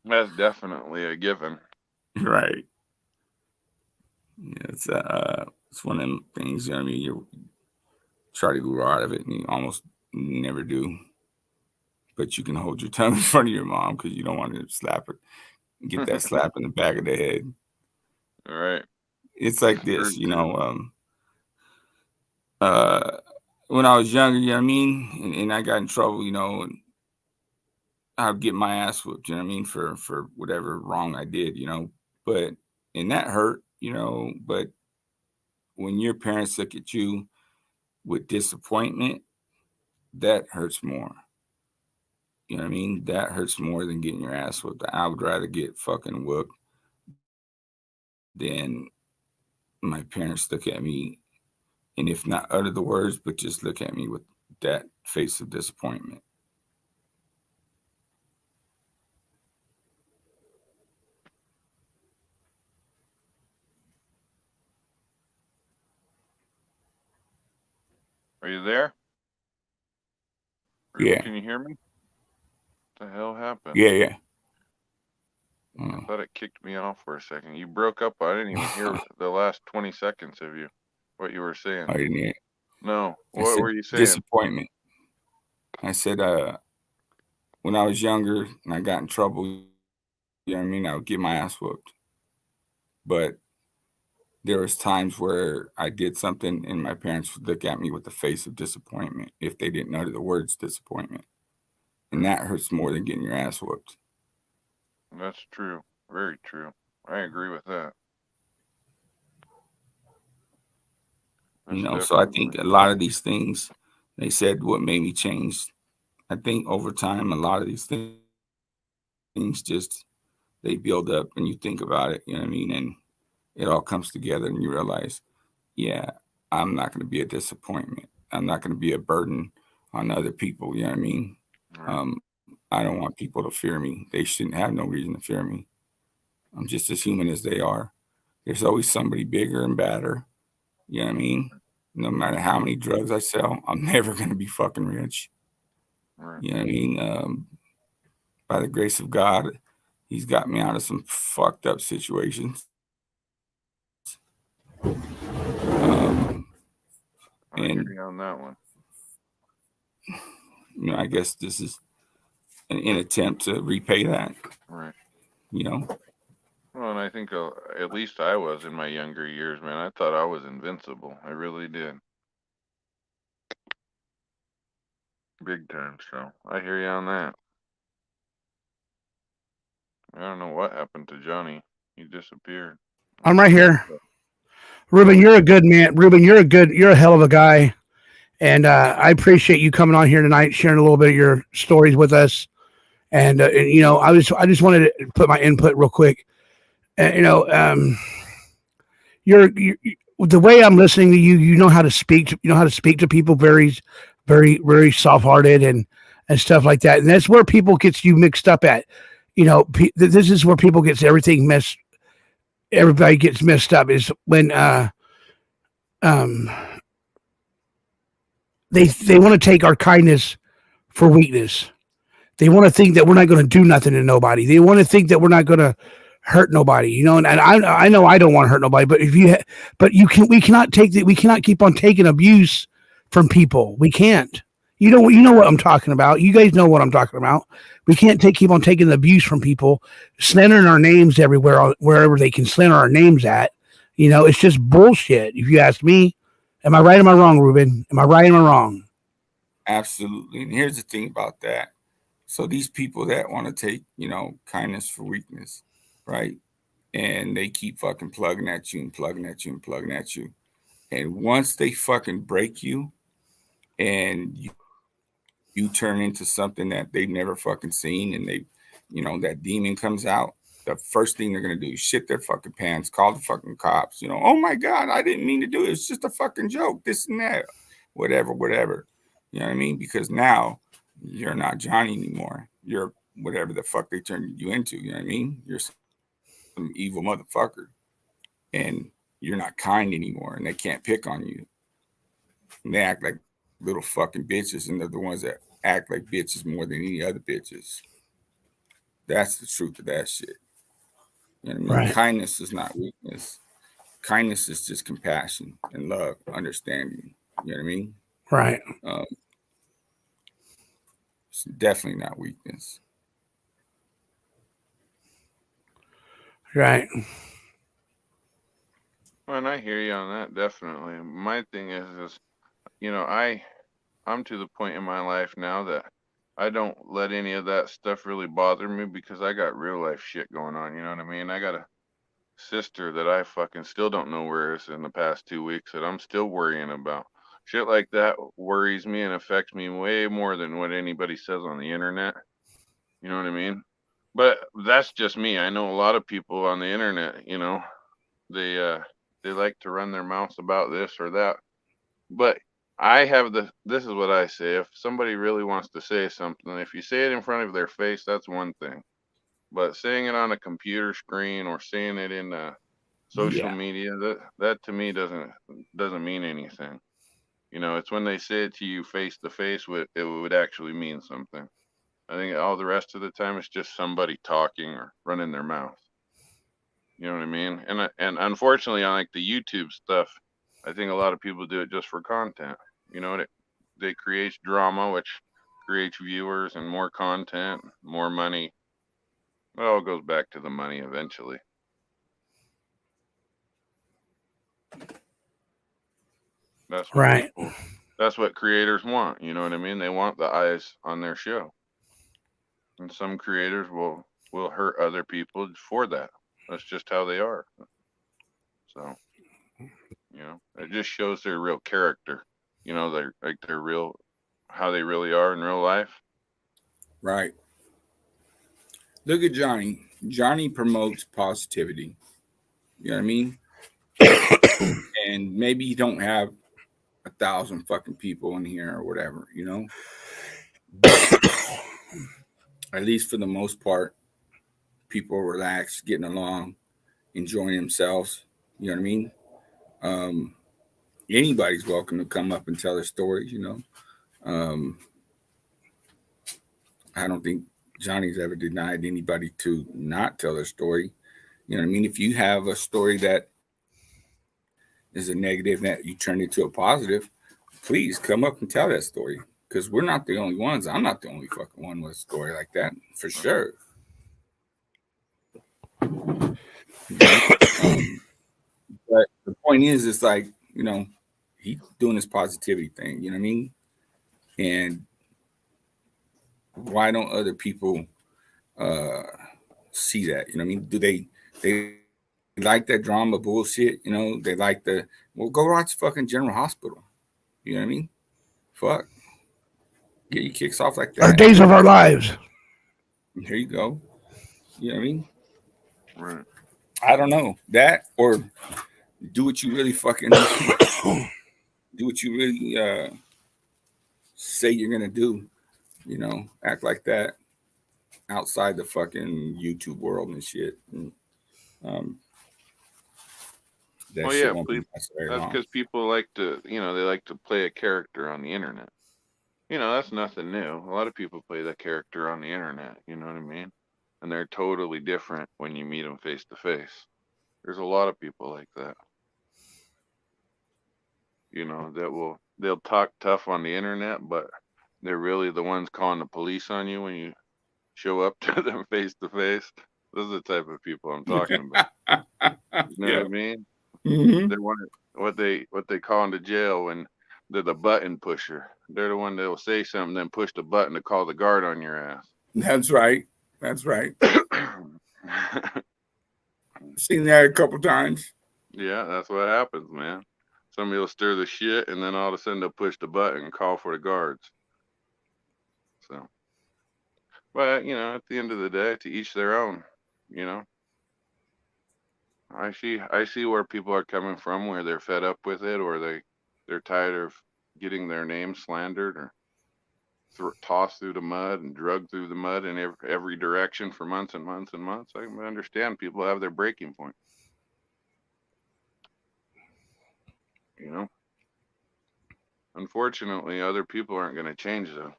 Speaker 5: That's definitely a given.
Speaker 8: Right. Yeah, it's one of them things. You know what I mean? You try to grow out of it, and you almost never do. But you can hold your tongue in front of your mom because you don't want to slap her, get that slap in the back of the head.
Speaker 5: All right.
Speaker 8: It's like
Speaker 5: True,
Speaker 8: this,
Speaker 5: too.
Speaker 8: when I was younger, you know what I mean, and I got in trouble, and I'd get my ass whooped, you know what I mean, for whatever wrong I did, but and that hurt, but when your parents look at you with disappointment, that hurts more. You know what I mean? That hurts more than getting your ass whooped. I would rather get fucking whooped than my parents look at me, and if not utter the words, but just look at me with that face of disappointment.
Speaker 5: Are you there?
Speaker 8: Yeah.
Speaker 5: Can you hear me? What the hell happened?
Speaker 8: Yeah.
Speaker 5: I thought it kicked me off for a second. You broke up. I didn't even hear the last 20 seconds of what you were saying.
Speaker 8: I didn't hear.
Speaker 5: No.
Speaker 8: I
Speaker 5: What
Speaker 8: said
Speaker 5: were you saying?
Speaker 8: disappointment. I said, when I was younger and I got in trouble, you know what I mean, I would get my ass whooped. But there was times where I did something and my parents would look at me with the face of disappointment if they didn't utter the words disappointment. And that hurts more than getting your ass whooped.
Speaker 5: That's true. Very true. I agree with that.
Speaker 8: So I think a lot of these things, they said what made me change. I think over time, a lot of these things just, they build up and you think about it, you know what I mean? And it all comes together and you realize, yeah, I'm not going to be a disappointment. I'm not going to be a burden on other people. You know what I mean?
Speaker 5: Right.
Speaker 8: I don't want people to fear me. They shouldn't have no reason to fear me. I'm just as human as they are. There's always somebody bigger and badder. You know what I mean? No matter how many drugs I sell, I'm never going to be fucking rich.
Speaker 5: Right.
Speaker 8: You know what I mean? By the grace of God, he's got me out of some fucked up situations.
Speaker 5: I hear you on that one.
Speaker 8: I guess this is an attempt to repay that.
Speaker 5: Right. Well, and I think at least I was in my younger years, man. I thought I was invincible. I really did. Big time. So I hear you on that. I don't know what happened to Johnny. He disappeared.
Speaker 6: I'm right here. Ruben, you're a good man. Ruben, you're a hell of a guy. And I appreciate you coming on here tonight, sharing a little bit of your stories with us. And I just wanted to put my input real quick. You're the way I'm listening to you. You know how to speak. You know how to speak to people very, very, very soft-hearted and stuff like that. And that's where people gets you mixed up at. This is where people gets everything messed. Everybody gets messed up is when they want to take our kindness for weakness. They want to think that we're not going to do nothing to nobody. They want to think that we're not going to hurt nobody, and I know I don't want to hurt nobody, but we cannot take that. We cannot keep on taking abuse from people. We can't. You know what I'm talking about. You guys know what I'm talking about. We can't keep on taking the abuse from people, slandering our names everywhere, wherever they can slander our names at. You know, it's just bullshit. If you ask me, am I right? Am I wrong, Ruben? Am I right? Am I wrong?
Speaker 8: Absolutely. And here's the thing about that. So these people that want to take, kindness for weakness, right? And they keep fucking plugging at you and plugging at you and plugging at you. And once they fucking break you and you turn into something that they've never fucking seen and that demon comes out, the first thing they're gonna do is shit their fucking pants, call the fucking cops, oh my God, I didn't mean to do it. It's just a fucking joke, this and that, whatever, whatever. You know what I mean? Because now you're not Johnny anymore. You're whatever the fuck they turned you into, you know what I mean? You're some evil motherfucker. And you're not kind anymore, and they can't pick on you. And they act like little fucking bitches, and they're the ones that act like bitches more than any other bitches. That's the truth of that shit. You know what I mean?
Speaker 6: Right.
Speaker 8: Kindness is not weakness. Kindness is just compassion and love, understanding. You know what I mean?
Speaker 6: Right.
Speaker 8: It's definitely not weakness.
Speaker 6: Right.
Speaker 5: Well, and I hear you on that, definitely. My thing is, I'm to the point in my life now that I don't let any of that stuff really bother me because I got real life shit going on. You know what I mean? I got a sister that I fucking still don't know where is in the past 2 weeks that I'm still worrying about. Shit like that worries me and affects me way more than what anybody says on the internet. You know what I mean? But that's just me. I know a lot of people on the internet, they they like to run their mouths about this or that. But this is what I say. If somebody really wants to say something, if you say it in front of their face, that's one thing. But saying it on a computer screen or saying it in social
Speaker 6: Yeah.
Speaker 5: media, that to me doesn't mean anything. It's when they say it to you face to face, it would actually mean something. I think all the rest of the time it's just somebody talking or running their mouth. You know what I mean? And unfortunately, on like the YouTube stuff, I think a lot of people do it just for content. They create drama, which creates viewers and more content, more money. It all goes back to the money eventually. That's what
Speaker 6: Right.
Speaker 5: people. That's what creators want. You know what I mean? They want the eyes on their show, and some creators will hurt other people for that. That's just how they are. So it just shows their real character. They're like their real, how they really are in real life.
Speaker 8: Right. Look at Johnny. Johnny promotes positivity. You know what I mean? And maybe you don't have 1,000 fucking people in here or whatever, but at least for the most part, people are relaxed, getting along, enjoying themselves. You know what I mean? Um, Anybody's welcome to come up and tell their stories. Um, I don't think Johnny's ever denied anybody to not tell their story. You know what I mean? If you have a story that is a negative that you turn into a positive, please come up and tell that story. Because we're not the only ones. I'm not the only fucking one with a story like that, for sure. But the point is, it's like, he's doing this positivity thing, you know what I mean? And why don't other people see that? You know what I mean? Do they like that drama bullshit? They like go watch fucking General Hospital. You know what I mean? Fuck. Get your kicks off like
Speaker 6: Our
Speaker 8: that.
Speaker 6: days of our lives.
Speaker 8: Here you go. You know what I mean?
Speaker 5: Right.
Speaker 8: I don't know. That or do what you really fucking do what you really say you're gonna do. Act like that outside the fucking YouTube world and shit. And, um, that
Speaker 5: Well,
Speaker 8: shit
Speaker 5: yeah,
Speaker 8: won't be lasting very
Speaker 5: that's
Speaker 8: long.
Speaker 5: because people like to, they like to play a character on the internet. That's nothing new. A lot of people play that character on the internet. You know what I mean? And they're totally different when you meet them face to face. There's a lot of people like that. They'll talk tough on the internet, but they're really the ones calling the police on you when you show up to them face to face. Those are the type of people I'm talking about. You know
Speaker 8: Yeah.
Speaker 5: what I mean?
Speaker 8: Mm-hmm.
Speaker 5: They're one of what they call into jail when they're the button pusher. They're the one that will say something, then push the button to call the guard on your ass.
Speaker 8: That's right. That's right. Seen that a couple times.
Speaker 5: Yeah, that's what happens, man. Somebody will stir the shit, and then all of a sudden they'll push the button and call for the guards. So, but at the end of the day, to each their own. You know, I see where people are coming from, where they're fed up with it, or they're tired of getting their name slandered or tossed through the mud and drugged through the mud in every direction for months and months and months. I understand people have their breaking point. You know, unfortunately, other people aren't going to change though.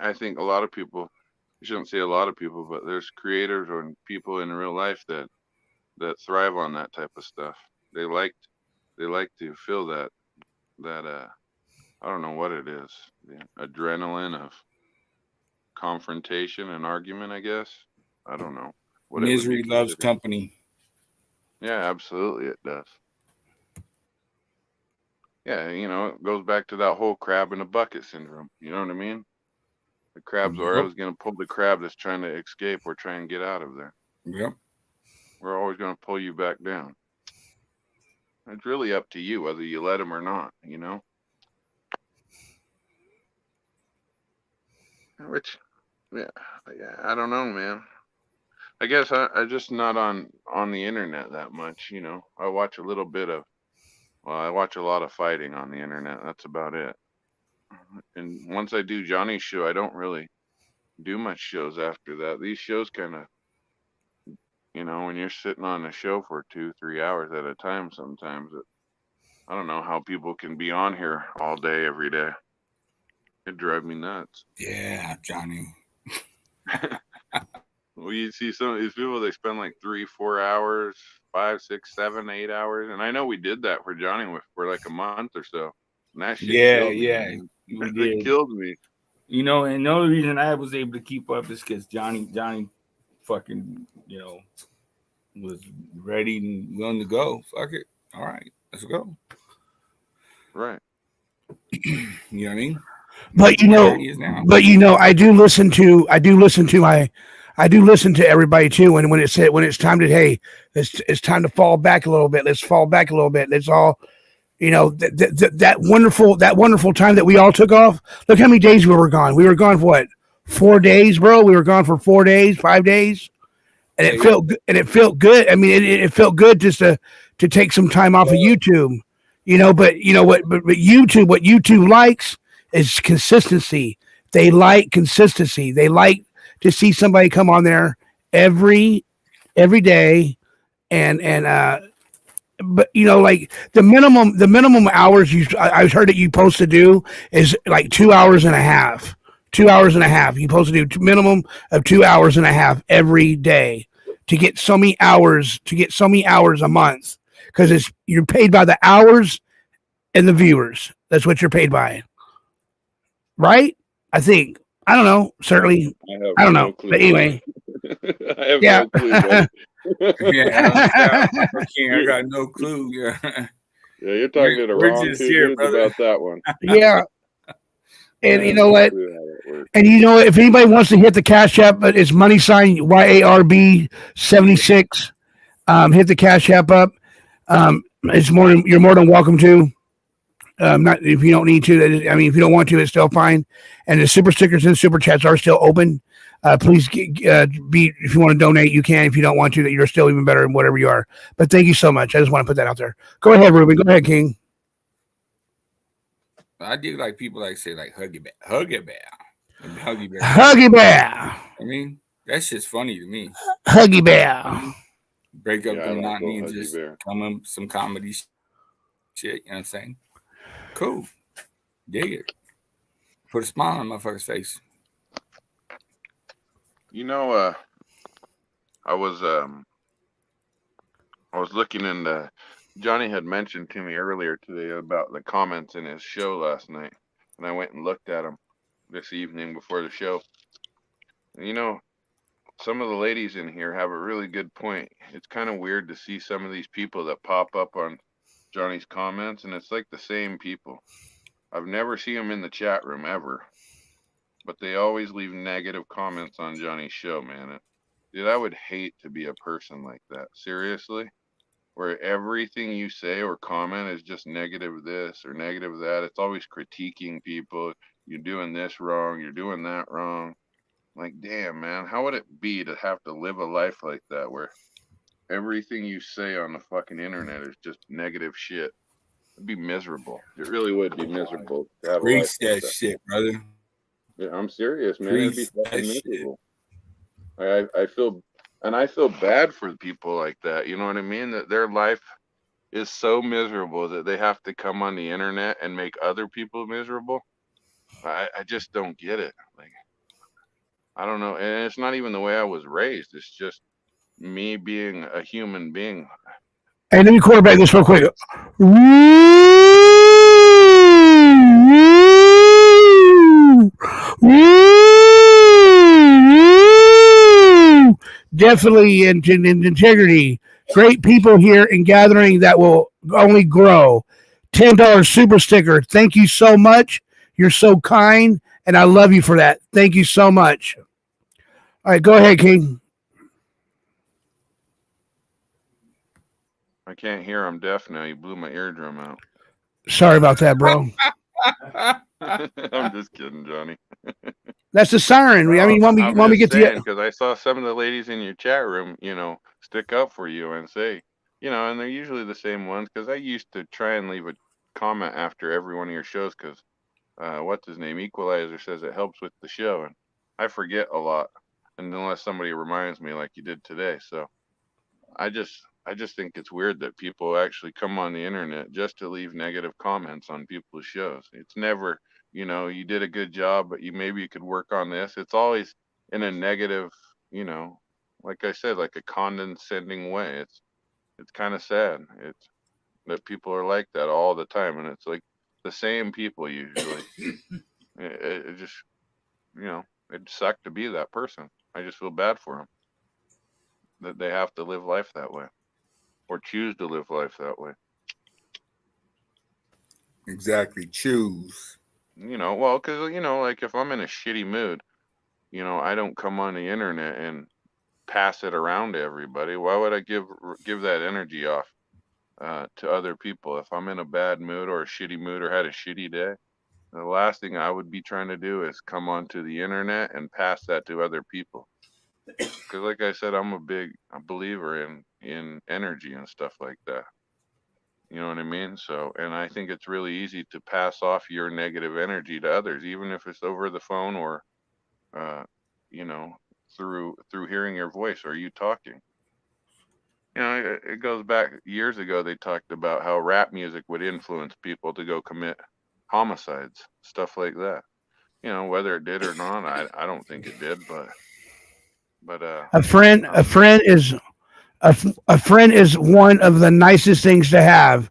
Speaker 5: I think a lot of people. I shouldn't say a lot of people, but there's creators or people in real life that thrive on that type of stuff. They like they like to feel that I don't know what it is, the adrenaline of confrontation and argument. I guess I don't know what it would be
Speaker 8: Misery loves
Speaker 5: considered.
Speaker 8: company.
Speaker 5: Yeah, absolutely, it does. Yeah, it goes back to that whole crab in a bucket syndrome. You know what I mean? The crab's
Speaker 8: Yep.
Speaker 5: always going to pull the crab that's trying to escape or try and get out of there.
Speaker 8: Yep.
Speaker 5: We're always going to pull you back down. It's really up to you whether you let them or not. Which, yeah, yeah, I don't know, man. I guess I just not on the internet that much. I watch a little bit of, well, I watch a lot of fighting on the internet. That's about it. And once I do Johnny's show, I don't really do much shows after that. These shows kind of, when you're sitting on a show for 2, 3 hours at a time, sometimes I don't know how people can be on here all day, every day. It drive me nuts.
Speaker 8: Yeah, Johnny.
Speaker 5: Well, you see some of these people, they spend like 3, 4 hours, 5, 6, 7, 8 hours. And I know we did that for Johnny for like a month or so. And that shit
Speaker 8: Yeah,
Speaker 5: killed me,
Speaker 8: yeah,
Speaker 5: man.
Speaker 8: we
Speaker 5: It
Speaker 8: did.
Speaker 5: killed me.
Speaker 8: And the only reason I was able to keep up is because Johnny, fucking, was ready and willing to go. Fuck it. All right, let's go.
Speaker 5: Right.
Speaker 8: You know what I mean?
Speaker 6: But
Speaker 8: There he is now.
Speaker 6: I do listen to everybody too. And when it's time to, hey, it's time to fall back a little bit. Let's fall back a little bit. Let's all, that wonderful time that we all took off. Look how many days we were gone. We were gone for what? 4 days, bro. We were gone for 4 days, 5 days, and it felt good. And it felt good. I mean, it felt good just to take some time off of YouTube. But what YouTube likes is consistency. They like consistency. They like to see somebody come on there every day and but like the minimum hours I heard that you supposed to do is like 2 hours and a half. 2 hours and a half. You're supposed to do minimum of 2 hours and a half every day to get so many hours a month because you're paid by the hours and the viewers. That's what you're paid by, right? I think. I don't know. Certainly, I don't know.
Speaker 5: No clue,
Speaker 6: But anyway,
Speaker 5: I have
Speaker 6: yeah.
Speaker 5: no clue, buddy.
Speaker 8: Yeah, I got no clue. Yeah,
Speaker 5: Yeah, you're talking to the
Speaker 8: we're
Speaker 5: wrong
Speaker 8: just
Speaker 5: two
Speaker 8: here,
Speaker 5: dudes
Speaker 8: brother.
Speaker 5: about that one.
Speaker 6: Yeah. And
Speaker 5: I
Speaker 6: you
Speaker 5: have
Speaker 6: know
Speaker 5: no
Speaker 6: what?
Speaker 5: clue how that works.
Speaker 6: And if anybody wants to hit the cash app, but it's money sign YARB76. Hit the cash app up. You're more than welcome to. Not if you don't need to. I mean, if you don't want to, it's still fine. And the super stickers and super chats are still open. Please if you want to donate, you can. If you don't want to, that you're still even better in whatever you are. But thank you so much. I just want to put that out there. Go ahead, Ruben. Go ahead, King.
Speaker 8: I do like people say like Huggy Bear, Huggy Bear.
Speaker 6: Huggy Bear.
Speaker 8: I mean, that shit's funny to me.
Speaker 6: Huggy Bear.
Speaker 8: Break up
Speaker 5: Yeah,
Speaker 8: the
Speaker 5: I like
Speaker 8: monotony and
Speaker 5: Huggy
Speaker 8: just
Speaker 5: Bear.
Speaker 8: come up with some comedy shit. You know what I'm saying? Cool. Dig it. Put a smile on my motherfucker's face.
Speaker 5: I was looking into. Johnny had mentioned to me earlier today about the comments in his show last night, and I went and looked at them this evening before the show. And, some of the ladies in here have a really good point. It's kind of weird to see some of these people that pop up on Johnny's comments, and it's like the same people. I've never seen them in the chat room ever, but they always leave negative comments on Johnny's show, man. Dude, I would hate to be a person like that. Seriously, where everything you say or comment is just negative this or negative that. It's always critiquing people. You're doing this wrong. You're doing that wrong. Like, damn, man, how would it be to have to live a life like that where everything you say on the fucking internet is just negative shit? It'd be miserable. It really would be miserable to have a life
Speaker 8: Preach
Speaker 5: like
Speaker 8: that
Speaker 5: that.
Speaker 8: shit, brother.
Speaker 5: Yeah, I'm serious, man. It'd be
Speaker 8: Preach that
Speaker 5: fucking
Speaker 8: shit.
Speaker 5: miserable. I feel, and I feel bad for people like that. You know what I mean? That their life is so miserable that they have to come on the internet and make other people miserable. I just don't get it. Like, I don't know. And it's not even the way I was raised. It's just me being a human being.
Speaker 6: Hey, let me quarterback this real quick. Definitely in integrity. Great people here in gathering that will only grow. $10 super sticker. Thank you so much. You're so kind, and I love you for that. Thank you so much. All right, go ahead, King.
Speaker 5: I can't hear. I'm deaf now. You blew my eardrum out.
Speaker 6: Sorry about that, bro.
Speaker 5: I'm just kidding, Johnny.
Speaker 6: That's the siren. I mean, want me to get to
Speaker 5: because I saw some of the ladies in your chat room, stick up for you and say, and they're usually the same ones. Because I used to try and leave a comment after every one of your shows. Because what's his name, Equalizer, says it helps with the show, and I forget a lot, and unless somebody reminds me, like you did today. So I just think it's weird that people actually come on the internet just to leave negative comments on people's shows. It's never, you did a good job, but maybe you could work on this. It's always in a negative, like I said, like a condescending way. It's kind of sad. It's that people are like that all the time, and it's like the same people usually. It just, it'd suck to be that person. I just feel bad for them that they have to live life that way. Or choose to live life that way.
Speaker 8: Exactly. Choose.
Speaker 5: Well, because, like if I'm in a shitty mood, I don't come on the internet and pass it around to everybody. Why would I give that energy off to other people? If I'm in a bad mood or a shitty mood or had a shitty day, the last thing I would be trying to do is come onto the internet and pass that to other people. Because, like I said, I'm a big believer in energy and stuff like that. You know what I mean? So, and I think it's really easy to pass off your negative energy to others, even if it's over the phone or, uh, you know, through hearing your voice or you talking. It goes back years ago. They talked about how rap music would influence people to go commit homicides, stuff like that. Whether it did or not, I don't think it did, but
Speaker 6: a friend is a friend is one of the nicest things to have,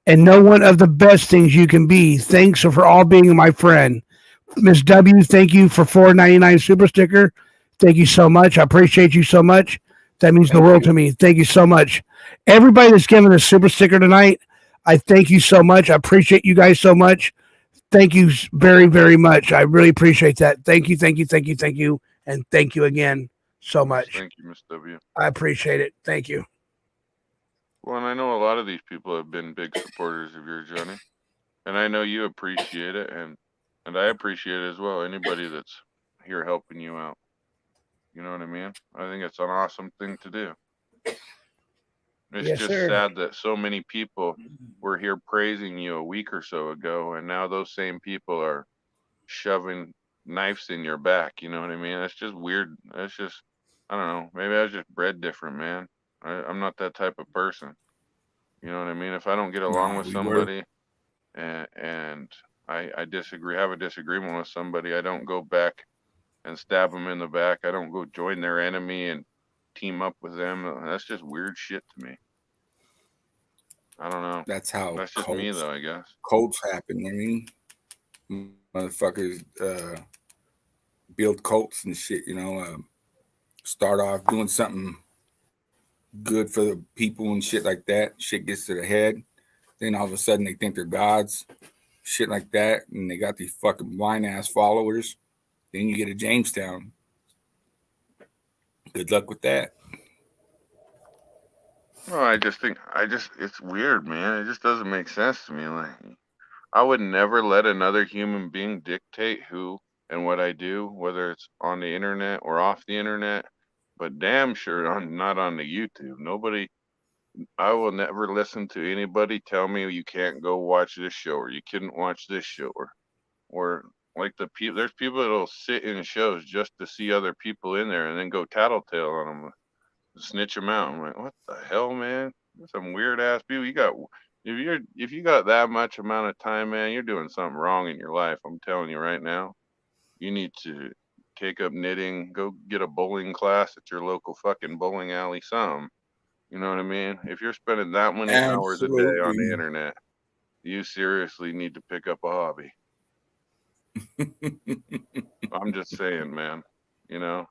Speaker 6: and no one of the best things you can be. Thanks for all being my friend. Miss W, thank you for $4.99 super sticker. Thank you so much. I appreciate you so much. That means the world to me. Thank you so much. Everybody that's given a super sticker tonight, I thank you so much. I appreciate you guys so much. Thank you very, very much. I really appreciate that. Thank you, thank you, thank you, thank you, and thank you again so much.
Speaker 5: Thank you, Miss W.
Speaker 6: I appreciate it. Thank you.
Speaker 5: Well, and I know a lot of these people have been big supporters of yours, Johnny, and I know you appreciate it, and I appreciate it as well. Anybody that's here helping you out, you know what I mean? I think it's an awesome thing to do. It's
Speaker 6: Yes,
Speaker 5: just
Speaker 6: sir.
Speaker 5: sad that so many people were here praising you a week or so ago, and now those same people are shoving knives in your back. You know what I mean? That's just weird. That's just, I don't know. Maybe I was just bred different, man. I'm not that type of person. You know what I mean? If I don't get along with somebody and I disagree, have a disagreement with somebody, I don't go back and stab them in the back. I don't go join their enemy and team up with them. That's just weird shit to me. I don't know.
Speaker 8: That's how
Speaker 5: That's just me, though, I guess.
Speaker 8: Cults happen. I mean, motherfuckers build cults and shit. start off doing something good for the people and shit like that. Shit gets to the head. Then all of a sudden they think they're gods. Shit like that. And they got these fucking blind ass followers. Then you get a Jamestown. Good luck with that.
Speaker 5: Well, it's weird, man. It just doesn't make sense to me. Like, I would never let another human being dictate who and what I do, whether it's on the internet or off the internet. But damn sure, not on the YouTube. Nobody. I will never listen to anybody tell me you can't go watch this show or you couldn't watch this show or like the people. There's people that'll sit in shows just to see other people in there and then go tattletale on them, snitch them out. I'm like, what the hell, man? There's some weird ass people. If you got that much amount of time, man, you're doing something wrong in your life. I'm telling you right now. You need to take up knitting, go get a bowling class at your local fucking bowling alley, some. You know what I mean? If you're spending that many hours a day on the
Speaker 8: Absolutely.
Speaker 5: internet, you seriously need to pick up a hobby. I'm just saying, man. You know,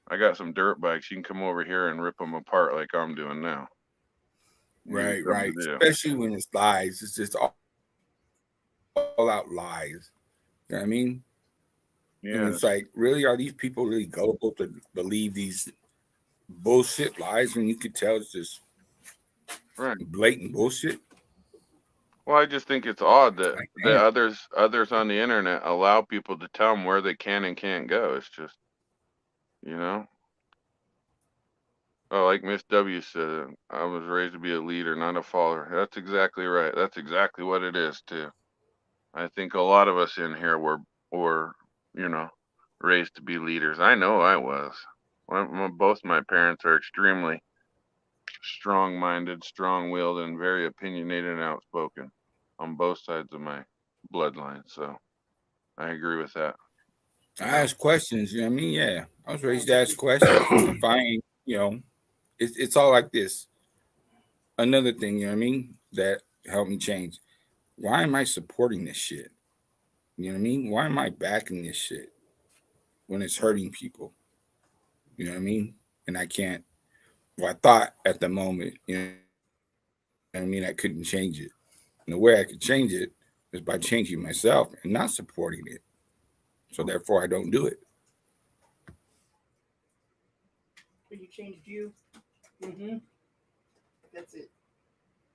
Speaker 5: I got some dirt bikes. You can come over here and rip them apart like I'm doing now. Give you
Speaker 8: Right,
Speaker 5: something
Speaker 8: right.
Speaker 5: to do.
Speaker 8: Especially when it's lies. It's just all out lies. You know what I mean? And
Speaker 5: Yeah,
Speaker 8: it's like, really, are these people really gullible to believe these bullshit lies when you could tell it's just
Speaker 5: right.
Speaker 8: blatant bullshit?
Speaker 5: Well, I just think it's odd that
Speaker 8: Like,
Speaker 5: that
Speaker 8: damn.
Speaker 5: others on the internet allow people to tell them where they can and can't go. It's just, you know. Oh, like Miss W said, I was raised to be a leader, not a follower. That's exactly right. That's exactly what it is too. I think a lot of us in here were, you know, raised to be leaders. I know I was. Both my parents are extremely strong-minded, strong-willed, and very opinionated and outspoken on both sides of my bloodline. So I agree with that.
Speaker 8: I
Speaker 5: You know,
Speaker 8: ask questions, you know what I mean? Yeah. I was raised to ask questions. If I ain't, it's all like this. Another thing, you know what I mean, that helped me change. Why am I supporting this shit? You know what I mean? Why am I backing this shit when it's hurting people? You know what I mean? And I can't, well, I thought at the moment, you know what I mean, I couldn't change it. And the way I could change it is by changing myself and not supporting it. So therefore, I don't do it.
Speaker 7: But you changed you. Mm-hmm. That's it.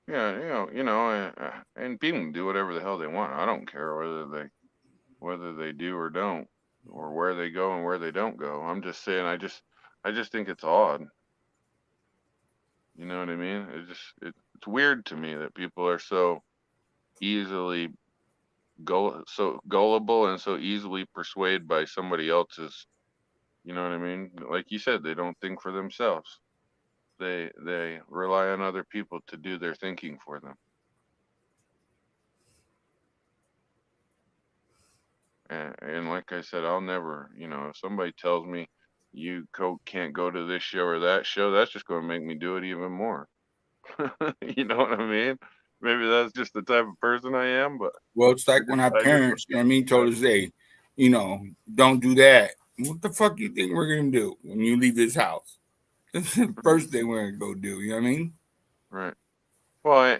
Speaker 5: yeah, and people can do whatever the hell they want. I don't care whether they do or don't, or where they go and where they don't go. I'm just saying, I just think it's odd. You know what I mean? It's weird to me that people are so easily so gullible and so easily persuaded by somebody else's. You know what I mean? Like you said, they don't think for themselves. They rely on other people to do their thinking for them. And like I said, I'll never, if somebody tells me can't go to this show or that show, that's just going to make me do it even more. You know what I mean? Maybe that's just the type of person I am, but
Speaker 8: Well, it's like when our
Speaker 5: I just,
Speaker 8: parents, you know what I mean, told us, hey, don't do that. What the fuck you think we're going to do when you leave this house? First thing we're going to go do, you know what I mean?
Speaker 5: right. Well,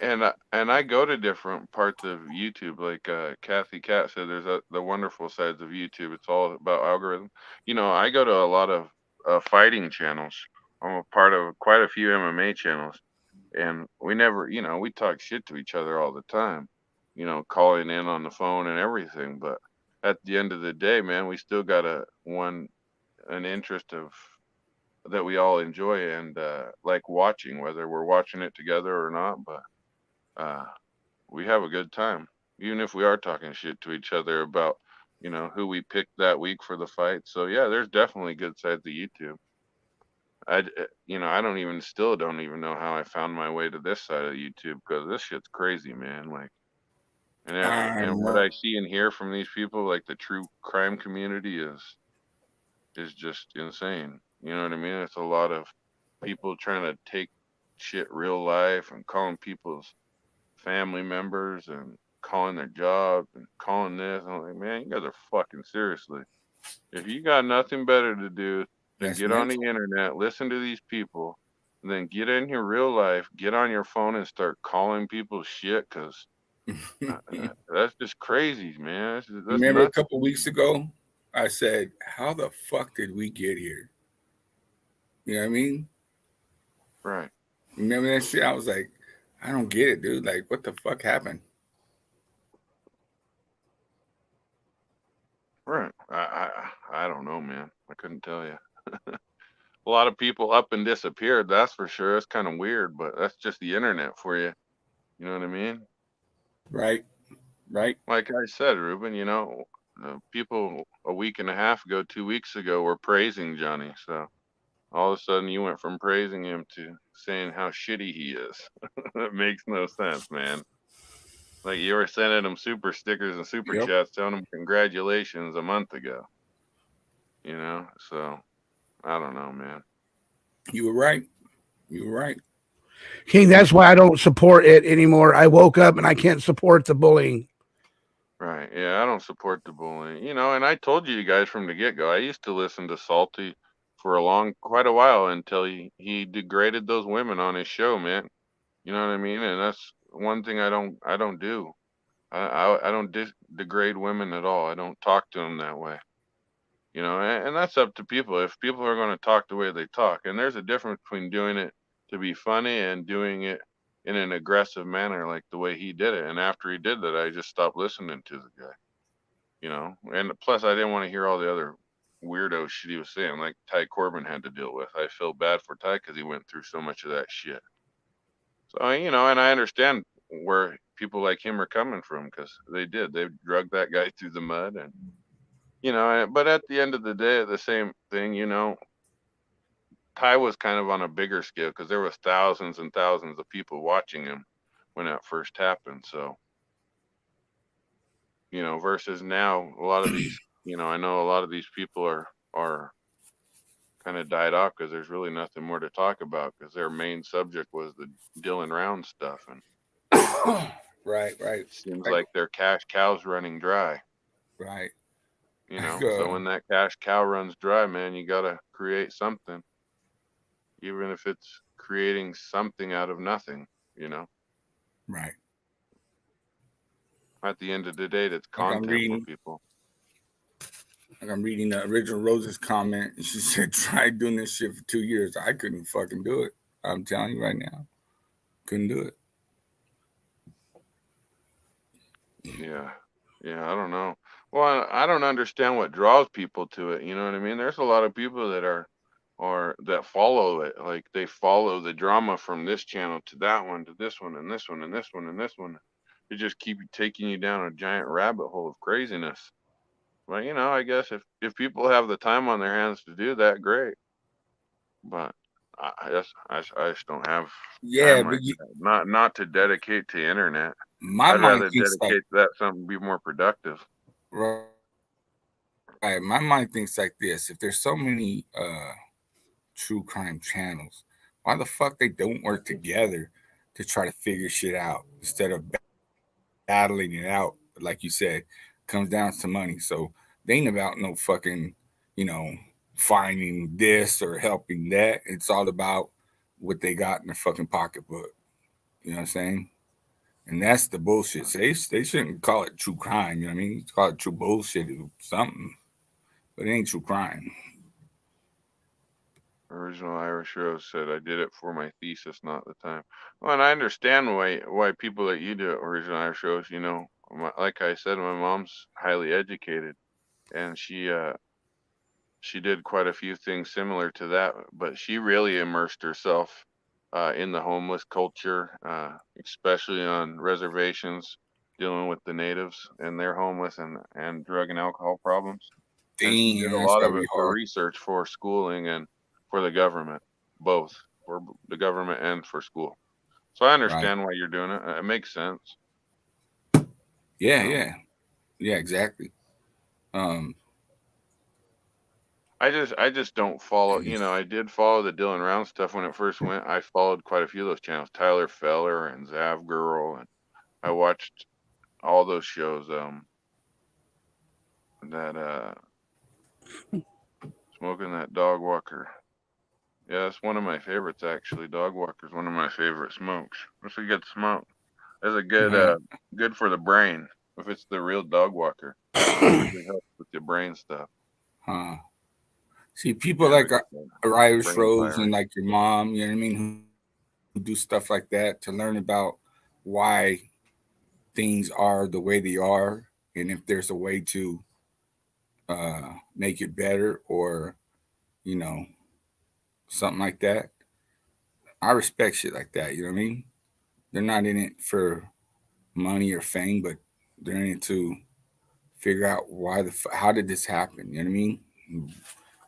Speaker 5: and I go to different parts of YouTube, like Kathy Cat said. There's the wonderful sides of YouTube. It's all about algorithm. I go to a lot of fighting channels. I'm a part of quite a few MMA channels, and we never, we talk shit to each other all the time. Calling in on the phone and everything. But at the end of the day, man, we still got an interest of that we all enjoy and like watching, whether we're watching it together or not. But uh, we have a good time, even if we are talking shit to each other about, who we picked that week for the fight. So yeah, there's definitely good sides of YouTube. I still don't even know how I found my way to this side of YouTube because this shit's crazy, man. Like,
Speaker 8: I
Speaker 5: and what
Speaker 8: know.
Speaker 5: I see and hear from these people, like the true crime community, is just insane. You know what I mean? It's a lot of people trying to take shit real life and calling people's family members and calling their job and calling this. I'm like, man, you guys are fucking seriously. If you got nothing better to do Then
Speaker 8: That's
Speaker 5: get on the
Speaker 8: mental.
Speaker 5: internet, listen to these people, and then get in your real life, get on your phone and start calling people shit because that's just crazy, man. That's
Speaker 8: Remember a
Speaker 5: nuts.
Speaker 8: couple weeks ago, I said, "How the fuck did we get here?" You know what I mean?
Speaker 5: Right.
Speaker 8: Remember that shit? I was like, "I don't get it, dude. Like, what the fuck happened?"
Speaker 5: Right. I don't know, man. I couldn't tell you. A lot of people up and disappeared, that's for sure. It's kind of weird, but that's just the internet for you. You know what I mean?
Speaker 8: Right? Right?
Speaker 5: Like I said, Ruben, people a week and a half ago, 2 weeks ago, were praising Johnny. So all of a sudden, you went from praising him to saying how shitty he is. That makes no sense, man. Like you were sending him super stickers and super
Speaker 8: Yep.
Speaker 5: chats telling him congratulations a month ago. So I don't know, man.
Speaker 8: You were right. You were right.
Speaker 6: King, that's why I don't support it anymore. I woke up and I can't support the bullying.
Speaker 5: Right. Yeah, I don't support the bullying. And I told you guys from the get go, I used to listen to Salty for quite a while until he degraded those women on his show, man. You know what I mean? And that's one thing I don't do. I don't degrade women at all. I don't talk to them that way. And that's up to people. If people are going to talk the way they talk, and there's a difference between doing it to be funny and doing it in an aggressive manner like the way he did it. And after he did that, I just stopped listening to the guy. And plus I didn't want to hear all the other weirdo shit he was saying, like Ty Corbin had to deal with. I feel bad for Ty because he went through so much of that shit. So and I understand where people like him are coming from because they drugged that guy through the mud, and but at the end of the day, the same thing, Ty was kind of on a bigger scale because there was thousands and thousands of people watching him when that first happened. So versus now, a lot of these, I know a lot of these people are kind of died off because there's really nothing more to talk about because their main subject was the Dylan Round stuff, and
Speaker 8: Right. Right.
Speaker 5: seems
Speaker 8: Like,
Speaker 5: like their cash cow's running dry.
Speaker 8: right.
Speaker 5: So when that cash cow runs dry, man, you gotta create something, even if it's creating something out of nothing. You know,
Speaker 8: Right.
Speaker 5: at the end of the day, that's
Speaker 8: Like I'm
Speaker 5: content for
Speaker 8: reading.
Speaker 5: people.
Speaker 8: Like I'm reading the original Rose's comment, and she said, "Try doing this shit for 2 years. I couldn't fucking do it. I'm telling you right now, couldn't do it."
Speaker 5: Yeah. Yeah, I don't know. Well, I don't understand what draws people to it. You know what I mean? There's a lot of people that are that follow it. Like they follow the drama from this channel to that one to this one and this one and this one and this one. They just keep taking you down a giant rabbit hole of craziness. Well, I guess if people have the time on their hands to do that, great. But I just don't have
Speaker 8: Yeah,
Speaker 5: time
Speaker 8: but
Speaker 5: like that. Not to dedicate to internet.
Speaker 8: my
Speaker 5: I'd
Speaker 8: mind
Speaker 5: rather
Speaker 8: thinks like,
Speaker 5: dedicate to that something be more productive.
Speaker 8: right. My mind thinks like this: if there's so many true crime channels, why the fuck they don't work together to try to figure shit out instead of battling it out? Like you said, comes down to money. So they ain't about no fucking, you know, finding this or helping that. It's all about what they got in their fucking pocketbook. You know what I'm saying? And that's the bullshit. So they shouldn't call it true crime. You know what I mean? Call it true bullshit or something, but it ain't true crime.
Speaker 5: Original Irish Rose said, "I did it for my thesis, not the time." Well, and I understand why people that you do Original Irish Rose. Like I said, my mom's highly educated, and she did quite a few things similar to that, but she really immersed herself in the homeless culture, especially on reservations, dealing with the natives and their homeless and drug and alcohol problems. And she did
Speaker 8: Damn,
Speaker 5: a
Speaker 8: that's
Speaker 5: lot
Speaker 8: gotta
Speaker 5: of
Speaker 8: be
Speaker 5: it for
Speaker 8: hard.
Speaker 5: research, for schooling, and for the government, both for the government and for school. So I
Speaker 8: Right.
Speaker 5: understand why you're doing it. It makes sense.
Speaker 8: Yeah,
Speaker 5: So
Speaker 8: yeah. Yeah, exactly. Um,
Speaker 5: I just don't follow. I did follow the Dylan Round stuff when it first went. I followed quite a few of those channels, Tyler Feller and Zav Girl, and I watched all those shows. That Smoking that dog walker. Yeah, that's one of my favorites actually. Dog walker's one of my favorite smokes. It's a good smoke. It's a good
Speaker 8: Right.
Speaker 5: good for the brain. If it's the real dog walker, really helps with your brain stuff.
Speaker 8: Huh. See, people
Speaker 5: Yeah,
Speaker 8: like
Speaker 5: like the
Speaker 8: Irish
Speaker 5: brain
Speaker 8: Rose and
Speaker 5: firing.
Speaker 8: like your mom, you know what I mean, who do stuff like that to learn about why things are the way they are, and if there's a way to make it better, or you know, something like that. I respect shit like that. You know what I mean? They're not in it for money or fame, but they're in it to figure out how did this happen. You know what I mean?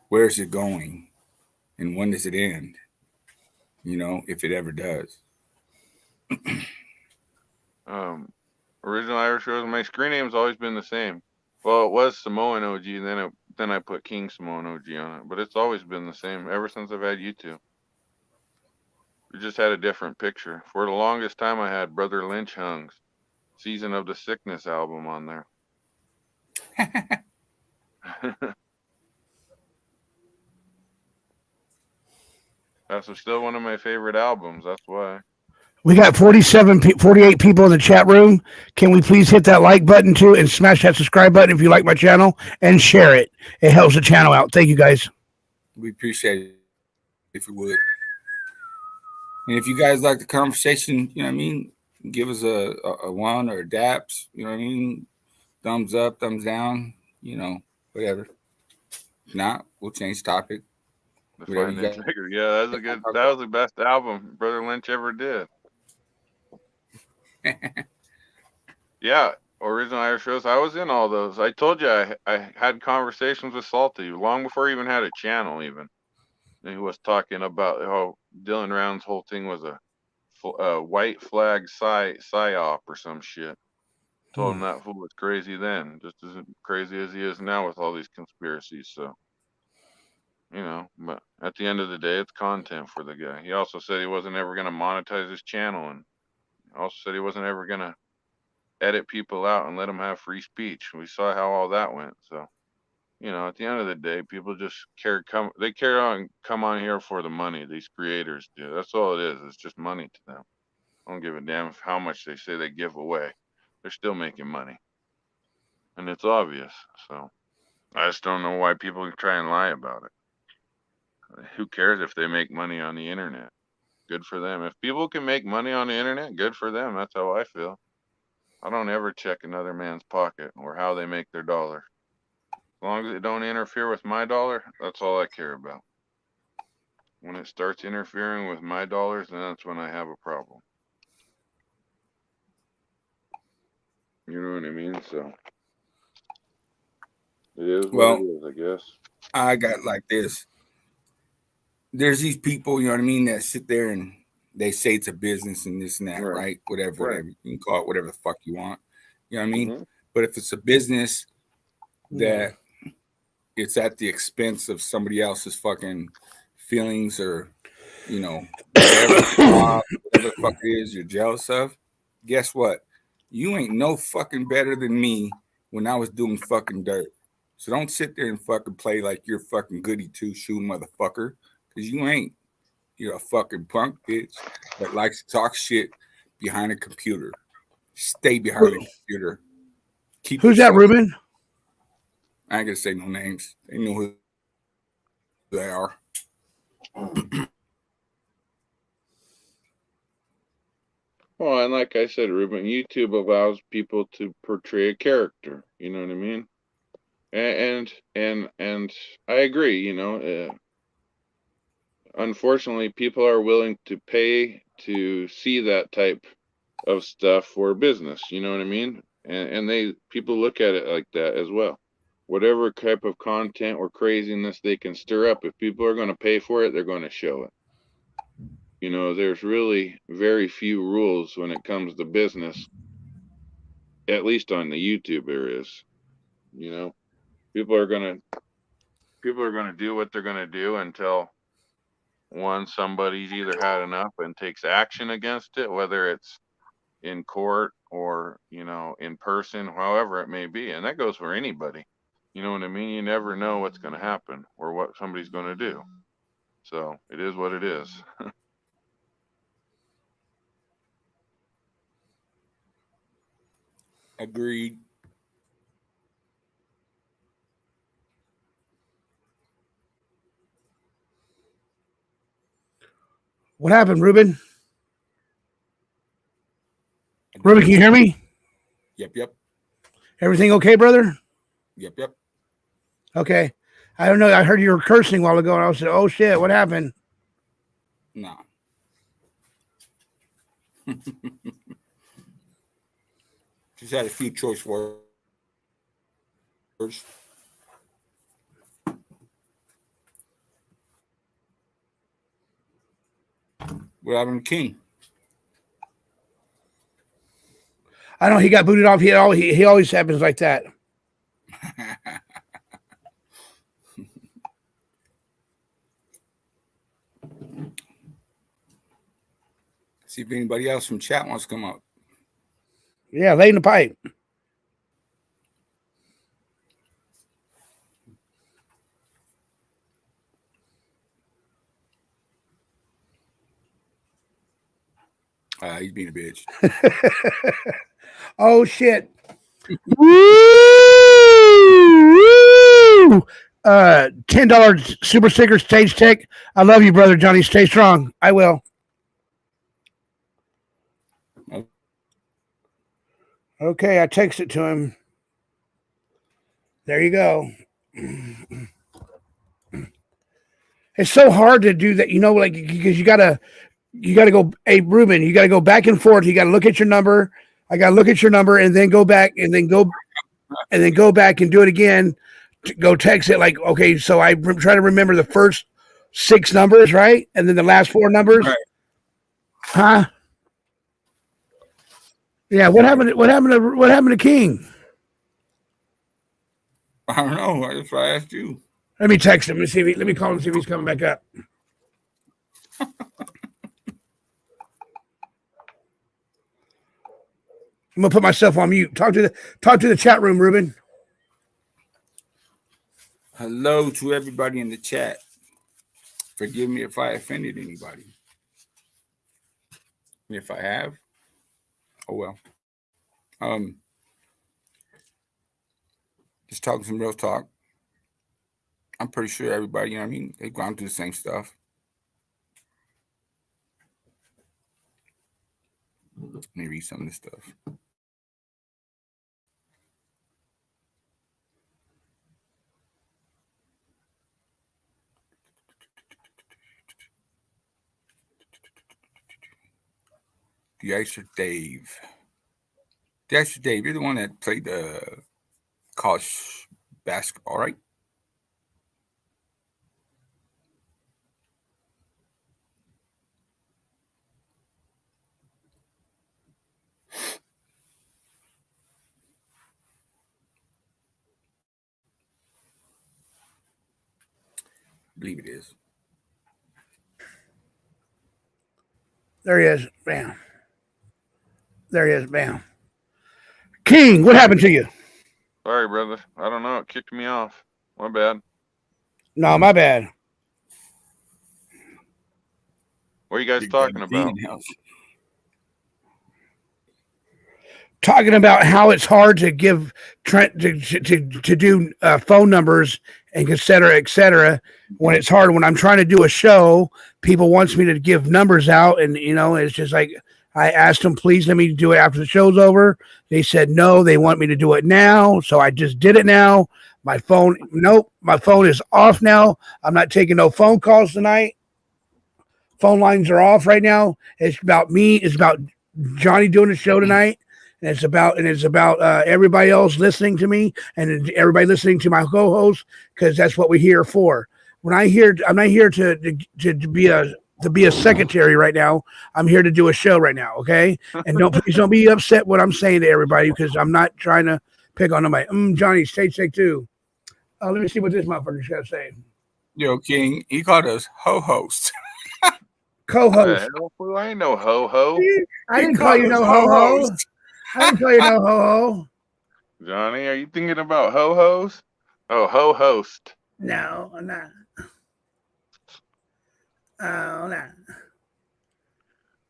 Speaker 8: Where is it going, and when does it end? You know, if it ever does.
Speaker 5: Um, Original Irish Rose. My screen name's always been the same. Well, it was Samoan OG, then I put King Samoan OG on it, but it's always been the same ever since I've had YouTube. We just had a different picture. For the longest time, I had Brother Lynch Hung's Season of the Sickness album on there. That's still one of my favorite albums. That's why.
Speaker 6: We got 48 people in the chat room. Can we please hit that like button too and smash that subscribe button if you like my channel and share it? It helps the channel out. Thank you guys.
Speaker 8: We appreciate it if you would. And if you guys like the conversation, you know what I mean, give us a one or a daps, you know what I mean? Thumbs up, thumbs down, you know, whatever. If not, we'll change topic.
Speaker 5: The
Speaker 8: Whatever
Speaker 5: Fine
Speaker 8: you
Speaker 5: and
Speaker 8: guys
Speaker 5: Trigger. Yeah, that was a good. That was the best album Brother Lynch ever did. Yeah, Original Irish Rose. I was in all those. I told you I had conversations with Salty long before he even had a channel. Even and he was talking about how Dylan Round's whole thing was a white flag psyop or some shit. Told him that fool was crazy then, just as crazy as he is now with all these conspiracies. So but at the end of the day, it's content for the guy. He also said he wasn't ever going to monetize his channel, and also said he wasn't ever going to edit people out and let them have free speech. We saw how all that went. So at the end of the day, people just they care on come on here for the money. These creators do. That's all it is. It's just money to them. I don't give a damn how much they say they give away. They're still making money, and it's obvious. So I just don't know why people try and lie about it. Who cares if they make money on the internet? Good for them. If people can make money on the internet, good for them. That's how I feel. I don't ever check another man's pocket or how they make their dollar. As long as it don't interfere with my dollar, that's all I care about. When it starts interfering with my dollars, then that's when I have a problem. You know what I mean? So it is what it
Speaker 8: well,
Speaker 5: is, I guess.
Speaker 8: I got like this. There's these people, you know what I mean, that sit there and they say it's a business and this and that,
Speaker 5: Right.
Speaker 8: right? Whatever,
Speaker 5: Right.
Speaker 8: whatever. You can call it whatever the fuck you want. You know what I mean?
Speaker 5: Mm-hmm.
Speaker 8: But if it's a business that it's at the expense of somebody else's fucking feelings, or whatever whatever the fuck it is you're jealous of, guess what? You ain't no fucking better than me when I was doing fucking dirt. So don't sit there and fucking play like you're fucking goody two shoe motherfucker, because you ain't. You're a fucking punk bitch that likes to talk shit behind a computer. Stay behind a computer. Keep
Speaker 6: Who's that,
Speaker 8: yourself.
Speaker 6: Ruben?
Speaker 8: I ain't gonna say no names. They know who they are.
Speaker 5: Well, and like I said, Ruben, YouTube allows people to portray a character. You know what I mean? And I agree. Unfortunately, people are willing to pay to see that type of stuff for business. You know what I mean? And people look at it like that as well. Whatever type of content or craziness they can stir up, if people are going to pay for it, they're going to show it. There's really very few rules when it comes to business, at least on the YouTube there is. You know, people are going to do what they're going to do until somebody's either had enough and takes action against it, whether it's in court or in person, however it may be, and that goes for anybody. You know what I mean? You never know what's going to happen or what somebody's going to do. So it is what it is.
Speaker 8: Agreed.
Speaker 6: What happened, Ruben? Ruben, can you hear me?
Speaker 8: Yep.
Speaker 6: Everything okay, brother?
Speaker 8: Yep.
Speaker 6: Okay. I don't know. I heard you were cursing a while ago, and I said, "Oh shit, what happened?"
Speaker 8: No. Just had a few choice words. What happened to King?
Speaker 6: I know he got booted off. He always happens like that.
Speaker 8: See if anybody else from chat wants to come up.
Speaker 6: Yeah, lay in the pipe.
Speaker 8: He's being a bitch.
Speaker 6: Oh shit. Woo! $10 super sticker stage tech. I love you, brother Johnny. Stay strong. I will. Okay, I texted to him. There you go. It's so hard to do that, like because you gotta go. Hey, Ruben, you gotta go back and forth. You gotta look at your number. I gotta look at your number and then go back and then go back and do it again. Go text it like, okay, so I try to remember the first 6 numbers, right, and then the last 4 numbers.
Speaker 8: Right.
Speaker 6: Huh? Yeah. What happened? What happened to King?
Speaker 8: I don't know. That's why I asked you.
Speaker 6: Let me text him and see if let me call him and see if he's coming back up. I'm gonna put myself on mute. Talk to the chat room, Ruben.
Speaker 8: Hello to everybody in the chat. Forgive me if I offended anybody. And if I have, oh well. Just talking some real talk. I'm pretty sure everybody, you know what I mean, they've gone through the same stuff. Let me read some of this stuff. The Icer Dave. The Icer Dave, you're the one that played college basketball, right? I believe it is.
Speaker 6: There he is. Bam. There he is. Bam. King, what happened to you?
Speaker 5: Sorry, brother. I don't know. It kicked me off. My bad.
Speaker 6: No, my bad.
Speaker 5: What are you guys talking about?
Speaker 6: Talking about how it's hard to give to do phone numbers and et cetera, when it's hard. When I'm trying to do a show, people wants me to give numbers out, and it's just like I asked them, please let me do it after the show's over. They said no, they want me to do it now, so I just did it now. My phone is off now. I'm not taking no phone calls tonight. Phone lines are off right now. It's about me. It's about Johnny doing the show tonight. And it's about everybody else listening to me and everybody listening to my co-host, because that's what we're here for. I'm not here to be a secretary right now. I'm here to do a show right now, okay? And please don't be upset what I'm saying to everybody, because I'm not trying to pick on nobody. Johnny, stage take 2. Let me see what this motherfucker's got to say.
Speaker 8: Yo, King, he called us ho-host.
Speaker 6: Co-host.
Speaker 5: I ain't no ho-ho.
Speaker 6: I didn't call you no ho-ho. I didn't call you no ho-ho.
Speaker 5: Johnny, are you thinking about ho-hos? Oh, host.
Speaker 6: No, I'm not. Oh, no.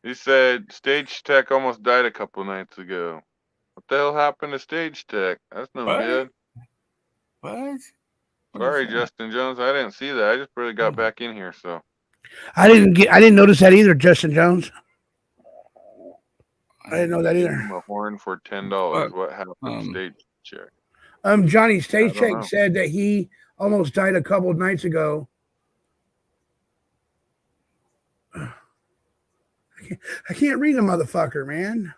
Speaker 5: He said Stage Tech almost died a couple nights ago. What the hell happened to Stage Tech? That's no
Speaker 8: What?
Speaker 5: good.
Speaker 8: What? What is
Speaker 5: Sorry,
Speaker 8: that?
Speaker 5: Justin Jones. I didn't see that. I just barely got back in here, so.
Speaker 6: I didn't notice that either, Justin Jones. I didn't know that
Speaker 5: Gave
Speaker 6: either.
Speaker 5: him a horn for $10.
Speaker 8: Fuck.
Speaker 5: What happened, Stage Check?
Speaker 6: Johnny
Speaker 5: I
Speaker 6: Stage
Speaker 5: don't
Speaker 6: Check
Speaker 5: know.
Speaker 6: said that he almost died a couple of nights ago. I can't read the motherfucker, man.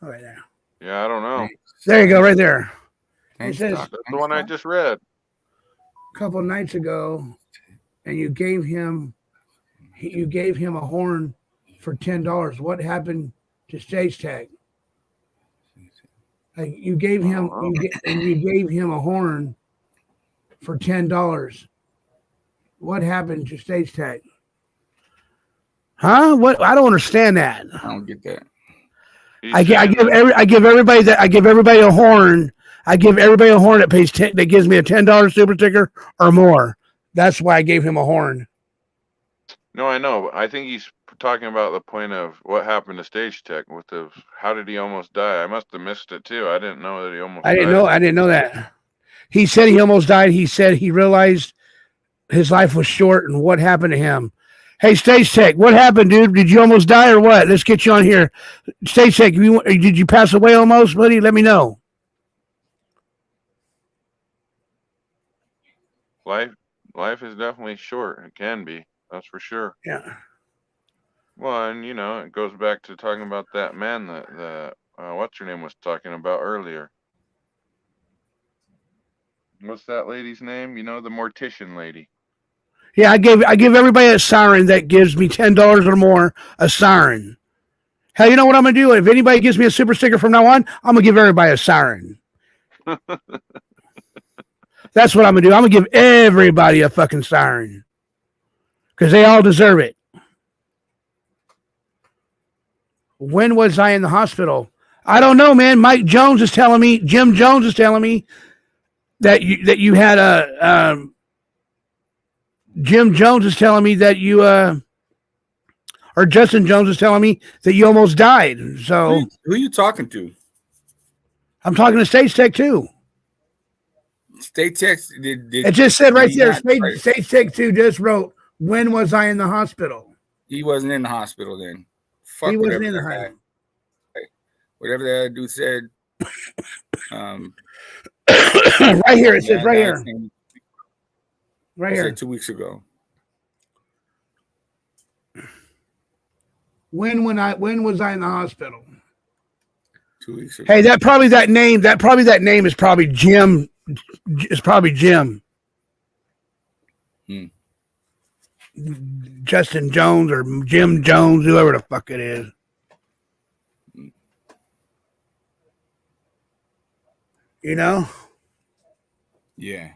Speaker 6: All right now.
Speaker 5: Yeah, I don't know.
Speaker 6: There you go, right there.
Speaker 8: Thanks,
Speaker 6: It says
Speaker 8: Doc.
Speaker 5: That's the
Speaker 8: Thanks,
Speaker 5: one I
Speaker 8: Doc.
Speaker 5: just read.
Speaker 6: a couple of nights ago, and you gave him a horn for $10. What happened to Stage Tech? Like you gave
Speaker 5: I
Speaker 6: him
Speaker 5: don't know.
Speaker 6: you gave him a horn for $10. What happened to Stage Tech? Huh? What? I don't understand that.
Speaker 8: I don't get that.
Speaker 5: He's saying that
Speaker 6: I give everybody a horn. I give everybody a horn that pays that gives me a $10 super sticker or more. That's why I gave him a horn.
Speaker 5: No, I know. But I think he's talking about the point of what happened to Stage Tech with the how did he almost die? I must have missed it too. I didn't know that he almost
Speaker 6: I
Speaker 5: died.
Speaker 6: didn't know that. He said he almost died. He said he realized his life was short and what happened to him. Hey, Stage Tech, what happened, dude? Did you almost die or what? Let's get you on here. Stage Tech, did you pass away almost, buddy? Let me know.
Speaker 5: Life is definitely short. It can be. That's for sure.
Speaker 6: Yeah.
Speaker 5: Well, and it goes back to talking about that man that what's her name was talking about earlier. What's that lady's name? The mortician lady.
Speaker 6: Yeah, I give everybody a siren that gives me $10 or more a siren. Hell, you know what I'm gonna do? If anybody gives me a super sticker from now on, I'm gonna give everybody a siren. That's what I'm gonna do. I'm gonna give everybody a fucking siren because they all deserve it. When was I in the hospital? I don't know, man. Jim Jones is telling me that you had a. Jim Jones is telling me that you or Justin Jones is telling me that you almost died. So
Speaker 8: Who are you talking to?
Speaker 6: I'm talking to Stage Tech too.
Speaker 8: State Tech.
Speaker 6: It just said right there. Stage Tech 2 just wrote, "When was I in the hospital?"
Speaker 8: He wasn't in the hospital then. Fuck
Speaker 6: He wasn't
Speaker 8: whatever
Speaker 6: in the
Speaker 8: that guy.
Speaker 6: hospital.
Speaker 8: Whatever that dude said.
Speaker 6: Right here. It says right here. Right
Speaker 8: He
Speaker 6: here.
Speaker 8: said 2 weeks ago.
Speaker 6: When was I in the hospital?
Speaker 8: 2 weeks ago.
Speaker 6: Hey, that name is probably Jim. It's probably Jim. Justin Jones or Jim Jones, whoever the fuck it is. You know?
Speaker 8: Yeah.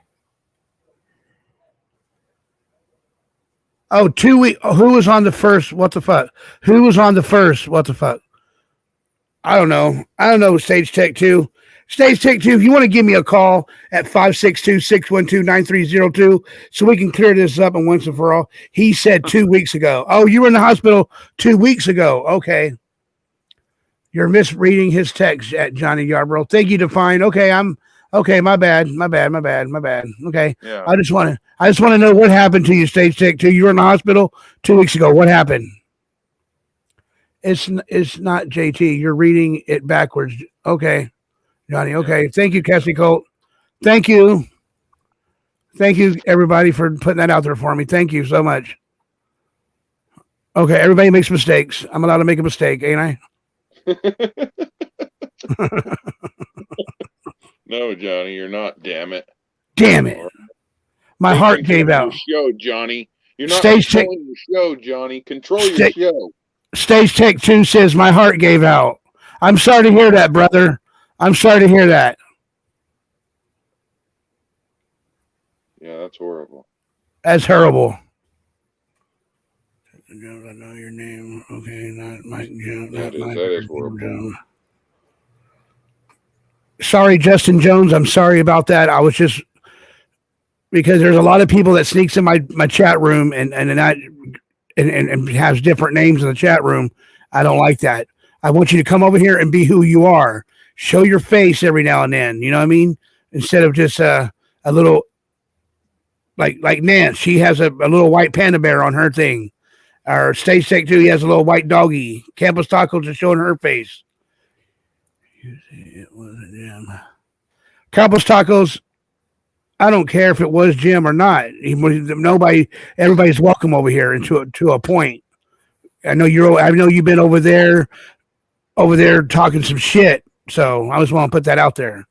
Speaker 6: Oh, 2 weeks. Who was on the first? What the fuck? Who was on the first? What the fuck? I don't know. Stage Tech 2. Stage Tech 2, if you want to give me a call at 562-612-9302 so we can clear this up and once and for all. He said 2 weeks ago. Oh, you were in the hospital 2 weeks ago. Okay. You're misreading his text at Johnny Yarbrough. Thank you, Define. Okay, my bad. Okay.
Speaker 5: Yeah.
Speaker 6: I just want to know what happened to you, Stage Tech 2. You were in the hospital 2 weeks ago. What happened? It's not JT. You're reading it backwards. Okay, Johnny. Okay. Yeah. Thank you, Cassie Colt. Thank you. Thank you, everybody, for putting that out there for me. Thank you so much. Okay, everybody makes mistakes. I'm allowed to make a mistake, ain't I?
Speaker 5: No, Johnny, you're not. Damn it.
Speaker 6: Damn it. My heart gave out.
Speaker 5: Your show, Johnny. You're not
Speaker 6: controlling
Speaker 5: your show, Johnny. Control your show.
Speaker 6: Stage Tech 2 says my heart gave out. I'm sorry to hear that, brother. I'm sorry to hear that.
Speaker 5: Yeah, that's horrible.
Speaker 6: That's horrible. I know your name. Okay, not Mike Jones.
Speaker 5: That is horrible.
Speaker 6: Sorry, Justin Jones. I'm sorry about that. I was just because there's a lot of people that sneaks in my chat room and has different names in the chat room. I don't like that. I want you to come over here and be who you are. Show your face every now and then. You know what I mean? Instead of just a little like Nance. She has a little white panda bear on her thing. Our Stage Tech 2, he has a little white doggy. Campus Tacos is showing her face. Campus Tacos, I don't care if it was Jim or not. Everybody's welcome over here and to a point. I know you've been over there talking some shit. So I just want to put that out there.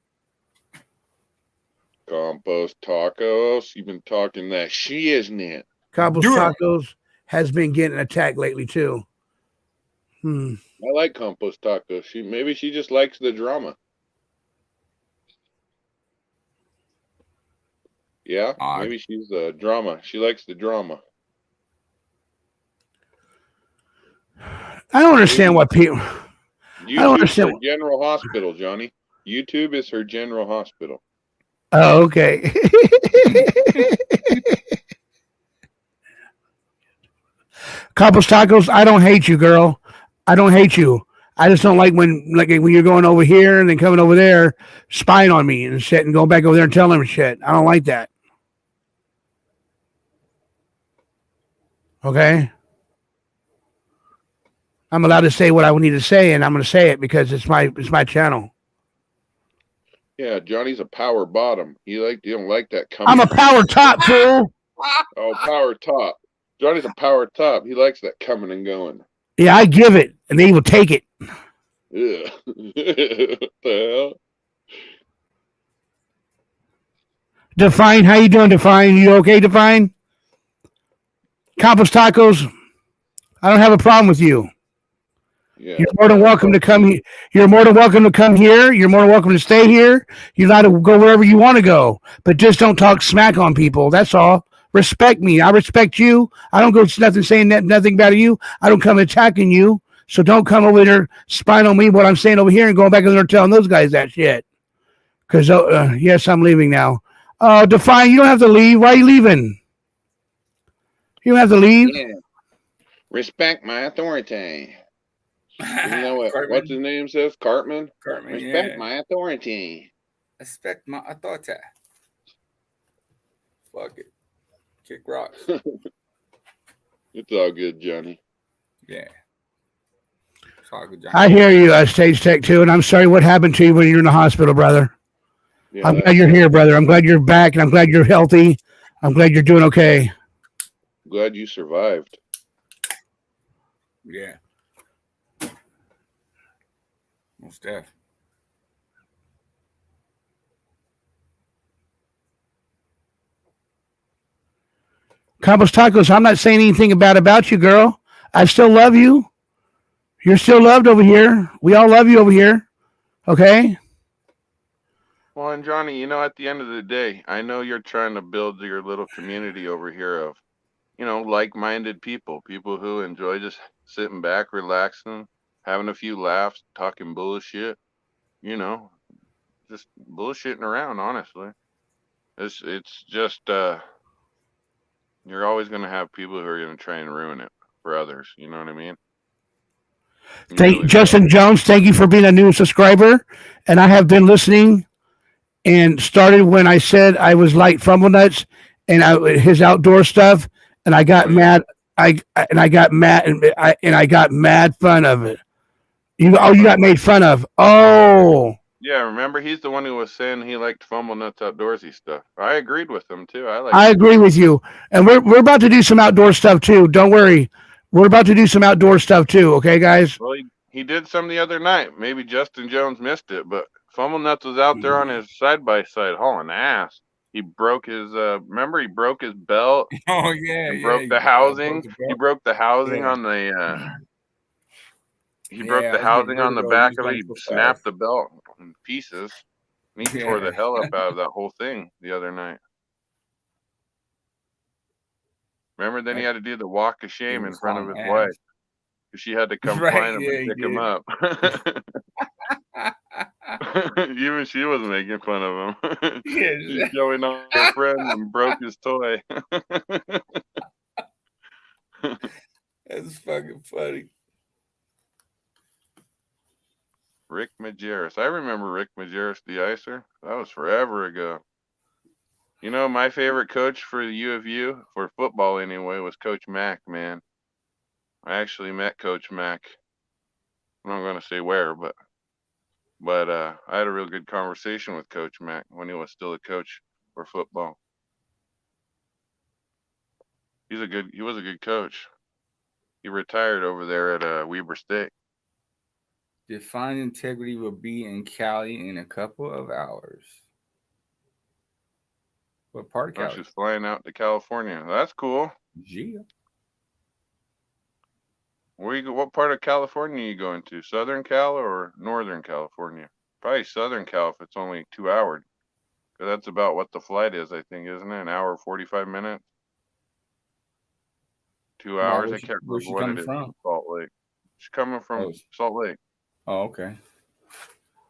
Speaker 5: Compost Tacos, you've been talking that shit, isn't it?
Speaker 6: Compost Tacos has been getting attacked lately too.
Speaker 5: I like Compost Tacos. Maybe she just likes the drama. Yeah, maybe she's the drama. She likes the drama.
Speaker 6: I don't understand what people.
Speaker 5: YouTube's her general hospital, Johnny. YouTube is her general hospital.
Speaker 6: Oh, okay. Compost Tacos, I don't hate you, girl. I don't hate you. I just don't like when you're going over here and then coming over there, spying on me and shit, and going back over there and telling them shit. I don't like that. Okay. I'm allowed to say what I need to say, and I'm going to say it because it's my channel.
Speaker 5: Yeah, Johnny's a power bottom. You don't like that coming.
Speaker 6: I'm a power top, fool.
Speaker 5: Oh, power top. Johnny's a power top. He likes that coming and going.
Speaker 6: Yeah, I give it, and they will take it.
Speaker 5: Yeah. What the hell?
Speaker 6: Define, how you doing, Define? You okay, Define? Compost Tacos, I don't have a problem with you. Yeah, you're more than welcome to come here. You're more than welcome to come here. You're more than welcome to stay here. You're allowed to go wherever you want to go, but just don't talk smack on people. That's all. Respect me. I respect you. I don't go saying nothing about you. I don't come attacking you. So don't come over there spying on me what I'm saying over here and going back over there telling those guys that shit. Because yes, I'm leaving now. Define. You don't have to leave. Why are you leaving? You don't have to leave.
Speaker 5: Yeah. Respect my authority. You know what's his name says? Cartman? Respect my authority.
Speaker 8: Respect my authority. Fuck it. Kick rocks.
Speaker 5: It's all good, Johnny.
Speaker 8: Yeah. It's all good, Johnny.
Speaker 6: I hear you, Stage Tech 2, and I'm sorry what happened to you when you're in the hospital, brother. Yeah, I'm glad you're here, brother. I'm glad you're back, and I'm glad you're healthy. I'm glad you're doing okay.
Speaker 5: Glad you survived.
Speaker 8: Yeah. Most def.
Speaker 6: Compost Tacos, I'm not saying anything about you, girl. I still love you. You're still loved over here. We all love you over here. Okay?
Speaker 5: Well, and Johnny, at the end of the day, I know you're trying to build your little community over here of, like-minded people who enjoy just sitting back, relaxing, having a few laughs, talking bullshit, just bullshitting around, honestly. It's just, you're always going to have people who are going to try and ruin it for others. You know what I mean?
Speaker 6: Justin Jones, thank you for being a new subscriber. And I have been listening and started when I said I was like Fumble Nuts and his outdoor stuff. And I got mad. I got mad fun of it. You got made fun of. Oh.
Speaker 5: Yeah, remember he's the one who was saying he liked Fumble Nuts outdoorsy stuff. I agreed with him too.
Speaker 6: I agree with you. And we're about to do some outdoor stuff too. Don't worry. We're about to do some outdoor stuff too, okay, guys?
Speaker 5: Well, he did some the other night. Maybe Justin Jones missed it, but Fumble Nuts was out there on his side-by-side hauling ass. He broke his remember he broke his belt.
Speaker 8: Oh yeah,
Speaker 5: he broke the housing. He broke the housing on the he broke the housing on the back of it. He snapped the belt in pieces. And he tore the hell up out of that whole thing the other night. Remember, then he had to do the walk of shame in front of his wife. Because she had to come find him and pick him up. Even she was making fun of him. He's
Speaker 8: Yeah.
Speaker 5: showing off her friend and broke his toy.
Speaker 8: That's fucking funny.
Speaker 5: Rick Majerus. I remember Rick Majerus, the icer. That was forever ago. You know, my favorite coach for the U of U, for football anyway, was Coach Mack, man. I actually met Coach Mack. I'm not going to say where, but I had a real good conversation with Coach Mack when he was still a coach for football. He was a good coach. He retired over there at Weber State.
Speaker 8: Define integrity will be in Cali in a couple of hours. What part of
Speaker 5: Oh,
Speaker 8: Cali?
Speaker 5: she's flying out to California. That's cool.
Speaker 8: Gia.
Speaker 5: What part of California are you going to? Southern Cal or Northern California? Probably Southern Cal if it's only 2 hours. 'Cause that's about what the flight is, I think, isn't it? An hour 45 minutes. 2 hours. I can't
Speaker 8: Where's
Speaker 5: remember
Speaker 8: she
Speaker 5: what it
Speaker 8: coming
Speaker 5: is
Speaker 8: from?
Speaker 5: from Salt Lake. She's coming from
Speaker 8: Oh,
Speaker 5: Salt Lake.
Speaker 8: oh, okay.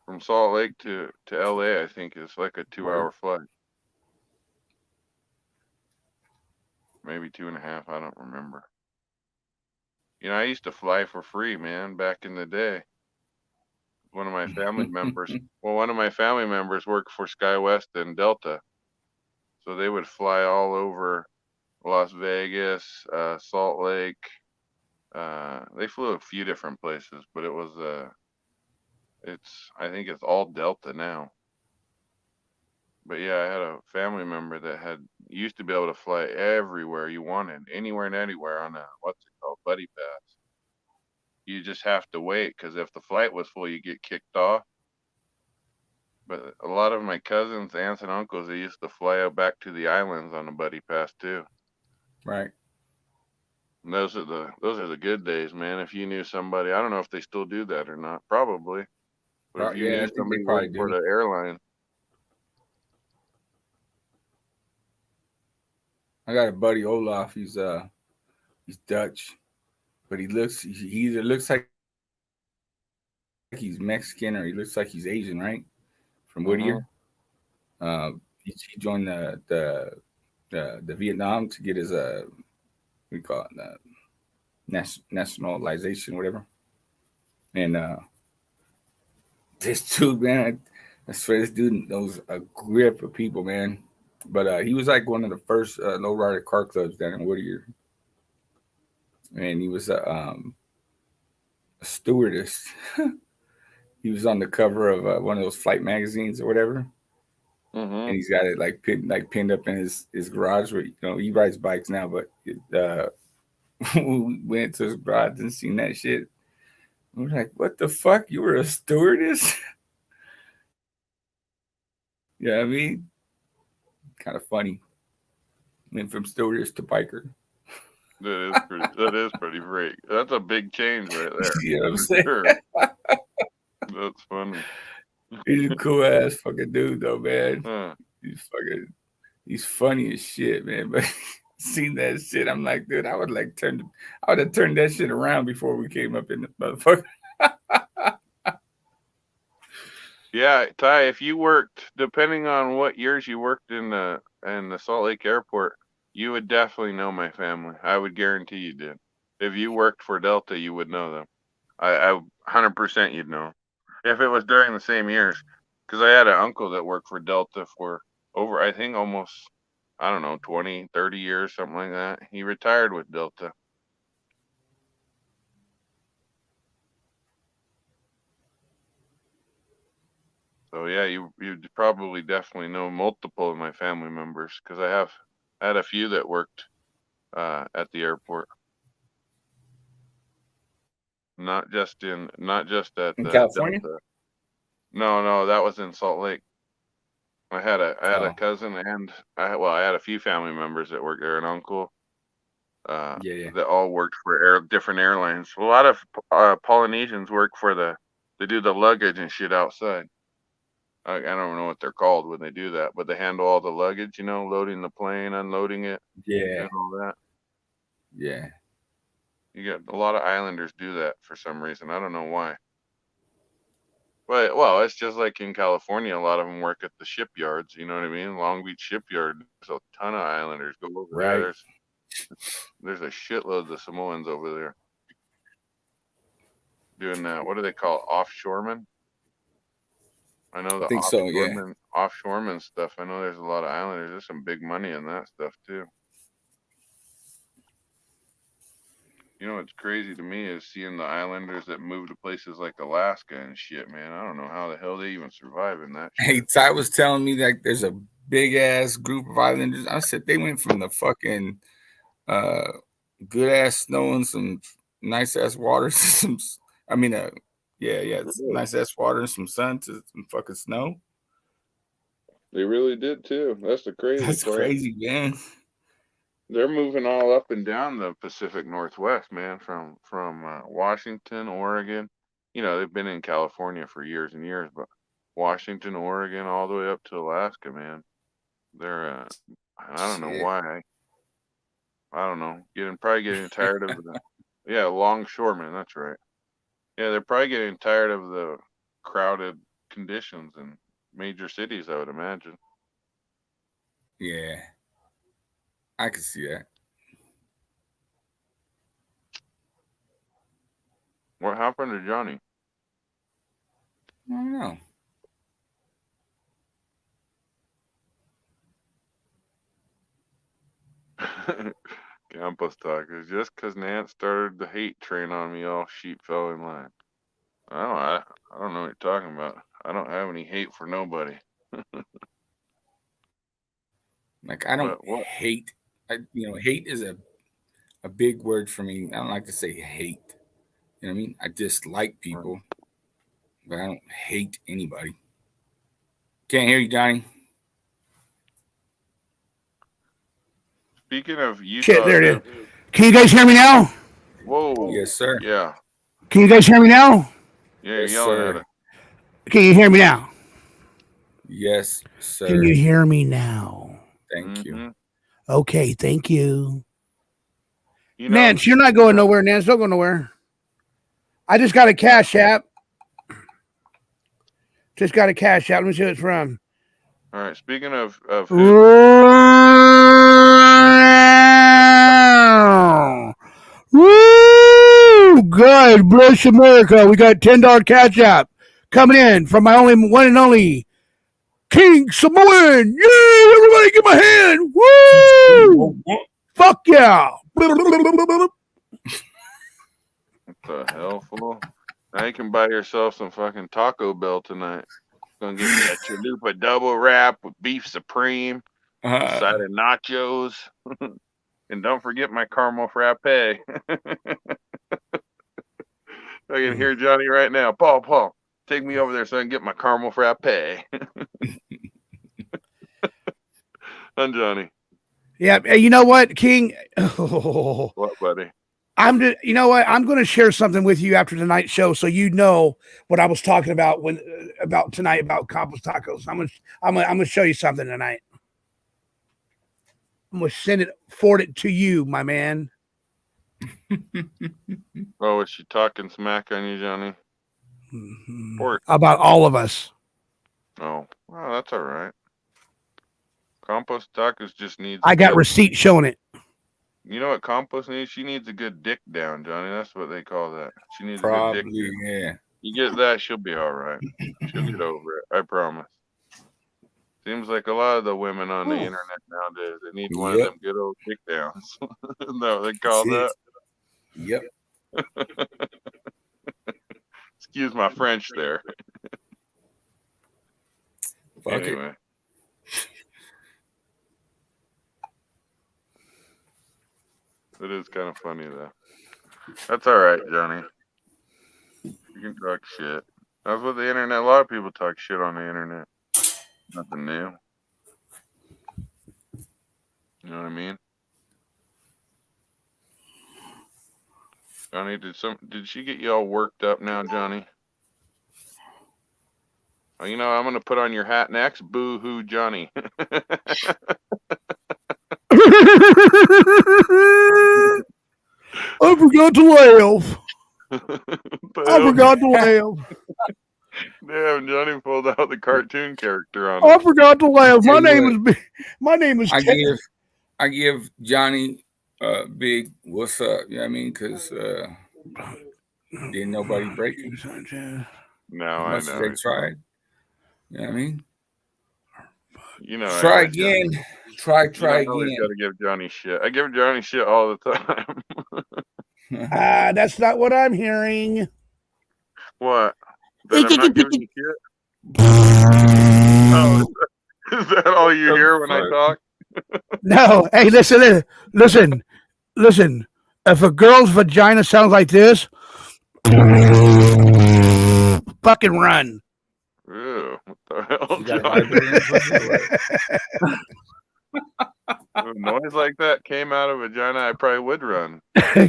Speaker 5: From Salt Lake to LA, I think is like a 2 hour
Speaker 8: Word.
Speaker 5: flight. Maybe 2.5. I don't remember. You know, I used to fly for free, man, back in the day. One of my family members, well, one of my family members worked for SkyWest and Delta. So they would fly all over Las Vegas, Salt Lake. They flew a few different places, but I think it's all Delta now. But yeah, I had a family member that used to be able to fly everywhere you wanted, anywhere and anywhere on a, what's it called, buddy pass. You just have to wait because if the flight was full, you get kicked off. But a lot of my cousins, aunts, and uncles, they used to fly out back to the islands on a buddy pass too.
Speaker 8: Right.
Speaker 5: And those are the good days, man. If you knew somebody, I don't know if they still do that or not, probably. But if you
Speaker 8: Yeah,
Speaker 5: knew
Speaker 8: I think they
Speaker 5: somebody
Speaker 8: probably
Speaker 5: worked for
Speaker 8: do.
Speaker 5: the airline,
Speaker 8: I got a buddy Olaf. He's Dutch, but he either looks like he's Mexican or he looks like he's Asian, right? From
Speaker 5: mm-hmm.
Speaker 8: Whittier. He joined the Vietnam to get his we call it nationalization, whatever. And this dude, man, I swear this dude knows a grip of people, man. But he was like one of the first lowrider car clubs down in Whittier, and he was a stewardess. He was on the cover of one of those flight magazines or whatever,
Speaker 5: Mm-hmm.
Speaker 8: and he's got it pinned up in his garage. Where he rides bikes now, but we went to his garage and seen that shit. We're like, what the fuck? You were a stewardess? Yeah, I mean, kind of funny. Went from stewardess to biker.
Speaker 5: That is pretty freak. That's a big change right there.
Speaker 8: You know what I'm
Speaker 5: For
Speaker 8: saying?
Speaker 5: sure. That's funny.
Speaker 8: He's a cool ass fucking dude though, man.
Speaker 5: Huh.
Speaker 8: He's funny as shit, man. But seen that shit, I'm like, dude, I would have turned that shit around before we came up in the motherfucker.
Speaker 5: Yeah, Ty, if you worked, depending on what years you worked in the Salt Lake airport, you would definitely know my family. I would guarantee you did. If you worked for Delta, you would know them. I 100% you'd know. If it was during the same years, because I had an uncle that worked for Delta for over, I think almost, I don't know, 20, 30 years, something like that. He retired with Delta. So yeah, you'd probably definitely know multiple of my family members because I had a few that worked at the airport, not just at
Speaker 8: In California?
Speaker 5: Delta. No, that was in Salt Lake. I had a
Speaker 8: Oh,
Speaker 5: cousin and I had a few family members that worked there, an uncle
Speaker 8: yeah.
Speaker 5: that all worked for different airlines. A lot of Polynesians work they do the luggage and shit outside. I don't know what they're called when they do that, but they handle all the luggage, loading the plane, unloading it,
Speaker 8: Yeah.
Speaker 5: and all that.
Speaker 8: Yeah.
Speaker 5: You get a lot of islanders do that for some reason. I don't know why. But well, it's just like in California. A lot of them work at the shipyards. You know what I mean? Long Beach shipyard. There's a ton of islanders go over there.
Speaker 8: Right.
Speaker 5: There's a shitload of Samoans over there doing that. What do they call it? Offshoremen? I know
Speaker 8: I
Speaker 5: the
Speaker 8: think so. Yeah.
Speaker 5: offshoremen stuff. I know there's a lot of islanders. There's some big money in that stuff too. You know what's crazy to me is seeing the islanders that move to places like Alaska and shit, man. I don't know how the hell they even survive in that shit.
Speaker 8: Hey, Ty was telling me that there's a big ass group of islanders. I said they went from the fucking good ass snow and some nice ass water to some. I mean, nice ass water and some sun to some fucking snow.
Speaker 5: They really did too. That's the crazy
Speaker 8: That's
Speaker 5: part.
Speaker 8: crazy, man.
Speaker 5: They're moving all up and down the Pacific Northwest, man, from Washington, Oregon. You know, they've been in California for years and years, but Washington, Oregon, all the way up to Alaska, man. They're I don't know why. I don't know. Probably getting tired of the longshoremen. That's right. Yeah, they're probably getting tired of the crowded conditions in major cities, I would imagine.
Speaker 8: Yeah. I can see that.
Speaker 5: What happened to Johnny?
Speaker 8: I don't know.
Speaker 5: Campus talkers. Just because Nance started the hate train on me, all sheep fell in line. I don't know what you're talking about. I don't have any hate for nobody.
Speaker 8: Like I don't hate. Hate is a big word for me. I don't like to say hate. You know what I mean? I dislike people, but I don't hate anybody. Can't hear you, Johnny.
Speaker 5: Speaking of Utah,
Speaker 6: shit, there it is. Can you guys hear me now?
Speaker 5: Whoa.
Speaker 8: Yes, sir.
Speaker 5: Yeah.
Speaker 6: Can you guys hear me now?
Speaker 5: Yeah, you're yelling at it.
Speaker 6: Can you hear me now?
Speaker 8: Yes, sir.
Speaker 6: Can you hear me now?
Speaker 8: Thank you.
Speaker 6: Okay, thank you. Nance, you're not going nowhere, Nance. Don't go nowhere. I just got a Cash App. Just got a Cash App. Let me see who it's from.
Speaker 5: All right. Speaking of
Speaker 6: Woo! God bless America. We got $10 Cash App coming in from my only one and only King Samoan. Yay! Everybody give my hand. Woo! Fuck yeah!
Speaker 5: What the hell, fool? Now you can buy yourself some fucking Taco Bell tonight. Gonna get me a chalupa double wrap with beef supreme, a side of nachos, and don't forget my caramel frappe. I can hear Johnny right now. Paul, take me over there so I can get my caramel frappe. I'm Johnny.
Speaker 6: Yeah, you know what, King?
Speaker 5: What, buddy?
Speaker 6: You know what? I'm going to share something with you after tonight's show, so you know what I was talking about about tonight about Campos Tacos. I'm gonna show you something tonight. I'm gonna forward it to you, my man.
Speaker 5: Oh, is she talking smack on you, Johnny?
Speaker 6: About all of us.
Speaker 5: Oh, well, that's all right. Campos Tacos just needs.
Speaker 6: I got receipts showing it.
Speaker 5: You know what Campos needs? She needs a good dick down, Johnny. That's what they call that. She needs a good dick down.
Speaker 8: Yeah.
Speaker 5: You get that, she'll be all right. She'll get over it. I promise. Seems like a lot of the women on the internet nowadays, they need one of them good old dick downs. No, they call that.
Speaker 8: Yep.
Speaker 5: Excuse my French there.
Speaker 8: Fuck
Speaker 5: anyway.
Speaker 8: It.
Speaker 5: It is kind of funny though. That's all right, Johnny. You can talk shit. That's what the internet. A lot of people talk shit on the internet. Nothing new. You know what I mean? Johnny, did she get you all worked up now, Johnny? Oh, you know, I'm gonna put on your hat next. Boo hoo, Johnny.
Speaker 6: I forgot to laugh. I forgot to laugh.
Speaker 5: Damn, Johnny pulled out the cartoon character on
Speaker 6: Oh, I
Speaker 5: us.
Speaker 6: forgot to laugh.
Speaker 8: Tell you what,
Speaker 6: My name is
Speaker 8: I
Speaker 6: Ken.
Speaker 8: give Johnny a big what's up. You know what I mean? Because didn't nobody break him
Speaker 5: No,
Speaker 8: as
Speaker 5: I
Speaker 8: much as
Speaker 5: know.
Speaker 8: they tried. You know what I mean?
Speaker 5: You know, I
Speaker 8: Try
Speaker 5: always gotta-
Speaker 8: again. Try
Speaker 5: you know, I always
Speaker 8: again.
Speaker 5: got to give Johnny shit. I give Johnny shit all the time.
Speaker 6: That's not what I'm hearing.
Speaker 5: What? That I'm not giving you shit? Oh, is that all you hear when I talk?
Speaker 6: No, hey, listen. If a girl's vagina sounds like this, fucking run.
Speaker 5: Ew, what the hell,
Speaker 8: You got a
Speaker 5: Johnny?
Speaker 8: vibrator in the pussy or what?
Speaker 5: If a noise like that came out of a vagina, I probably would run.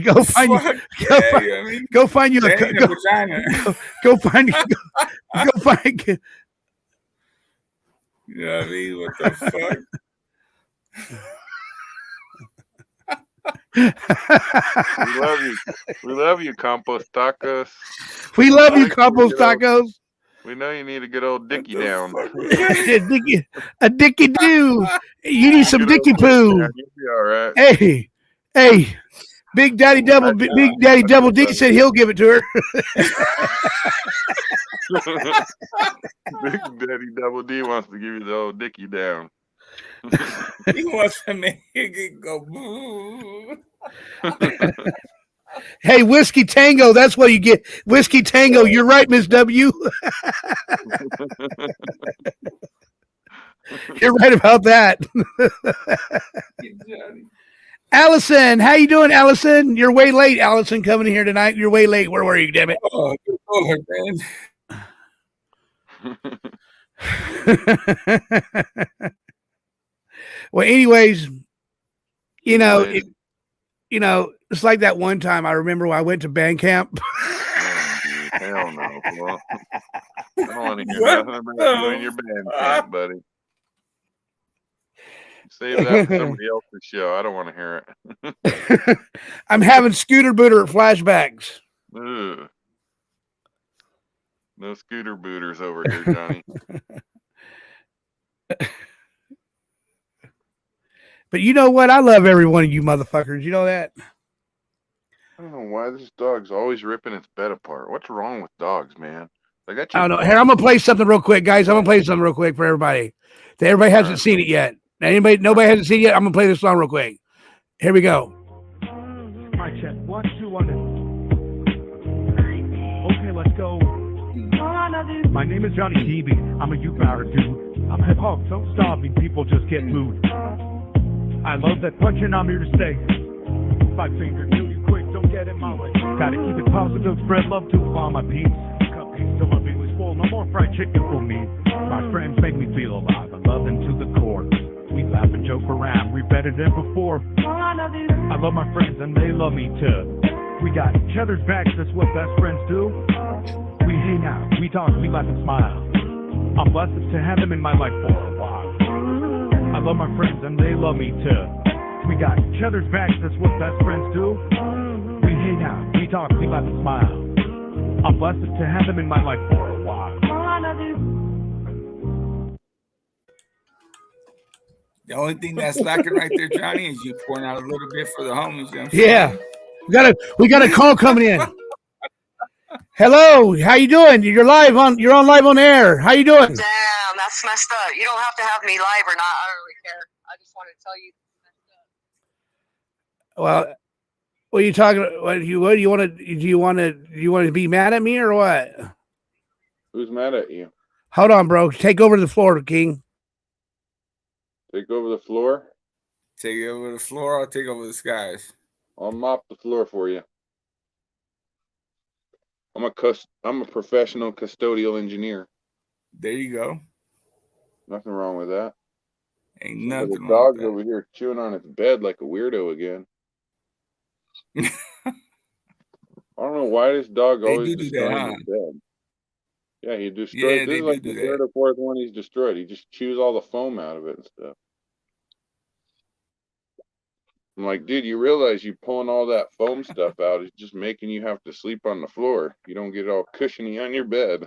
Speaker 6: Go find you.
Speaker 8: Fuck yeah, you know what I mean?
Speaker 6: Go find you.
Speaker 8: That ain't a vagina.
Speaker 6: Go find. Go find.
Speaker 8: You know what I mean? What the fuck?
Speaker 5: We love you, Compost Tacos.
Speaker 6: We love you, Campos Tacos.
Speaker 5: We know you need a good old dicky down.
Speaker 6: A dicky do. You need some
Speaker 5: Good old
Speaker 6: dicky poo.
Speaker 5: down, you'll be all right.
Speaker 6: Hey, Big Daddy Double D said he'll give it to her.
Speaker 5: Big Daddy Double D wants to give you the old dicky down.
Speaker 8: He wants to make it go boo.
Speaker 6: Hey, Whiskey Tango, that's what you get. Whiskey Tango, you're right, Miss W. You're right about that. Allison, how you doing, Allison? You're way late, Allison, coming here tonight. You're way late. Where were you, damn it?
Speaker 8: Oh, good Lord, man.
Speaker 6: Well, anyways, you know, it's like that one time I remember when I went to band camp.
Speaker 5: Hell no. Well, I don't want to hear nothing about you and your band camp, buddy. Save that for somebody else's show. I don't want to hear it.
Speaker 6: I'm having Scooter Booter flashbacks.
Speaker 5: Ugh. No scooter booters over here, Johnny.
Speaker 6: But you know what? I love every one of you motherfuckers. You know that?
Speaker 5: I don't know why this dog's always ripping its bed apart. What's wrong with dogs, man?
Speaker 6: I don't know. Here, I'm gonna play something real quick, guys. I'm gonna play something real quick for everybody. Everybody hasn't seen it yet. Nobody hasn't seen it yet. I'm gonna play this song real quick. Here we go.
Speaker 3: My check. 1, 2, 1. Okay, let's go. My name is Johnny TV. I'm a youth power dude. I'm hip hop. Don't stop me. People just get moved. I love that punching. I'm here to stay. 5 finger kill you quick. Don't get in my way. Gotta keep it positive. Spread love to all my peeps. Cupcakes till my belly's full. No more fried chicken for me. My friends make me feel alive. I love them to the core. We laugh and joke around. We're better than before. I love my friends and they love me too. We got each other's backs. That's what best friends do. We hang out. We talk. We laugh and smile. I'm blessed to have them in my life for a while. I love my friends and they love me too. We got each other's backs, that's what best friends do. We hang out, we talk, we laugh and smile. I'm blessed to have them in my life for a while.
Speaker 8: The only thing that's lacking right there, Johnny, is you pouring out a little bit for the homies. You know
Speaker 6: yeah, we got a call coming in. Hello, how you doing? You're on live on air. How you doing?
Speaker 10: Damn, that's messed up. You don't have to have me live or not. I don't really care. I just wanted to tell you.
Speaker 6: Well, what are you talking about? What do you want to be mad at me or what?
Speaker 5: Who's mad at you?
Speaker 6: Hold on, bro. Take over the floor, King.
Speaker 5: Take over the floor?
Speaker 8: Take over the floor, I'll take over the skies.
Speaker 5: I'll mop the floor for you. I'm a professional custodial engineer.
Speaker 8: There you go.
Speaker 5: Nothing wrong with that.
Speaker 8: Ain't nothing
Speaker 5: the
Speaker 8: wrong
Speaker 5: dog's
Speaker 8: with that.
Speaker 5: over here chewing on its bed like a weirdo again. I don't know why this dog always destroying his bed. Yeah, he destroyed.
Speaker 8: Yeah,
Speaker 5: this is like the third or fourth one he's destroyed. He just chews all the foam out of it and stuff. I'm like, dude, you realize you pulling all that foam stuff out is just making you have to sleep on the floor. You don't get all cushiony on your bed.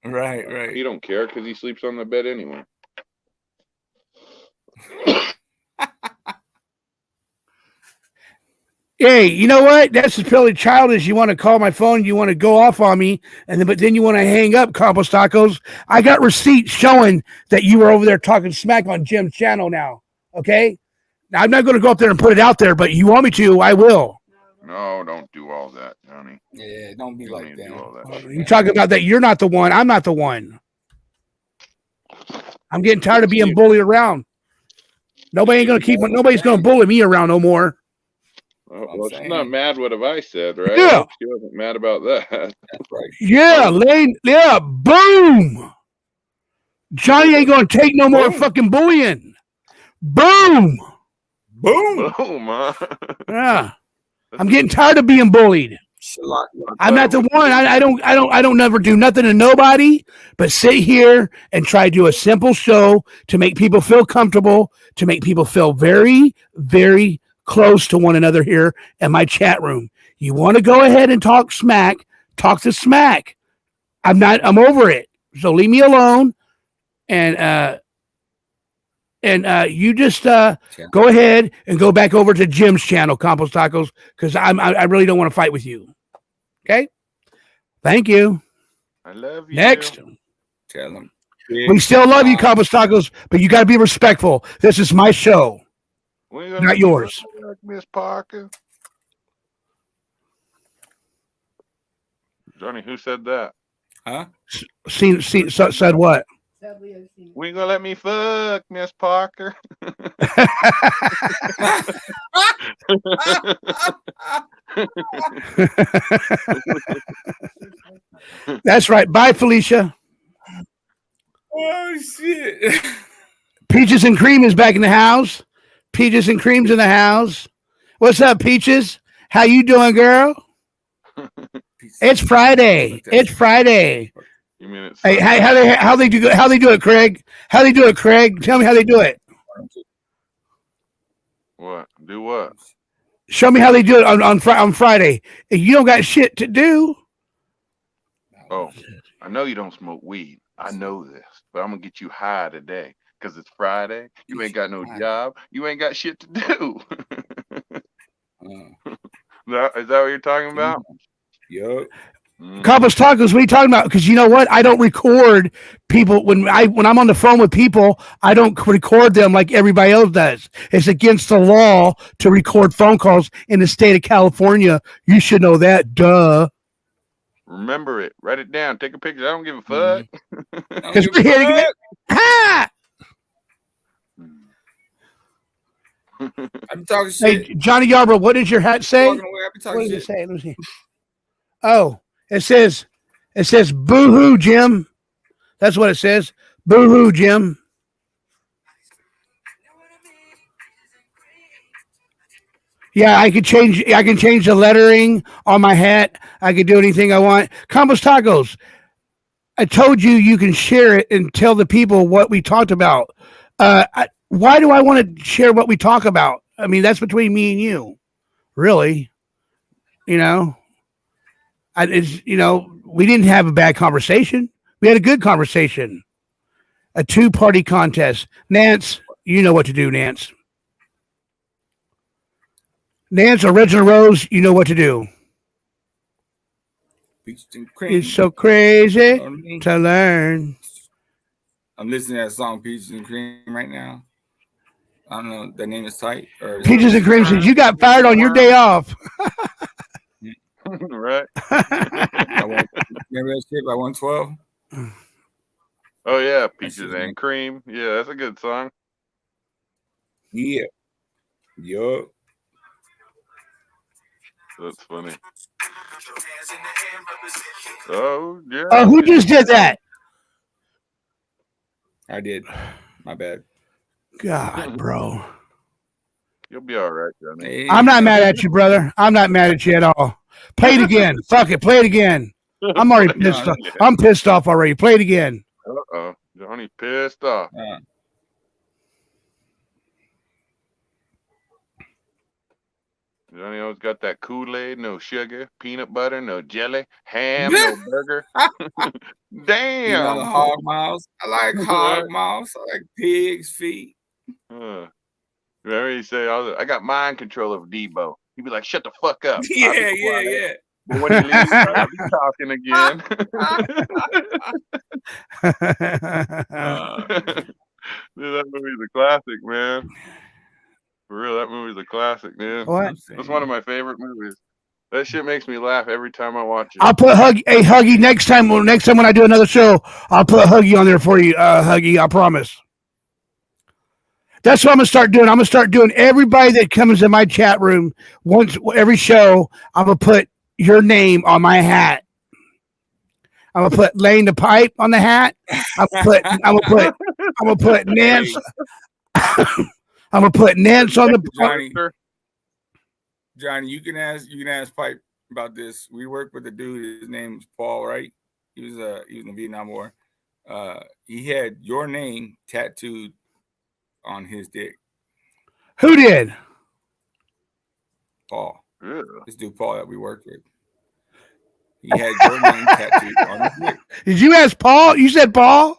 Speaker 8: Right.
Speaker 5: He don't care because he sleeps on the bed anyway.
Speaker 6: Hey, you know what? That's purely childish. You want to call my phone, you want to go off on me, but then you want to hang up, Compost Tacos. I got receipts showing that you were over there talking smack on Jim's channel now. Okay? Now, I'm not going to go up there and put it out there, but you want me to, I will.
Speaker 5: No, don't do all that, Johnny.
Speaker 8: Yeah, don't be like that.
Speaker 5: Do all that.
Speaker 6: You talking about that? You're not the one. I'm not the one. I'm getting tired of being bullied around. Nobody's going to bully me around no more.
Speaker 5: Well, she's not mad. What have I said, right?
Speaker 6: Yeah.
Speaker 5: I hope she wasn't mad about that.
Speaker 8: That's right.
Speaker 6: Yeah, Lane. Yeah, boom. Johnny ain't going to take no more fucking bullying. Boom.
Speaker 8: Boom.
Speaker 5: Boom, huh?
Speaker 6: Yeah. I'm getting tired of being bullied. I'm not the one. I don't never do nothing to nobody but sit here and try to do a simple show to make people feel comfortable, to make people feel very, very close to one another here in my chat room. You want to go ahead and talk smack, talk to smack. I'm over it. So leave me alone. And you just go ahead and go back over to Jim's channel, Compost Tacos, because I really don't want to fight with you. Okay? Thank you.
Speaker 5: I love you.
Speaker 6: Next.
Speaker 8: Tell him.
Speaker 6: We still love you, Compost Tacos, but you got to be respectful. This is my show, not yours.
Speaker 5: Miss Parker. Johnny, who said that?
Speaker 8: Huh?
Speaker 6: Said what?
Speaker 5: We ain't gonna let me fuck, Miss Parker.
Speaker 6: That's right. Bye, Felicia.
Speaker 8: Oh shit.
Speaker 6: Peaches and Cream is back in the house. Peaches and Cream's in the house. What's up, Peaches? How you doing, girl? It's Friday. It's Friday.
Speaker 5: You mean it's
Speaker 6: hey, how they do it, Craig? How they do it, Craig? Tell me how they do it.
Speaker 5: What? Do what?
Speaker 6: Show me how they do it on Friday. If you don't got shit to do.
Speaker 5: Oh, I know you don't smoke weed. I know this, but I'm gonna get you high today because it's Friday. You ain't got no job. You ain't got shit to do. Is that what you're talking about?
Speaker 8: Yup.
Speaker 6: Compost Tacos, what are you talking about? Because you know what? I don't record people when I'm on the phone with people. I don't record them like everybody else does. It's against the law to record phone calls in the state of California. You should know that. Duh.
Speaker 5: Remember it. Write it down. Take a picture. I don't give a fuck.
Speaker 6: Because we're here to get. Ha!
Speaker 8: I'm talking shit.
Speaker 6: Hey, Johnny Yarbrough, what does your hat say?
Speaker 8: What
Speaker 6: does it say? Let me see. Oh, it says boo-hoo, Jim. That's what it says. Boo-hoo, Jim. Yeah, I can change the lettering on my hat. I can do anything I want. Compost Tacos. I told you can share it and tell the people what we talked about. Why do I want to share what we talk about? I mean, that's between me and you. Really. You know? We didn't have a bad conversation. We had a good conversation. A 2-party contest. Nance, you know what to do, Nance. Nance, Original Rose, you know what to do.
Speaker 8: Peaches and Cream.
Speaker 6: It's so crazy to learn.
Speaker 8: I'm listening to that song Peaches and Cream right now. I don't know. The name is tight.
Speaker 6: Peaches and Cream says you got fired on your day off.
Speaker 5: Right.
Speaker 8: Remember that shit by 112?
Speaker 5: Oh yeah, Peaches and Cream. Yeah, that's a good song.
Speaker 8: Yeah. Yup.
Speaker 5: That's funny. Oh yeah.
Speaker 6: Oh, who just did that?
Speaker 8: I did. My bad.
Speaker 6: God, bro.
Speaker 5: You'll be all right, Johnny.
Speaker 8: Hey.
Speaker 6: I'm not mad at you, brother. I'm not mad at you at all. Play it again. Fuck it. Play it again. I'm already pissed off. I'm pissed off already. Play it again.
Speaker 5: Uh-oh. Johnny pissed off. Johnny always got that Kool-Aid, no sugar, peanut butter, no jelly, ham, no burger.
Speaker 8: You know the
Speaker 5: Damn.
Speaker 8: hog mouse. I like hog mouse. I like pig's feet.
Speaker 5: Remember he say, I got mind control of Debo. He'd be like, shut the fuck up. I'll be
Speaker 8: Yeah,
Speaker 5: quiet.
Speaker 8: yeah.
Speaker 5: But when he leaves, I'll be talking again. Dude, that movie's a classic, man. For real, that movie's a classic, man.
Speaker 6: What?
Speaker 5: That's one of my favorite movies. That shit makes me laugh every time I watch it.
Speaker 6: I'll put Huggy next time when I do another show. I'll put Huggy on there for you, Huggy. I promise. That's what I'm gonna start doing. I'm gonna start doing everybody that comes in my chat room once every show. I'm gonna put your name on my hat. I'm gonna put laying the pipe on the hat. I'm gonna put Nance. I'm gonna put Nance on the.
Speaker 8: Johnny, you can ask Pipe about this. We worked with a dude. His name's Paul, right? He was in the Vietnam War. He had your name tattooed on his dick.
Speaker 6: Who did?
Speaker 8: Paul.
Speaker 5: Yeah.
Speaker 8: This dude Paul that we worked with. He had your name tattooed on his dick.
Speaker 6: Did you ask Paul? You said Paul?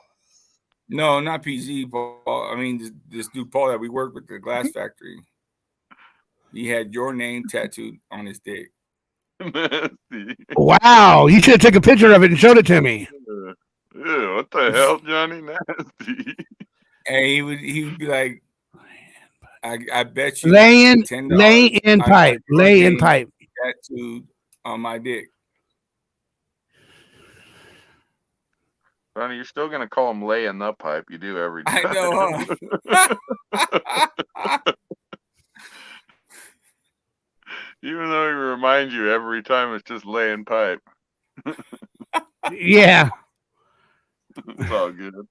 Speaker 8: No, not PZ Paul. I mean this dude Paul that we worked with at the glass factory. He had your name tattooed on his dick.
Speaker 6: Wow, you should have taken a picture of it and showed it to me.
Speaker 5: Yeah, what the hell, Johnny? Nasty.
Speaker 8: And he would be like, I bet you
Speaker 6: lay in pipe
Speaker 8: tattooed on my dick.
Speaker 5: Johnny, you're still gonna call him lay in the pipe. You do every time.
Speaker 8: I know, huh?
Speaker 5: Even though he reminds you every time, it's just laying pipe.
Speaker 6: Yeah.
Speaker 5: It's all good.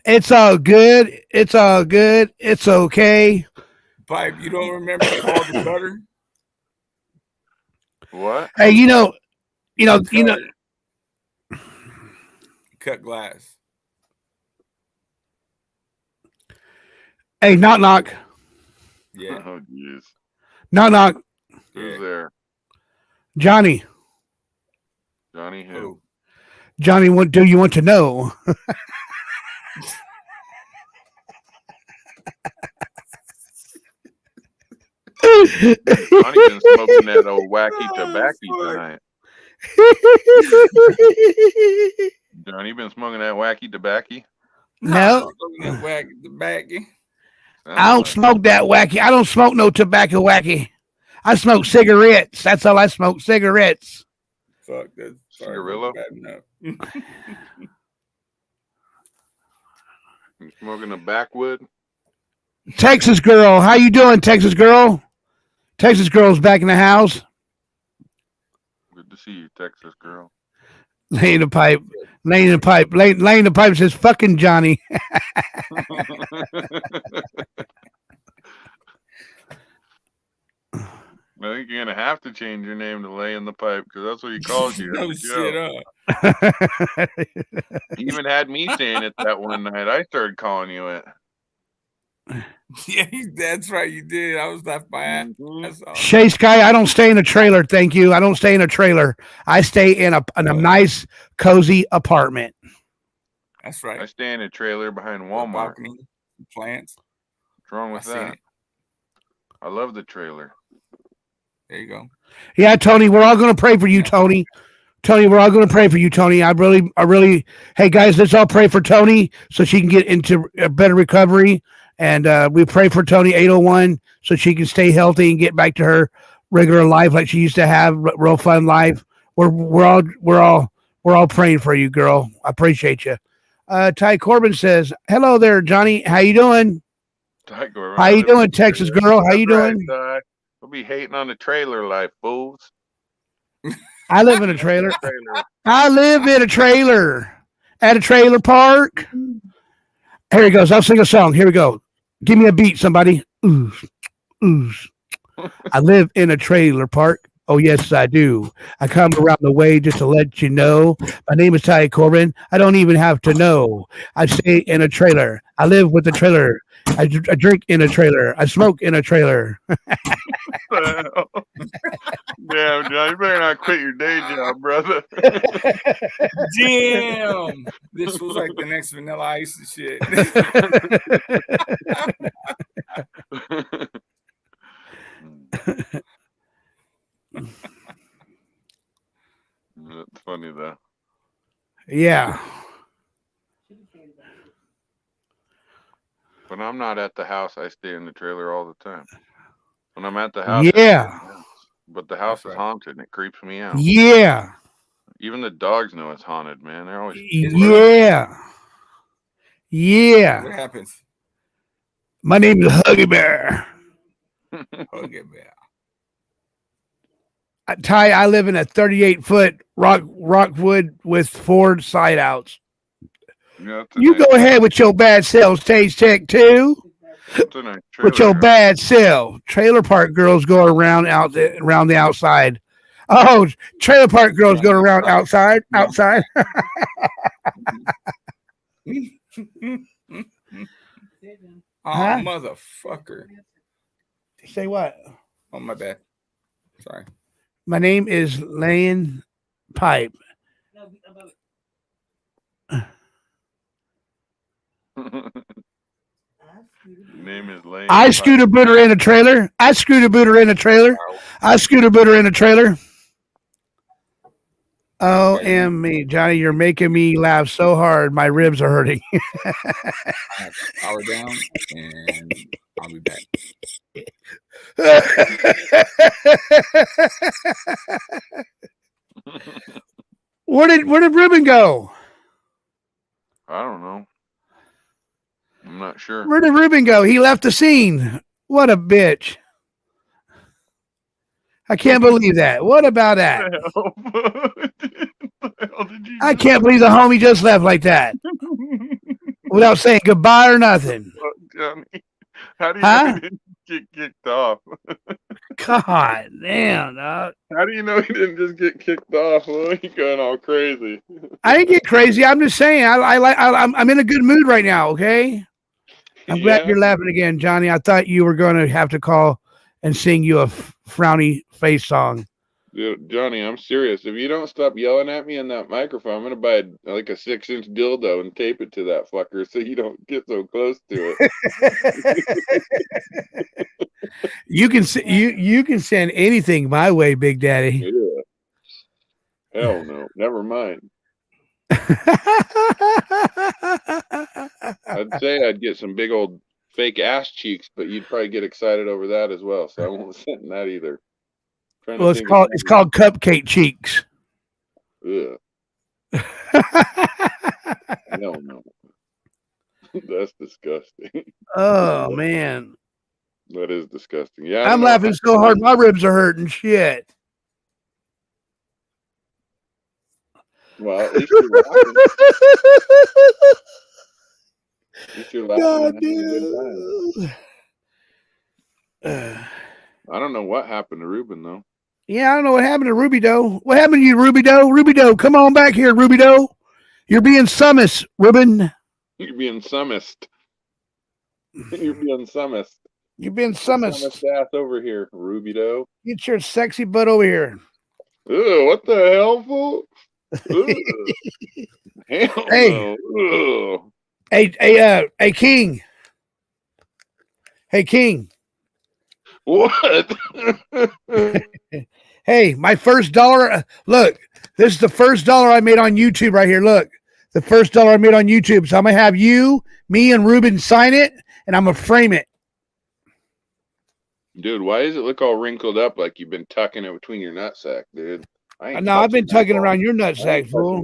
Speaker 6: It's all good. It's all good. It's okay.
Speaker 8: Pipe, you don't remember Paul the Cutter?
Speaker 5: What?
Speaker 6: Hey, you know.
Speaker 8: Cut glass.
Speaker 6: Hey, knock.
Speaker 8: Yeah.
Speaker 5: Oh, jeez.
Speaker 6: Knock.
Speaker 5: Who's there?
Speaker 6: Johnny.
Speaker 5: Johnny who?
Speaker 6: Johnny, what do you want to know?
Speaker 5: Johnny been smoking that old wacky tobacco tonight. Johnny been smoking that wacky tobacco?
Speaker 6: No.
Speaker 8: Wacky tobacco.
Speaker 6: I don't smoke that wacky. I don't smoke no tobacco wacky. I smoke cigarettes. That's all I smoke, cigarettes.
Speaker 8: Fuck that.
Speaker 5: Cigarillo? You smoking a backwood?
Speaker 6: Texas girl. How you doing, Texas girl? Texas girl's back in the house.
Speaker 5: Good to see you, Texas girl.
Speaker 6: Laying the pipe. Laying the pipe says, fucking Johnny.
Speaker 5: I think you're going to have to change your name to Lay in the Pipe because that's what he calls you.
Speaker 8: No shit,
Speaker 5: He even had me saying it that one night. I started calling you it.
Speaker 8: Yeah, that's right. You did. I was left by ass.
Speaker 6: Shay Sky, I don't stay in a trailer. Thank you. I don't stay in a trailer. I stay in a nice, cozy apartment.
Speaker 8: That's right.
Speaker 5: I stay in a trailer behind Walmart.
Speaker 8: Balcony, plants.
Speaker 5: What's wrong with that? I love the trailer.
Speaker 8: There you go.
Speaker 6: Yeah, Tony, we're all going to pray for you, Tony. Tony, we're all going to pray for you, Tony. I really, hey guys, let's all pray for Tony so she can get into a better recovery. And we pray for Tony 801 so she can stay healthy and get back to her regular life like she used to have, real fun life. We're all praying for you, girl. I appreciate you. Ty Corbin says, "Hello there, Johnny. How you doing?
Speaker 5: Ty Corbin,
Speaker 6: how you doing, Texas girl? How you doing?
Speaker 5: Right, we'll be hating on the trailer life, fools.
Speaker 6: I live in a trailer. I live in a trailer at a trailer park. Here he goes. I'll sing a song. Here we go. Give me a beat, somebody. Ooh. I live in a trailer park. Oh, yes, I do. I come around the way just to let you know. My name is Ty Corbin. I don't even have to know. I stay in a trailer. I live with a trailer. I drink in a trailer. I smoke in a trailer.
Speaker 5: the hell? Damn, John, you better not quit your day job, brother.
Speaker 8: Damn. This was like the next Vanilla Ice and shit.
Speaker 5: That's funny though.
Speaker 6: Yeah.
Speaker 5: When I'm not at the house, I stay in the trailer all the time. When I'm at the house,
Speaker 6: Yeah.
Speaker 5: but the house
Speaker 8: That's
Speaker 5: is
Speaker 8: right.
Speaker 5: haunted and it creeps me out.
Speaker 6: Yeah.
Speaker 5: Even the dogs know it's haunted, man. They're always
Speaker 6: Yeah. Yeah.
Speaker 8: What happens?
Speaker 6: My name is Huggy Bear.
Speaker 8: Huggy Bear.
Speaker 6: Ty, I live in a 38-foot rockwood with 4 side outs.
Speaker 5: Yeah, it's a
Speaker 6: You
Speaker 5: nice,
Speaker 6: go ahead with your bad sales taste check too.
Speaker 5: it's a nice trailer.
Speaker 6: With your
Speaker 5: huh?
Speaker 6: bad sell. Trailer park girls go around around the outside. Oh, trailer park girls go around outside.
Speaker 8: Huh?
Speaker 6: Huh?
Speaker 8: Motherfucker.
Speaker 6: Say what?
Speaker 8: Oh, my bad. Sorry.
Speaker 6: My name is Lane Pipe.
Speaker 5: Name is Lane.
Speaker 6: I scooter booter in a trailer. I scooter booter in a trailer. I scooter booter in a trailer. me, Johnny, you're making me laugh so hard. My ribs are hurting.
Speaker 8: I have to power down, and I'll be back.
Speaker 6: Where did Ruben go?
Speaker 5: I don't know. I'm not sure.
Speaker 6: Where did Ruben go? He left the scene. What a bitch. I can't believe that. What about that? I can't believe the homie just left like that without saying goodbye or nothing.
Speaker 5: Johnny, how do you know he didn't get kicked off?
Speaker 6: God damn, dog.
Speaker 5: How do you know he didn't just get kicked off? Well, you going all crazy.
Speaker 6: I didn't get crazy. I'm just saying. I'm in a good mood right now. Okay. I'm glad you're laughing again, Johnny. I thought you were going to have to call and sing you a frowny face song.
Speaker 5: Dude, Johnny, I'm serious. If you don't stop yelling at me in that microphone, I'm gonna buy like a 6-inch dildo and tape it to that fucker so you don't get so close to it.
Speaker 6: You can send anything my way, Big Daddy.
Speaker 5: Yeah. Hell no. Never mind. I'd say I'd get some big old fake ass cheeks, but you'd probably get excited over that as well. So I won't send that either.
Speaker 6: Well, it's called cupcake cheeks.
Speaker 5: Ugh. No. That's disgusting.
Speaker 6: Oh man.
Speaker 5: That is disgusting. Yeah.
Speaker 6: I'm laughing so hard my ribs are hurting. Shit.
Speaker 5: Well, at least you're laughing. At least you're laughing and having a good time. I don't know what happened to Ruben though.
Speaker 6: Yeah, I don't know what happened to Ruby Doe. What happened to you, Ruby Doe? Ruby Doe, come on back here, Ruby Doe. You're being summis, Ruben.
Speaker 5: You're being summist. You're being summist.
Speaker 6: You've been summis.
Speaker 5: Summist ass over here, Ruby Doe.
Speaker 6: Get your sexy butt over here.
Speaker 5: Ew, what the hell, fool? Hell
Speaker 6: Hey.
Speaker 5: no.
Speaker 6: Hey, King. Hey, King.
Speaker 5: What?
Speaker 6: Hey, my first $1. Look, this is the first $1 I made on YouTube right here. Look, the first $1 I made on YouTube. So I'm gonna have me, and Ruben sign it, and I'm gonna frame it.
Speaker 5: Dude, why does it look all wrinkled up like you've been tucking it between your nutsack, dude?
Speaker 6: No, I've been tugging around your nutsack, fool.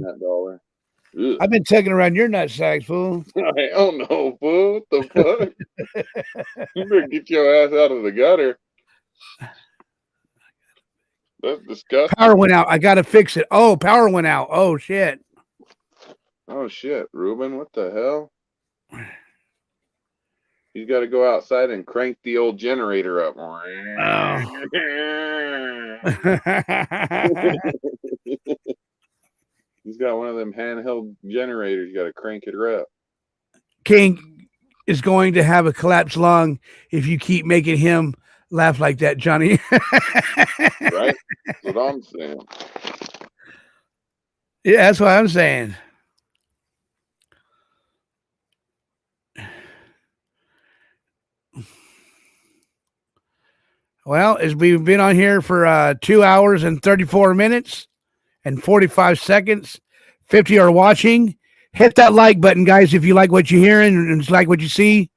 Speaker 5: $1.
Speaker 6: I've been tugging around your nutsack, fool.
Speaker 5: Hell no, fool. What the fuck? You better get your ass out of the gutter. That's disgusting.
Speaker 6: Power went out. I gotta fix it. Oh, power went out. Oh shit.
Speaker 5: Oh shit, Ruben, what the hell? He's got to go outside and crank the old generator up.
Speaker 6: Oh.
Speaker 5: He's got one of them handheld generators. You got to crank it up.
Speaker 6: King is going to have a collapsed lung if you keep making him laugh like that, Johnny.
Speaker 5: Right? That's what I'm saying.
Speaker 6: Yeah, that's what I'm saying. Well, as we've been on here for 2 hours and 34 minutes and 45 seconds, 50 are watching. Hit that like button, guys, if you like what you're hearing and like what you see.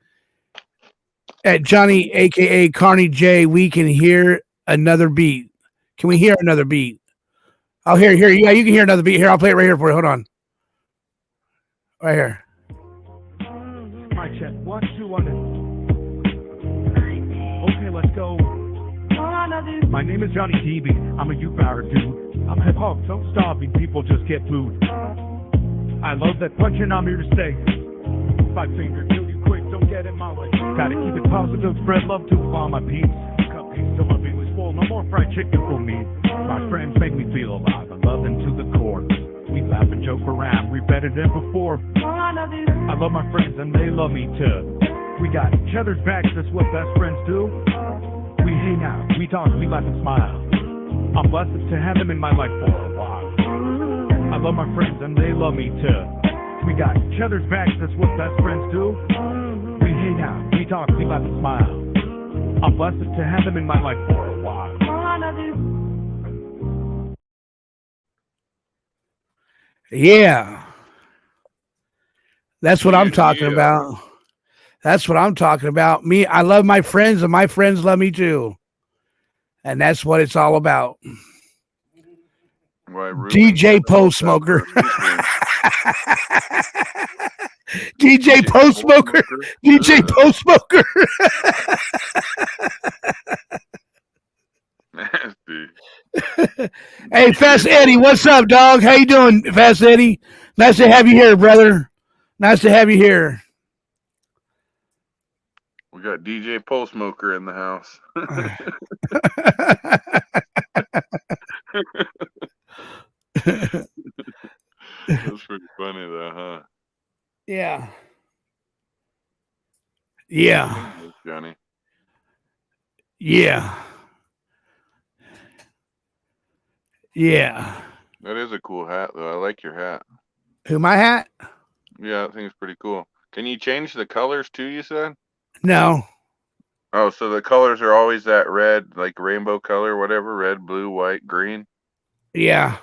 Speaker 6: At Johnny, aka Carney J, we can hear another beat. Can we hear another beat? I'll hear. Yeah, you can hear another beat. Here, I'll play it right here for you. Hold on. Right here.
Speaker 3: My check. 1, 2, 1. Okay, let's go. My name is Johnny DB. I'm a youth power dude. I'm hip hop, so starving people just get food. I love that punching, I'm here to stay. 5 finger, kill you quick, don't get in my way. Gotta keep it positive, spread love to all my peeps. Cupcakes till my belly's full, no more fried chicken for me. My friends make me feel alive, I love them to the core. We laugh and joke around, we're better than before. I love my friends and they love me too. We got each other's backs, that's what best friends do. We hang out, we talk, we laugh and smile. I'm blessed to have them in my life for a while. I love my friends and they love me too. We got each other's backs, that's what best friends do. We hang out, we talk, we laugh and smile. I'm blessed to have them in my life for a while.
Speaker 6: Yeah. That's what I'm talking
Speaker 5: Yeah.
Speaker 6: about. That's what I'm talking about. Me, I love my friends and my friends love me too. And that's what it's all about.
Speaker 5: Why, Ruben
Speaker 6: DJ
Speaker 5: said
Speaker 6: Post Smoker. DJ Post Smoker. DJ Post Smoker.
Speaker 5: Nasty.
Speaker 6: Hey, Fast Eddie, what's up, dog? How you doing, Fast Eddie? Nice to have you here, brother. Nice to have you here.
Speaker 5: We got DJ Pole Smoker in the house. That's pretty funny, though, huh?
Speaker 6: Yeah. Yeah.
Speaker 5: Johnny.
Speaker 6: Yeah. Yeah.
Speaker 5: That is a cool hat, though. I like your hat.
Speaker 6: Who, my hat?
Speaker 5: Yeah, I think it's pretty cool. Can you change the colors too, you said?
Speaker 6: No.
Speaker 5: Oh, so the colors are always that red, like rainbow color, whatever, red, blue, white, green?
Speaker 6: Yeah.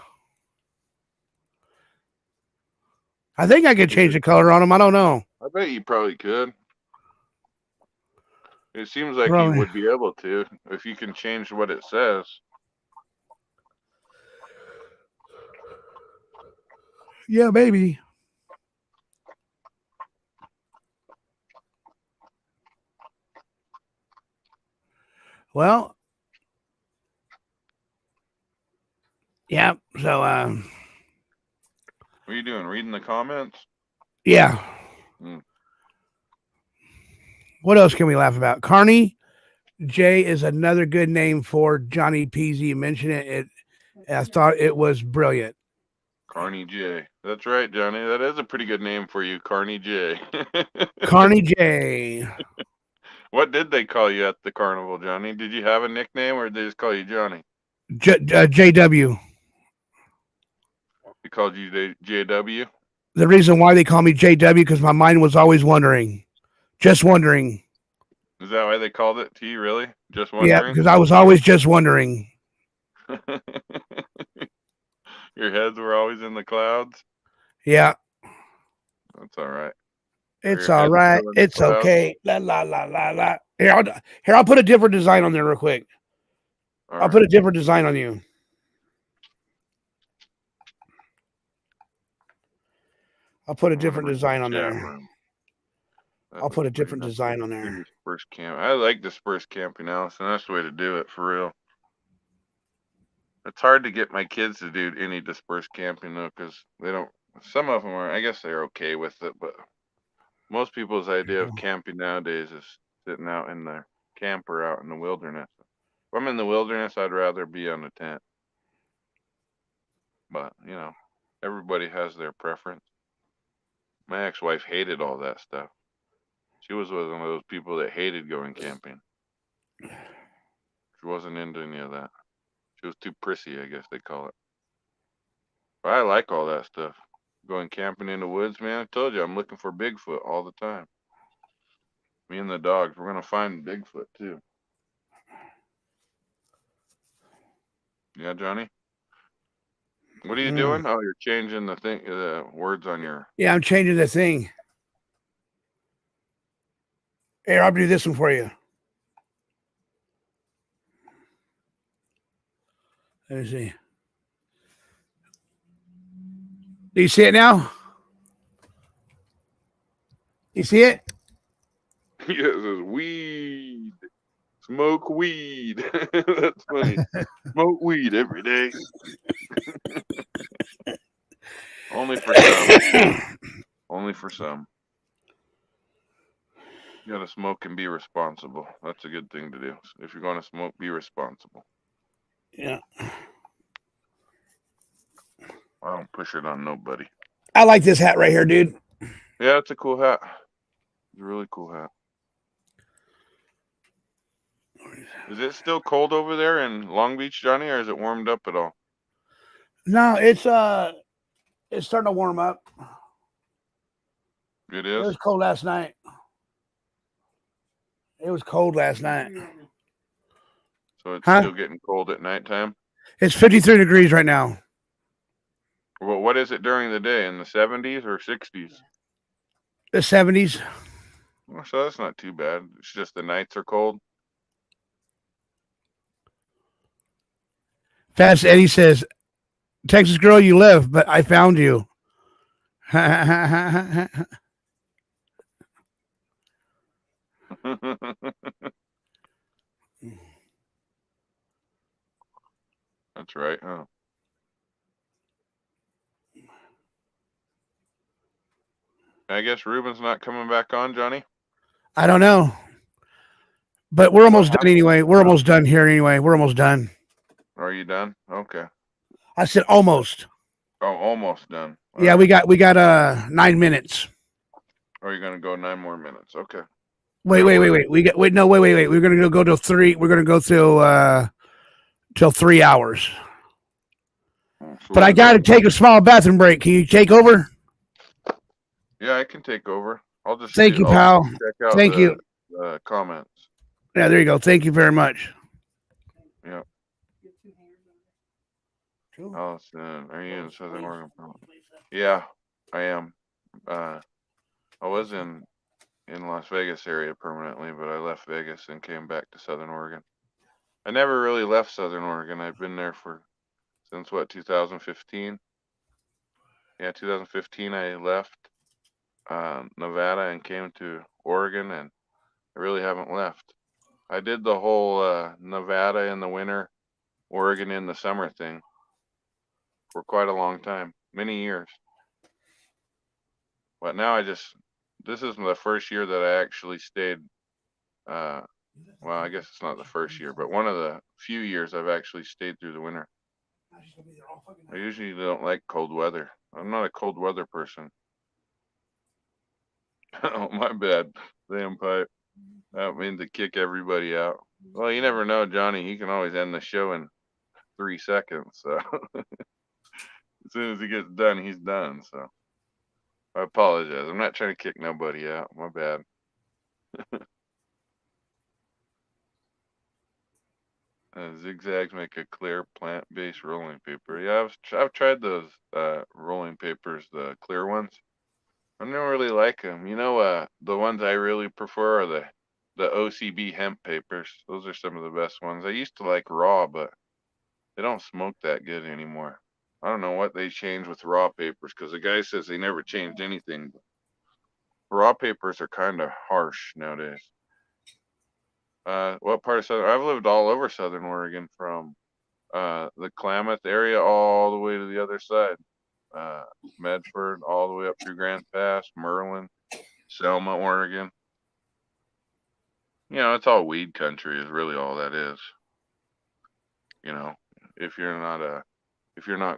Speaker 6: I think I could change the color on them. I don't know.
Speaker 5: I bet you probably could. It seems like
Speaker 6: Probably.
Speaker 5: you would be able to if you can change what it says.
Speaker 6: Yeah, maybe. Well, yeah. So,
Speaker 5: What are you doing? Reading the comments?
Speaker 6: yeah. What else can we laugh about? Carney J is another good name for Johnny Peasy. You mentioned it. I thought it was brilliant.
Speaker 5: Carney J. That's right, Johnny. That is a pretty good name for you, Carney J.
Speaker 6: Carney J.
Speaker 5: What did they call you at the carnival, Johnny? Did you have a nickname or did they just call you Johnny?
Speaker 6: JW.
Speaker 5: They called you JW?
Speaker 6: The reason why they call me JW because my mind was always wondering. Just wondering.
Speaker 5: Is that why they called it to you, really? Just wondering?
Speaker 6: Yeah, because I was always just wondering.
Speaker 5: Your heads were always in the clouds?
Speaker 6: Yeah.
Speaker 5: That's all right.
Speaker 6: It's all right. It's okay. La la la la la. Here, I'll put a different design on there real quick. I'll put a different design on you. I'll put a different design on there. I'll put a different design on there.
Speaker 5: Dispersed camp. I like dispersed camping, Allison. That's the way to do it, for real. It's hard to get my kids to do any dispersed camping, though, because they don't. Some of them are, I guess they're okay with it, but most people's idea of camping nowadays is sitting out in the camper out in the wilderness. If I'm in the wilderness, I'd rather be on a tent. But, everybody has their preference. My ex-wife hated all that stuff. She was one of those people that hated going camping. She wasn't into any of that. She was too prissy, I guess they call it. But I like all that stuff. Going camping in the woods, man. I told you I'm looking for Bigfoot all the time. Me and the dogs, we're gonna find Bigfoot too. Yeah, Johnny. What are you doing? Oh, you're changing the words on your.
Speaker 6: Yeah, I'm changing the thing. Here, I'll do this one for you. Let me see. Do you see it now? You see it?
Speaker 5: Yes, it says weed. Smoke weed. That's funny. Smoke weed every day. Only for some. Only for some. You gotta smoke and be responsible. That's a good thing to do. If you're gonna smoke, be responsible.
Speaker 6: Yeah.
Speaker 5: I don't push it on nobody.
Speaker 6: I like this hat right here, dude.
Speaker 5: Yeah, it's a cool hat. It's a really cool hat. Is it still cold over there in Long Beach, Johnny, or is it warmed up at all?
Speaker 6: No, it's starting to warm up.
Speaker 5: It
Speaker 6: It
Speaker 5: is?
Speaker 6: was cold last night. It was cold last night.
Speaker 5: So it's still getting cold at nighttime?
Speaker 6: It's 53 degrees right now.
Speaker 5: Well, what is it during the day? In the 70s or 60s?
Speaker 6: The 70s.
Speaker 5: Well, so that's not too bad. It's just the nights are cold.
Speaker 6: Fast Eddie says, Texas girl, you live, but I found you.
Speaker 5: That's right, huh? I guess Ruben's not coming back on, Johnny?
Speaker 6: I don't know. But we're almost done anyway. We're almost done here anyway. We're almost done.
Speaker 5: Are you done? Okay.
Speaker 6: I said almost.
Speaker 5: Oh, almost done.
Speaker 6: Yeah, we got 9 minutes.
Speaker 5: Or are you gonna go 9 more minutes? Okay.
Speaker 6: Wait. Wait. We're gonna go till 3. We're gonna go till 3 hours. But I gotta take a small bathroom break. Can you take over?
Speaker 5: Yeah, I can take over. I'll just
Speaker 6: Thank you, pal.
Speaker 5: Check out
Speaker 6: Thank you.
Speaker 5: Comments.
Speaker 6: Yeah, there you go. Thank you very much.
Speaker 5: Yeah. Allison, are you in Southern Oregon? Yeah, I am. I was in Las Vegas area permanently, but I left Vegas and came back to Southern Oregon. I never really left Southern Oregon. I've been there since 2015. Yeah, 2015 I left Nevada and came to Oregon, and I really haven't left. I did the whole Nevada in the winter, Oregon in the summer thing for quite a long time, many years. But now this is the first year that I actually stayed. Well, I guess it's not the first year, but one of the few years I've actually stayed through the winter. I usually don't like cold weather. I'm not a cold weather person. Oh, my bad. Damn pipe. I don't mean to kick everybody out. Well, you never know, Johnny. He can always end the show in 3 seconds. So as soon as he gets done, he's done. So I apologize. I'm not trying to kick nobody out. My bad. Zigzags make a clear plant-based rolling paper. Yeah, I've tried those rolling papers, the clear ones. I don't really like them. You know, the ones I really prefer are the OCB hemp papers. Those are some of the best ones. I used to like raw, but they don't smoke that good anymore. I don't know what they changed with raw papers because the guy says they never changed anything. Raw papers are kind of harsh nowadays. What part of Southern? I've lived all over Southern Oregon, from the Klamath area all the way to the other side. Medford, all the way up through Grants Pass, Merlin, Selma, Oregon. You know, it's all weed country is really all that is. You know, if you're not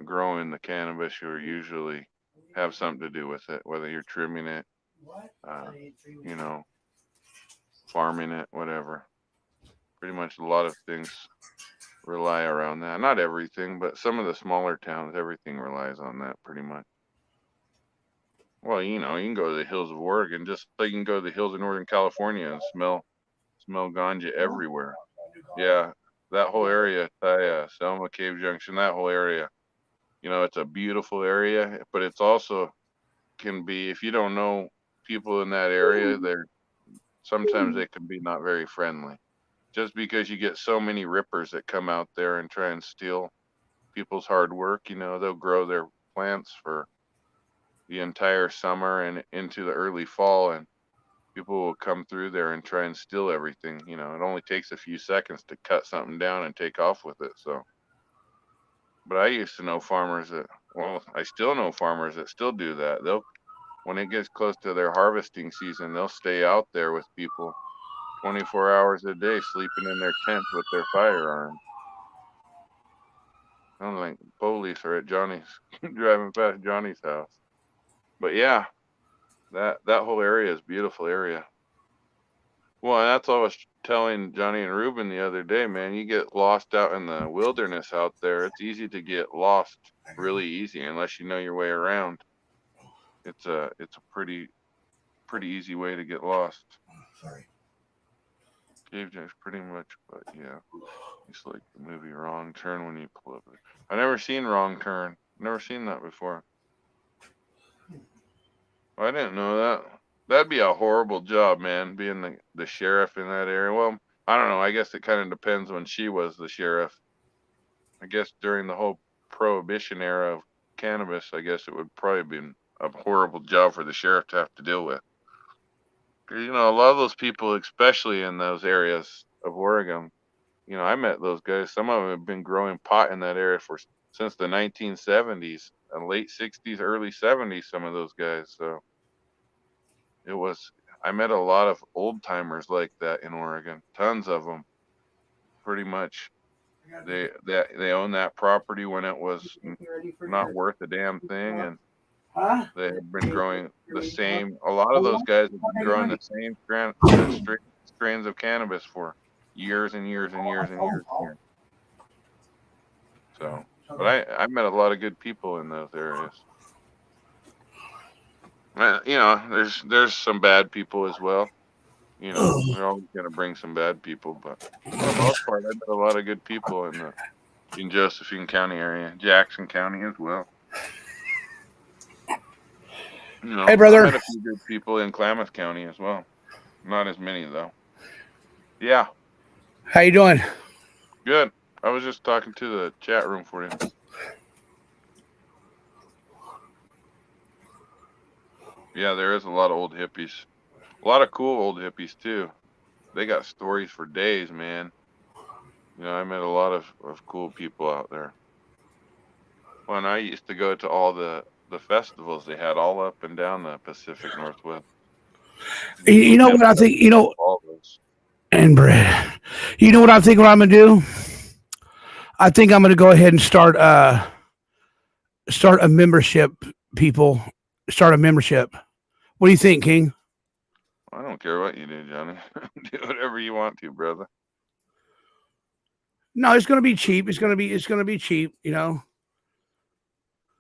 Speaker 5: growing the cannabis, you usually have something to do with it, whether you're trimming it, you know, farming it, whatever. Pretty much a lot of things rely around that. Not everything, but some of the smaller towns, everything relies on that pretty much. Well, you know, you can go to the hills of Oregon, just like you can go to the hills of Northern California and smell ganja everywhere. Yeah, that whole area, Selma Cave Junction, that whole area. You know, it's a beautiful area, but it's also can be if you don't know people in that area, they're sometimes they can be not very friendly. Just because you get so many rippers that come out there and try and steal people's hard work, you know, they'll grow their plants for the entire summer and into the early fall, and people will come through there and try and steal everything. You know, it only takes a few seconds to cut something down and take off with it. So, but I used to know farmers that, well, I still know farmers that still do that. They'll, when it gets close to their harvesting season, they'll stay out there with people 24 hours a day, sleeping in their tent with their firearms. I'm like, police are at Johnny's, driving past Johnny's house. But yeah, that whole area is a beautiful area. Well, and that's what I was telling Johnny and Ruben the other day, man. You get lost out in the wilderness out there. It's easy to get lost, really easy, unless you know your way around. It's a pretty easy way to get lost.
Speaker 6: Sorry.
Speaker 5: Cave Jack's pretty much, but yeah, it's like the movie Wrong Turn when you pull up. I never seen Wrong Turn. Never seen that before. I didn't know that. That'd be a horrible job, man, being the sheriff in that area. Well, I don't know. I guess it kind of depends when she was the sheriff. I guess during the whole prohibition era of cannabis, I guess it would probably be a horrible job for the sheriff to have to deal with. 'Cause, you know, a lot of those people, especially in those areas of Oregon, you know, I met those guys. Some of them have been growing pot in that area for since the 1970s, late 60s, early 70s. Some of those guys. So it was. I met a lot of old timers like that in Oregon. Tons of them. Pretty much, they owned that property when it was not worth a damn thing, and
Speaker 7: Huh?
Speaker 5: they have been growing the same. A lot of those guys have been growing the same strains of cannabis for years and years and years and years and years. So, but I met a lot of good people in those areas. You know, there's some bad people as well. You know, they're always gonna bring some bad people, but for the most part, I met a lot of good people in Josephine County area, Jackson County as well. You know,
Speaker 6: Hey,
Speaker 5: I
Speaker 6: brother.
Speaker 5: met a few good people in Klamath County as well. Not as many though. Yeah,
Speaker 6: How you doing?
Speaker 5: good. I was just talking to the chat room for you. Yeah, there is a lot of old hippies. A lot of cool old hippies too. They got stories for days, man. You know, I met a lot of cool people out there. When I used to go to all the festivals they had all up and down the Pacific Northwest.
Speaker 6: You know what I think? You know,
Speaker 5: All those.
Speaker 6: and Brad, you know what I think? What I'm gonna do? I think I'm gonna go ahead and start a membership. People, start a membership. What do you think, King?
Speaker 5: I don't care what you do, Johnny. Do whatever you want to, brother.
Speaker 6: No, it's gonna be cheap. It's gonna be cheap. You know.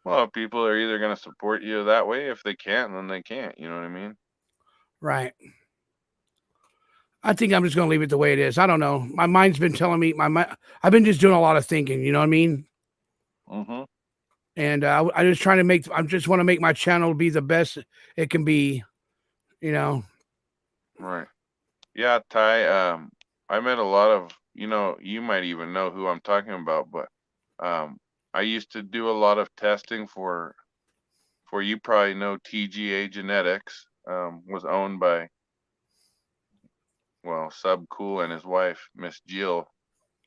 Speaker 5: Well, people are either going to support you that way. If they can't, then they can't. You know what I mean?
Speaker 6: Right. I think I'm just gonna leave it the way it is. I don't know. My mind's been telling me I've been just doing a lot of thinking. You know what I mean?
Speaker 5: Mm-hmm.
Speaker 6: And I just trying to make. I just want to make my channel be the best it can be. You know.
Speaker 5: Right. Yeah, Ty. I met a lot of. You know, you might even know who I'm talking about, but I used to do a lot of testing for you probably know TGA Genetics. Was owned by well Sub Cool and his wife Miss Jill.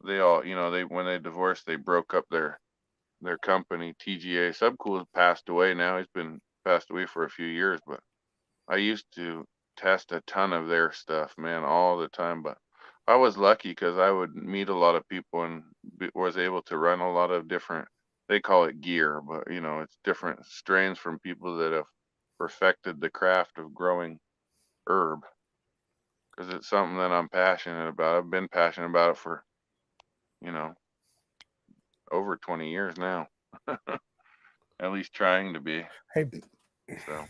Speaker 5: They all, you know, they when they divorced, they broke up their company TGA. Subcool has passed away now. He's been passed away for a few years, but I used to test a ton of their stuff, man, all the time. But I was lucky because I would meet a lot of people and was able to run a lot of different. They call it gear, but you know, it's different strains from people that have perfected the craft of growing herb. because it's something that I'm passionate about. I've been passionate about it for, you know, over 20 years now. At least trying to be.
Speaker 6: Hey,
Speaker 5: So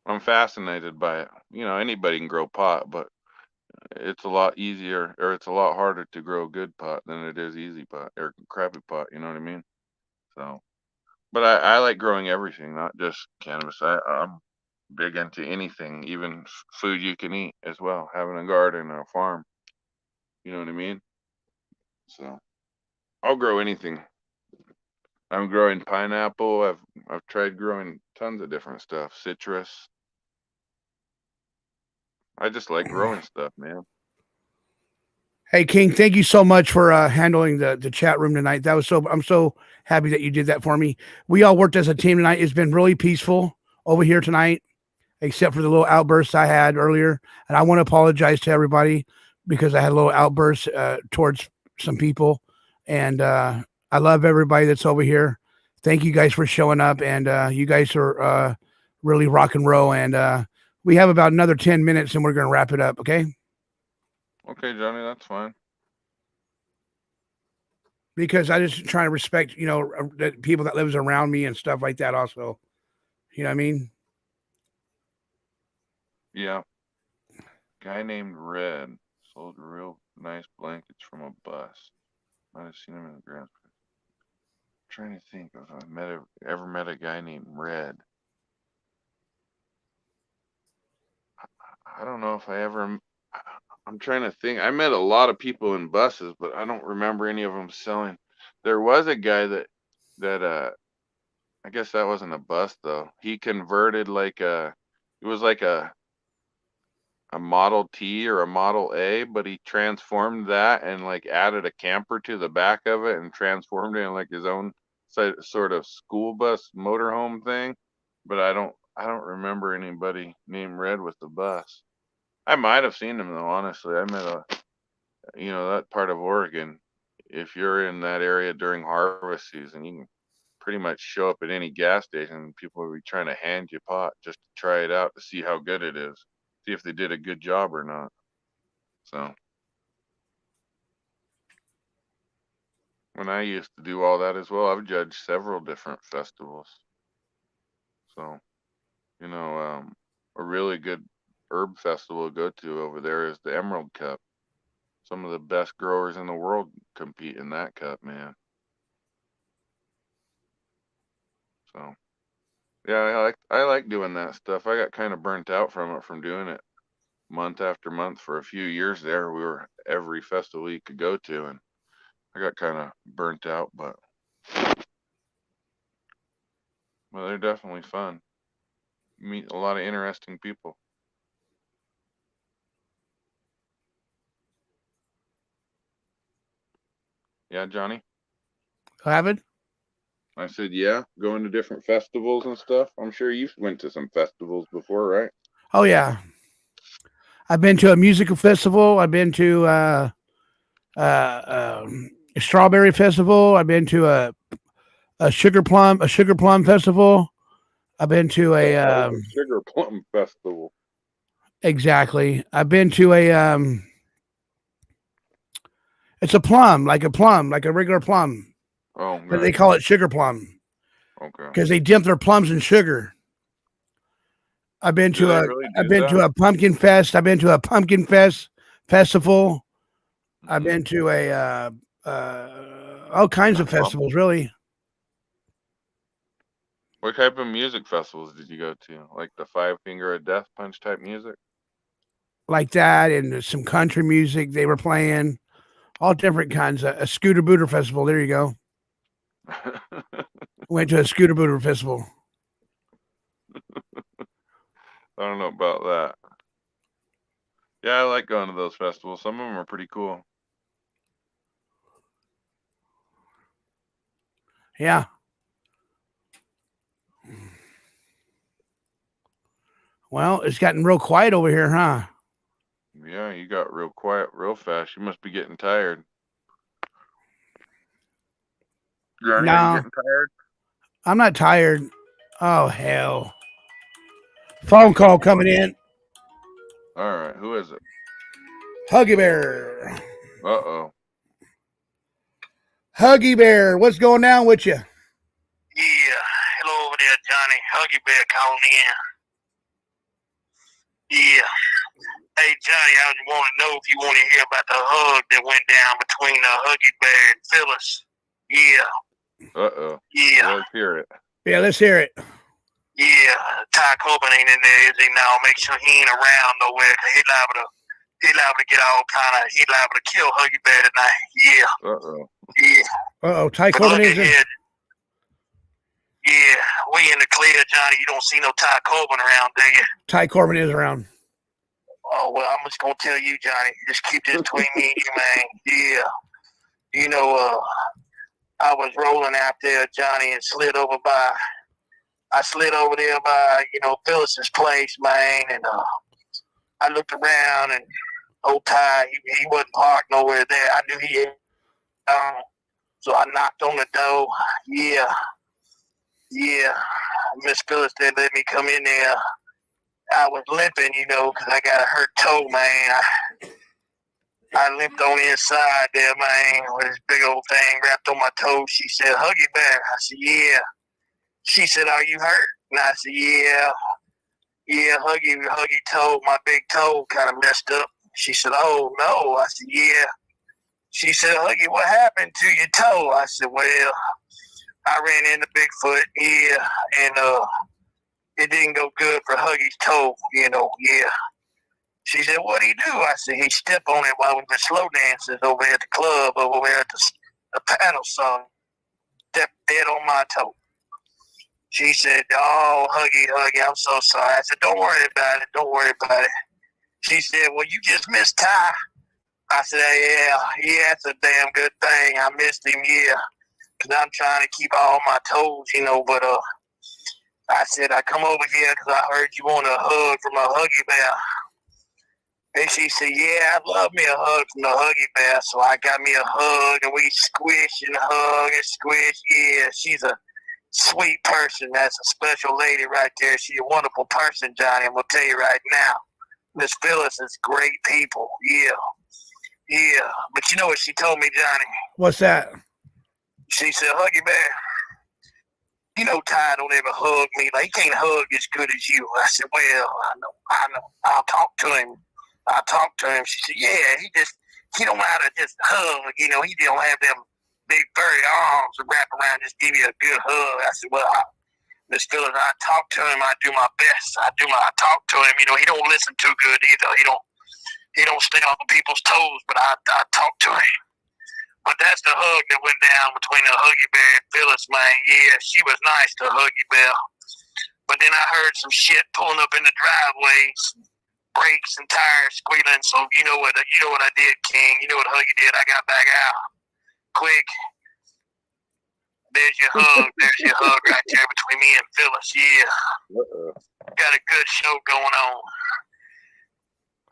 Speaker 5: I'm fascinated by it. You know, anybody can grow pot, but it's a lot easier or it's a lot harder to grow good pot than it is easy pot or crappy pot. You know what I mean? So, but I like growing everything, not just cannabis. I'm big into anything, even food you can eat as well. Having a garden or a farm. You know what I mean? So I'll grow anything. I'm growing pineapple. I've tried growing tons of different stuff. Citrus. I just like growing stuff, man.
Speaker 6: hey, King, thank you so much for handling the chat room tonight. That was so. I'm so happy that you did that for me. We all worked as a team tonight. It's been really peaceful over here tonight, except for the little outbursts I had earlier. And I want to apologize to everybody because I had a little outburst towards some people. And I love everybody that's over here. Thank you guys for showing up. And you guys are really rock and roll. And we have about another 10 minutes and we're going to wrap it up. Okay.
Speaker 5: Okay, Johnny, that's fine.
Speaker 6: Because I just trying to respect, the people that lives around me and stuff like that also. You know what I mean?
Speaker 5: Yeah. Guy named Red sold real nice blankets from a bus. Might have seen him in the ground. Trying to think if I ever met a guy named Red. I don't know if I ever. I'm trying to think. I met a lot of people in buses, but I don't remember any of them selling. There was a guy that I guess that wasn't a bus though. He converted it was like a Model T or a Model A, but he transformed that and like added a camper to the back of it and transformed it in like his own sort of school bus motorhome thing. But I don't remember anybody named Red with the bus. I might have seen him though, honestly. I met that part of Oregon. If you're in that area during harvest season, you can pretty much show up at any gas station and people will be trying to hand you pot just to try it out to see how good it is, see if they did a good job or not. So when I used to do all that as well, I've judged several different festivals. So, a really good herb festival to go to over there is the Emerald Cup. Some of the best growers in the world compete in that cup, man. So yeah, I like doing that stuff. I got kind of burnt out from it from doing it month after month for a few years there. We were every festival you could go to, and I got kind of burnt out, but well, they're definitely fun. Meet a lot of interesting people. Yeah, Johnny?
Speaker 6: Haven't?
Speaker 5: I said, yeah, going to different festivals and stuff. I'm sure you went to some festivals before, right?
Speaker 6: Oh, yeah. I've been to a musical festival. I've been to a strawberry festival. I've been to a sugar plum festival. I've been to a
Speaker 5: Sugar Plum Festival.
Speaker 6: exactly. I've been to a it's a plum, like a regular plum,
Speaker 5: Oh,
Speaker 6: but they
Speaker 5: nice.
Speaker 6: call it sugar plum
Speaker 5: Okay.
Speaker 6: because they dip their plums in sugar. I've been
Speaker 5: Do
Speaker 6: to
Speaker 5: they
Speaker 6: a
Speaker 5: really
Speaker 6: I've
Speaker 5: do
Speaker 6: been to
Speaker 5: that?
Speaker 6: a pumpkin fest. I've been to a pumpkin fest festival. I've
Speaker 5: Mhm.
Speaker 6: been to a all kinds of festivals, really.
Speaker 5: What type of music festivals did you go to? Like the Five Finger of Death Punch type music?
Speaker 6: Like that, and some country music they were playing, all different kinds of a scooter booter festival. There you go. Went to a scooter booter festival.
Speaker 5: I don't know about that. Yeah, I like going to those festivals. Some of them are pretty cool.
Speaker 6: Yeah. Well, it's gotten real quiet over here, huh?
Speaker 5: Yeah, you got real quiet real fast. You must be getting tired. Johnny, are you
Speaker 6: No,
Speaker 5: getting tired?
Speaker 6: I'm not tired. Oh hell! Phone call coming in.
Speaker 5: All right, who is it?
Speaker 6: Huggy Bear.
Speaker 5: Uh-oh.
Speaker 6: Huggy Bear, what's going on with you?
Speaker 9: Yeah, hello over there, Johnny. Huggy Bear calling in. Yeah. Hey, Johnny, I just want to know if you want to hear about the hug that went down between Huggy Bear and Phyllis. Yeah.
Speaker 5: Uh-oh.
Speaker 9: Yeah.
Speaker 5: Let's hear it.
Speaker 6: Yeah, let's hear it.
Speaker 9: Yeah. Ty Corbin ain't in there, is he now? Make sure he ain't around nowhere, because he liable to get all kind of, he liable to kill Huggy Bear tonight. Yeah.
Speaker 5: Uh-oh.
Speaker 9: Yeah.
Speaker 6: Uh-oh, Ty
Speaker 9: But
Speaker 6: Corbin
Speaker 9: look
Speaker 6: is in.
Speaker 9: ahead. Yeah, we in the clear, Johnny. You don't see no Ty Corbin around, do you?
Speaker 6: Ty Corbin is around.
Speaker 9: Oh, well, I'm just going to tell you, Johnny. Just keep this between me and you, man. Yeah. You know, I was rolling out there, Johnny, and I slid over there by, Phyllis's place, man, and I looked around, and old Ty, he wasn't parked nowhere there. I knew he had, so I knocked on the door. Yeah. Miss Phyllis didn't let me come in there. I was limping, because I got a hurt toe, man. I limped on the inside there, man, with this big old thing wrapped on my toe. She said, Huggy Bear. I said, yeah. She said, are you hurt? And I said, yeah. Yeah, Huggy toe, my big toe kind of messed up. She said, oh, no. I said, yeah. She said, Huggy, what happened to your toe? I said, well, I ran into Bigfoot, yeah, and it didn't go good for Huggy's toe, yeah. She said, what'd he do? I said, he stepped on it while we were slow dances over at the club, over there at the paddle song. Stepped dead on my toe. She said, oh, Huggy, I'm so sorry. I said, don't worry about it. She said, well, you just missed Ty. I said, yeah, that's a damn good thing. I missed him, yeah, because I'm trying to keep all my toes, but I said, I come over here because I heard you want a hug from a Huggy Bear. And she said, yeah, I'd love me a hug from the Huggy Bear. So I got me a hug, and we squish and hug and squish. Yeah, she's a sweet person. That's a special lady right there. She's a wonderful person, Johnny. I'm going to tell you right now. Miss Phyllis is great people. Yeah. But you know what she told me, Johnny?
Speaker 6: What's that?
Speaker 9: She said, Huggy Bear, Ty don't ever hug me. Like, he can't hug as good as you. I said, well, I know. I'll talk to him. She said, yeah, he don't know how to just hug. He don't have them big furry arms to wrap around, just give you a good hug. I said, well, Miss Phyllis, I talk to him. I do my best. I talk to him. He don't listen too good either. He don't stay on people's toes, but I talk to him. But that's the hug that went down between the Huggy Bear and Phyllis, man. Yeah, she was nice to Huggy Bear. But then I heard some shit pulling up in the driveways, brakes and tires squealing. So you know what I did, King. You know what Huggy did? I got back out quick. There's your hug. There's your hug right there between me and Phyllis. Yeah. Got a good show going on.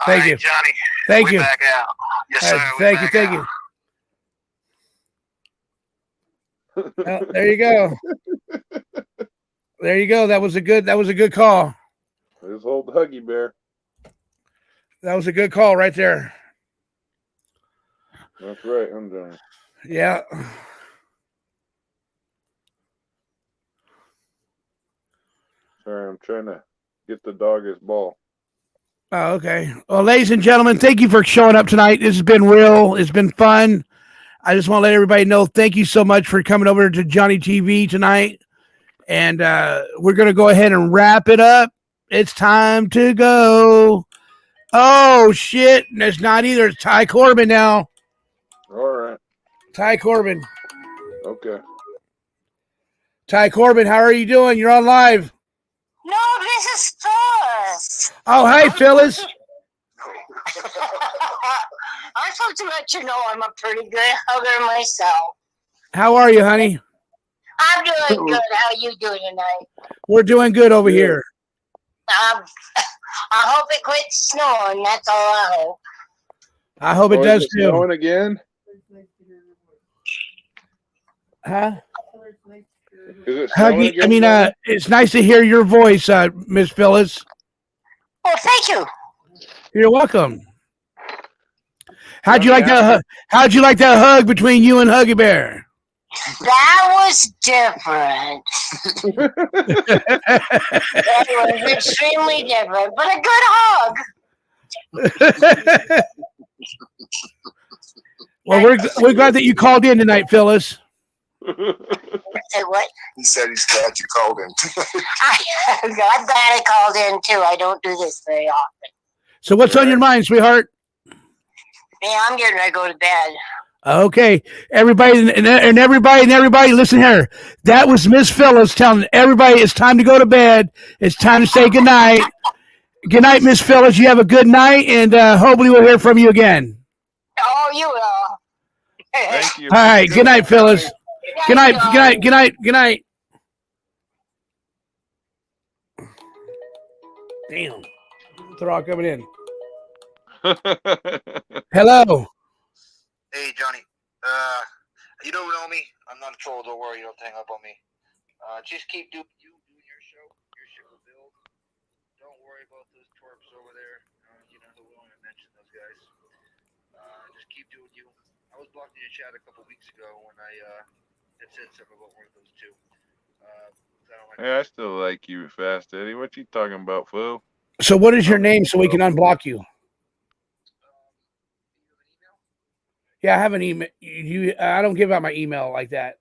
Speaker 6: Thank you,
Speaker 9: Johnny.
Speaker 6: Thank you.
Speaker 9: Back out. Yes, sir.
Speaker 6: Thank you. Well, there you go. That was a good call.
Speaker 5: This old Huggy Bear.
Speaker 6: That was a good call right there.
Speaker 5: That's right, I'm done.
Speaker 6: Yeah.
Speaker 5: Sorry, I'm trying to get the dog his ball.
Speaker 6: Oh, okay. Well, ladies and gentlemen, thank you for showing up tonight. This has been real. It's been fun. I just want to let everybody know, thank you so much for coming over to Johnny TV tonight. And we're going to go ahead and wrap it up. It's time to go. Oh, shit. It's not either. It's Ty Corbin now.
Speaker 5: All right.
Speaker 6: Ty Corbin.
Speaker 5: Okay.
Speaker 6: Ty Corbin, how are you doing? You're on live.
Speaker 10: No, this is Phyllis.
Speaker 6: Oh, hey, Phyllis.
Speaker 10: I'm supposed to let you know I'm a pretty good hugger myself.
Speaker 6: How are you, honey?
Speaker 10: I'm doing good. How you doing tonight?
Speaker 6: We're doing good over here.
Speaker 10: I hope it quits snowing. That's all I hope.
Speaker 6: I hope it does too.
Speaker 5: Snowing again?
Speaker 6: Huh?
Speaker 5: Is it snowing
Speaker 6: Huggy,
Speaker 5: again?
Speaker 6: I mean, it's nice to hear your voice, Miss Phyllis.
Speaker 10: Well, thank you.
Speaker 6: You're welcome. How'd you
Speaker 5: Johnny
Speaker 6: like that? How'd you like that hug between you and Huggy Bear?
Speaker 11: That was different. That was extremely different, but a good hug.
Speaker 6: Well, we're glad that you called in tonight, Phyllis.
Speaker 11: Say what?
Speaker 9: He said he's glad you called him.
Speaker 11: I'm glad I called in too. I don't do this very often.
Speaker 6: So what's on your mind, sweetheart?
Speaker 11: Yeah, I'm getting ready to go to bed.
Speaker 6: Okay, everybody and everybody, listen here. That was Miss Phyllis telling everybody it's time to go to bed. It's time to say goodnight. Good night, Miss Phyllis. You have a good night, and hopefully we'll hear from you again.
Speaker 11: Oh, you will.
Speaker 5: Thank you.
Speaker 6: All right. Good night, Phyllis. Good night. Good night. Good night. Good night. Damn. They're all coming in. Hello.
Speaker 9: Hey, Johnny. You don't know me. I'm not a troll. Don't worry. You don't hang up on me. Just keep doing your show. Your shit will build. Don't worry about those twerps over there. You know who we want to mention those guys. Just keep doing you. I was blocking your chat a couple weeks ago when I had said something about one of those two.
Speaker 5: Yeah, I still like you, Fast Eddie. What you talking about, fool?
Speaker 6: So what is your name so we can unblock you? Yeah, I have an email. I don't give out my email like that.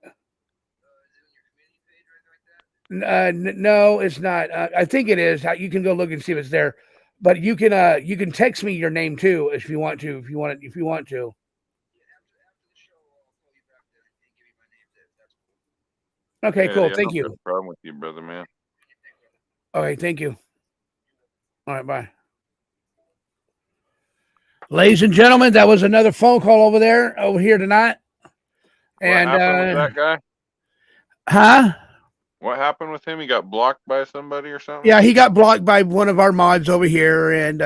Speaker 6: No, it's not. I think it is. You can go look and see if it's there. But you can text me your name too if you want to. If you want to. Okay, cool. Thank you.
Speaker 5: No problem with you, brother, man.
Speaker 6: Okay, thank you. All right, bye. Ladies and gentlemen, that was another phone call over here tonight.
Speaker 5: What happened with that guy?
Speaker 6: Huh?
Speaker 5: What happened with him? He got blocked by somebody or something?
Speaker 6: Yeah, he got blocked by one of our mods over here, and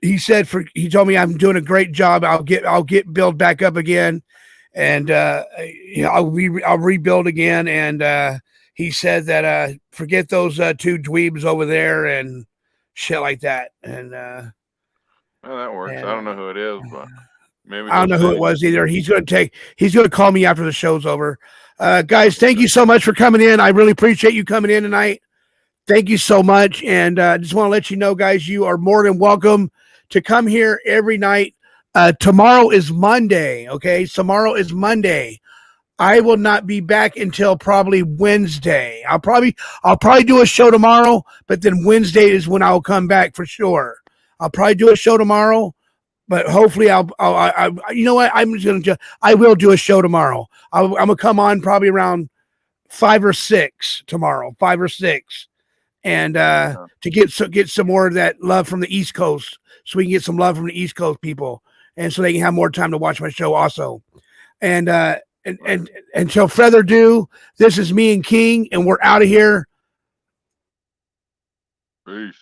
Speaker 6: he said he told me I'm doing a great job. I'll get build back up again, and I'll rebuild again. And he said that forget those two dweebs over there and shit like that. And
Speaker 5: well, that works. I don't know who it is, but maybe
Speaker 6: I don't know who it was either. He's going to call me after the show's over. Guys, thank you so much for coming in. I really appreciate you coming in tonight. Thank you so much. And just want to let you know, guys, you are more than welcome to come here every night. Tomorrow is Monday. Okay. Tomorrow is Monday. I will not be back until probably Wednesday. I'll probably do a show tomorrow, but then Wednesday is when I'll come back for sure. I'll probably do a show tomorrow, but hopefully I you know what? I will do a show tomorrow. I'm gonna come on probably around 5 or 6 tomorrow, 5 or 6, and to get some more of that love from the East Coast, so we can get some love from the East Coast people, and so they can have more time to watch my show also. And until further ado, this is me and King, and we're out of here.
Speaker 5: Peace.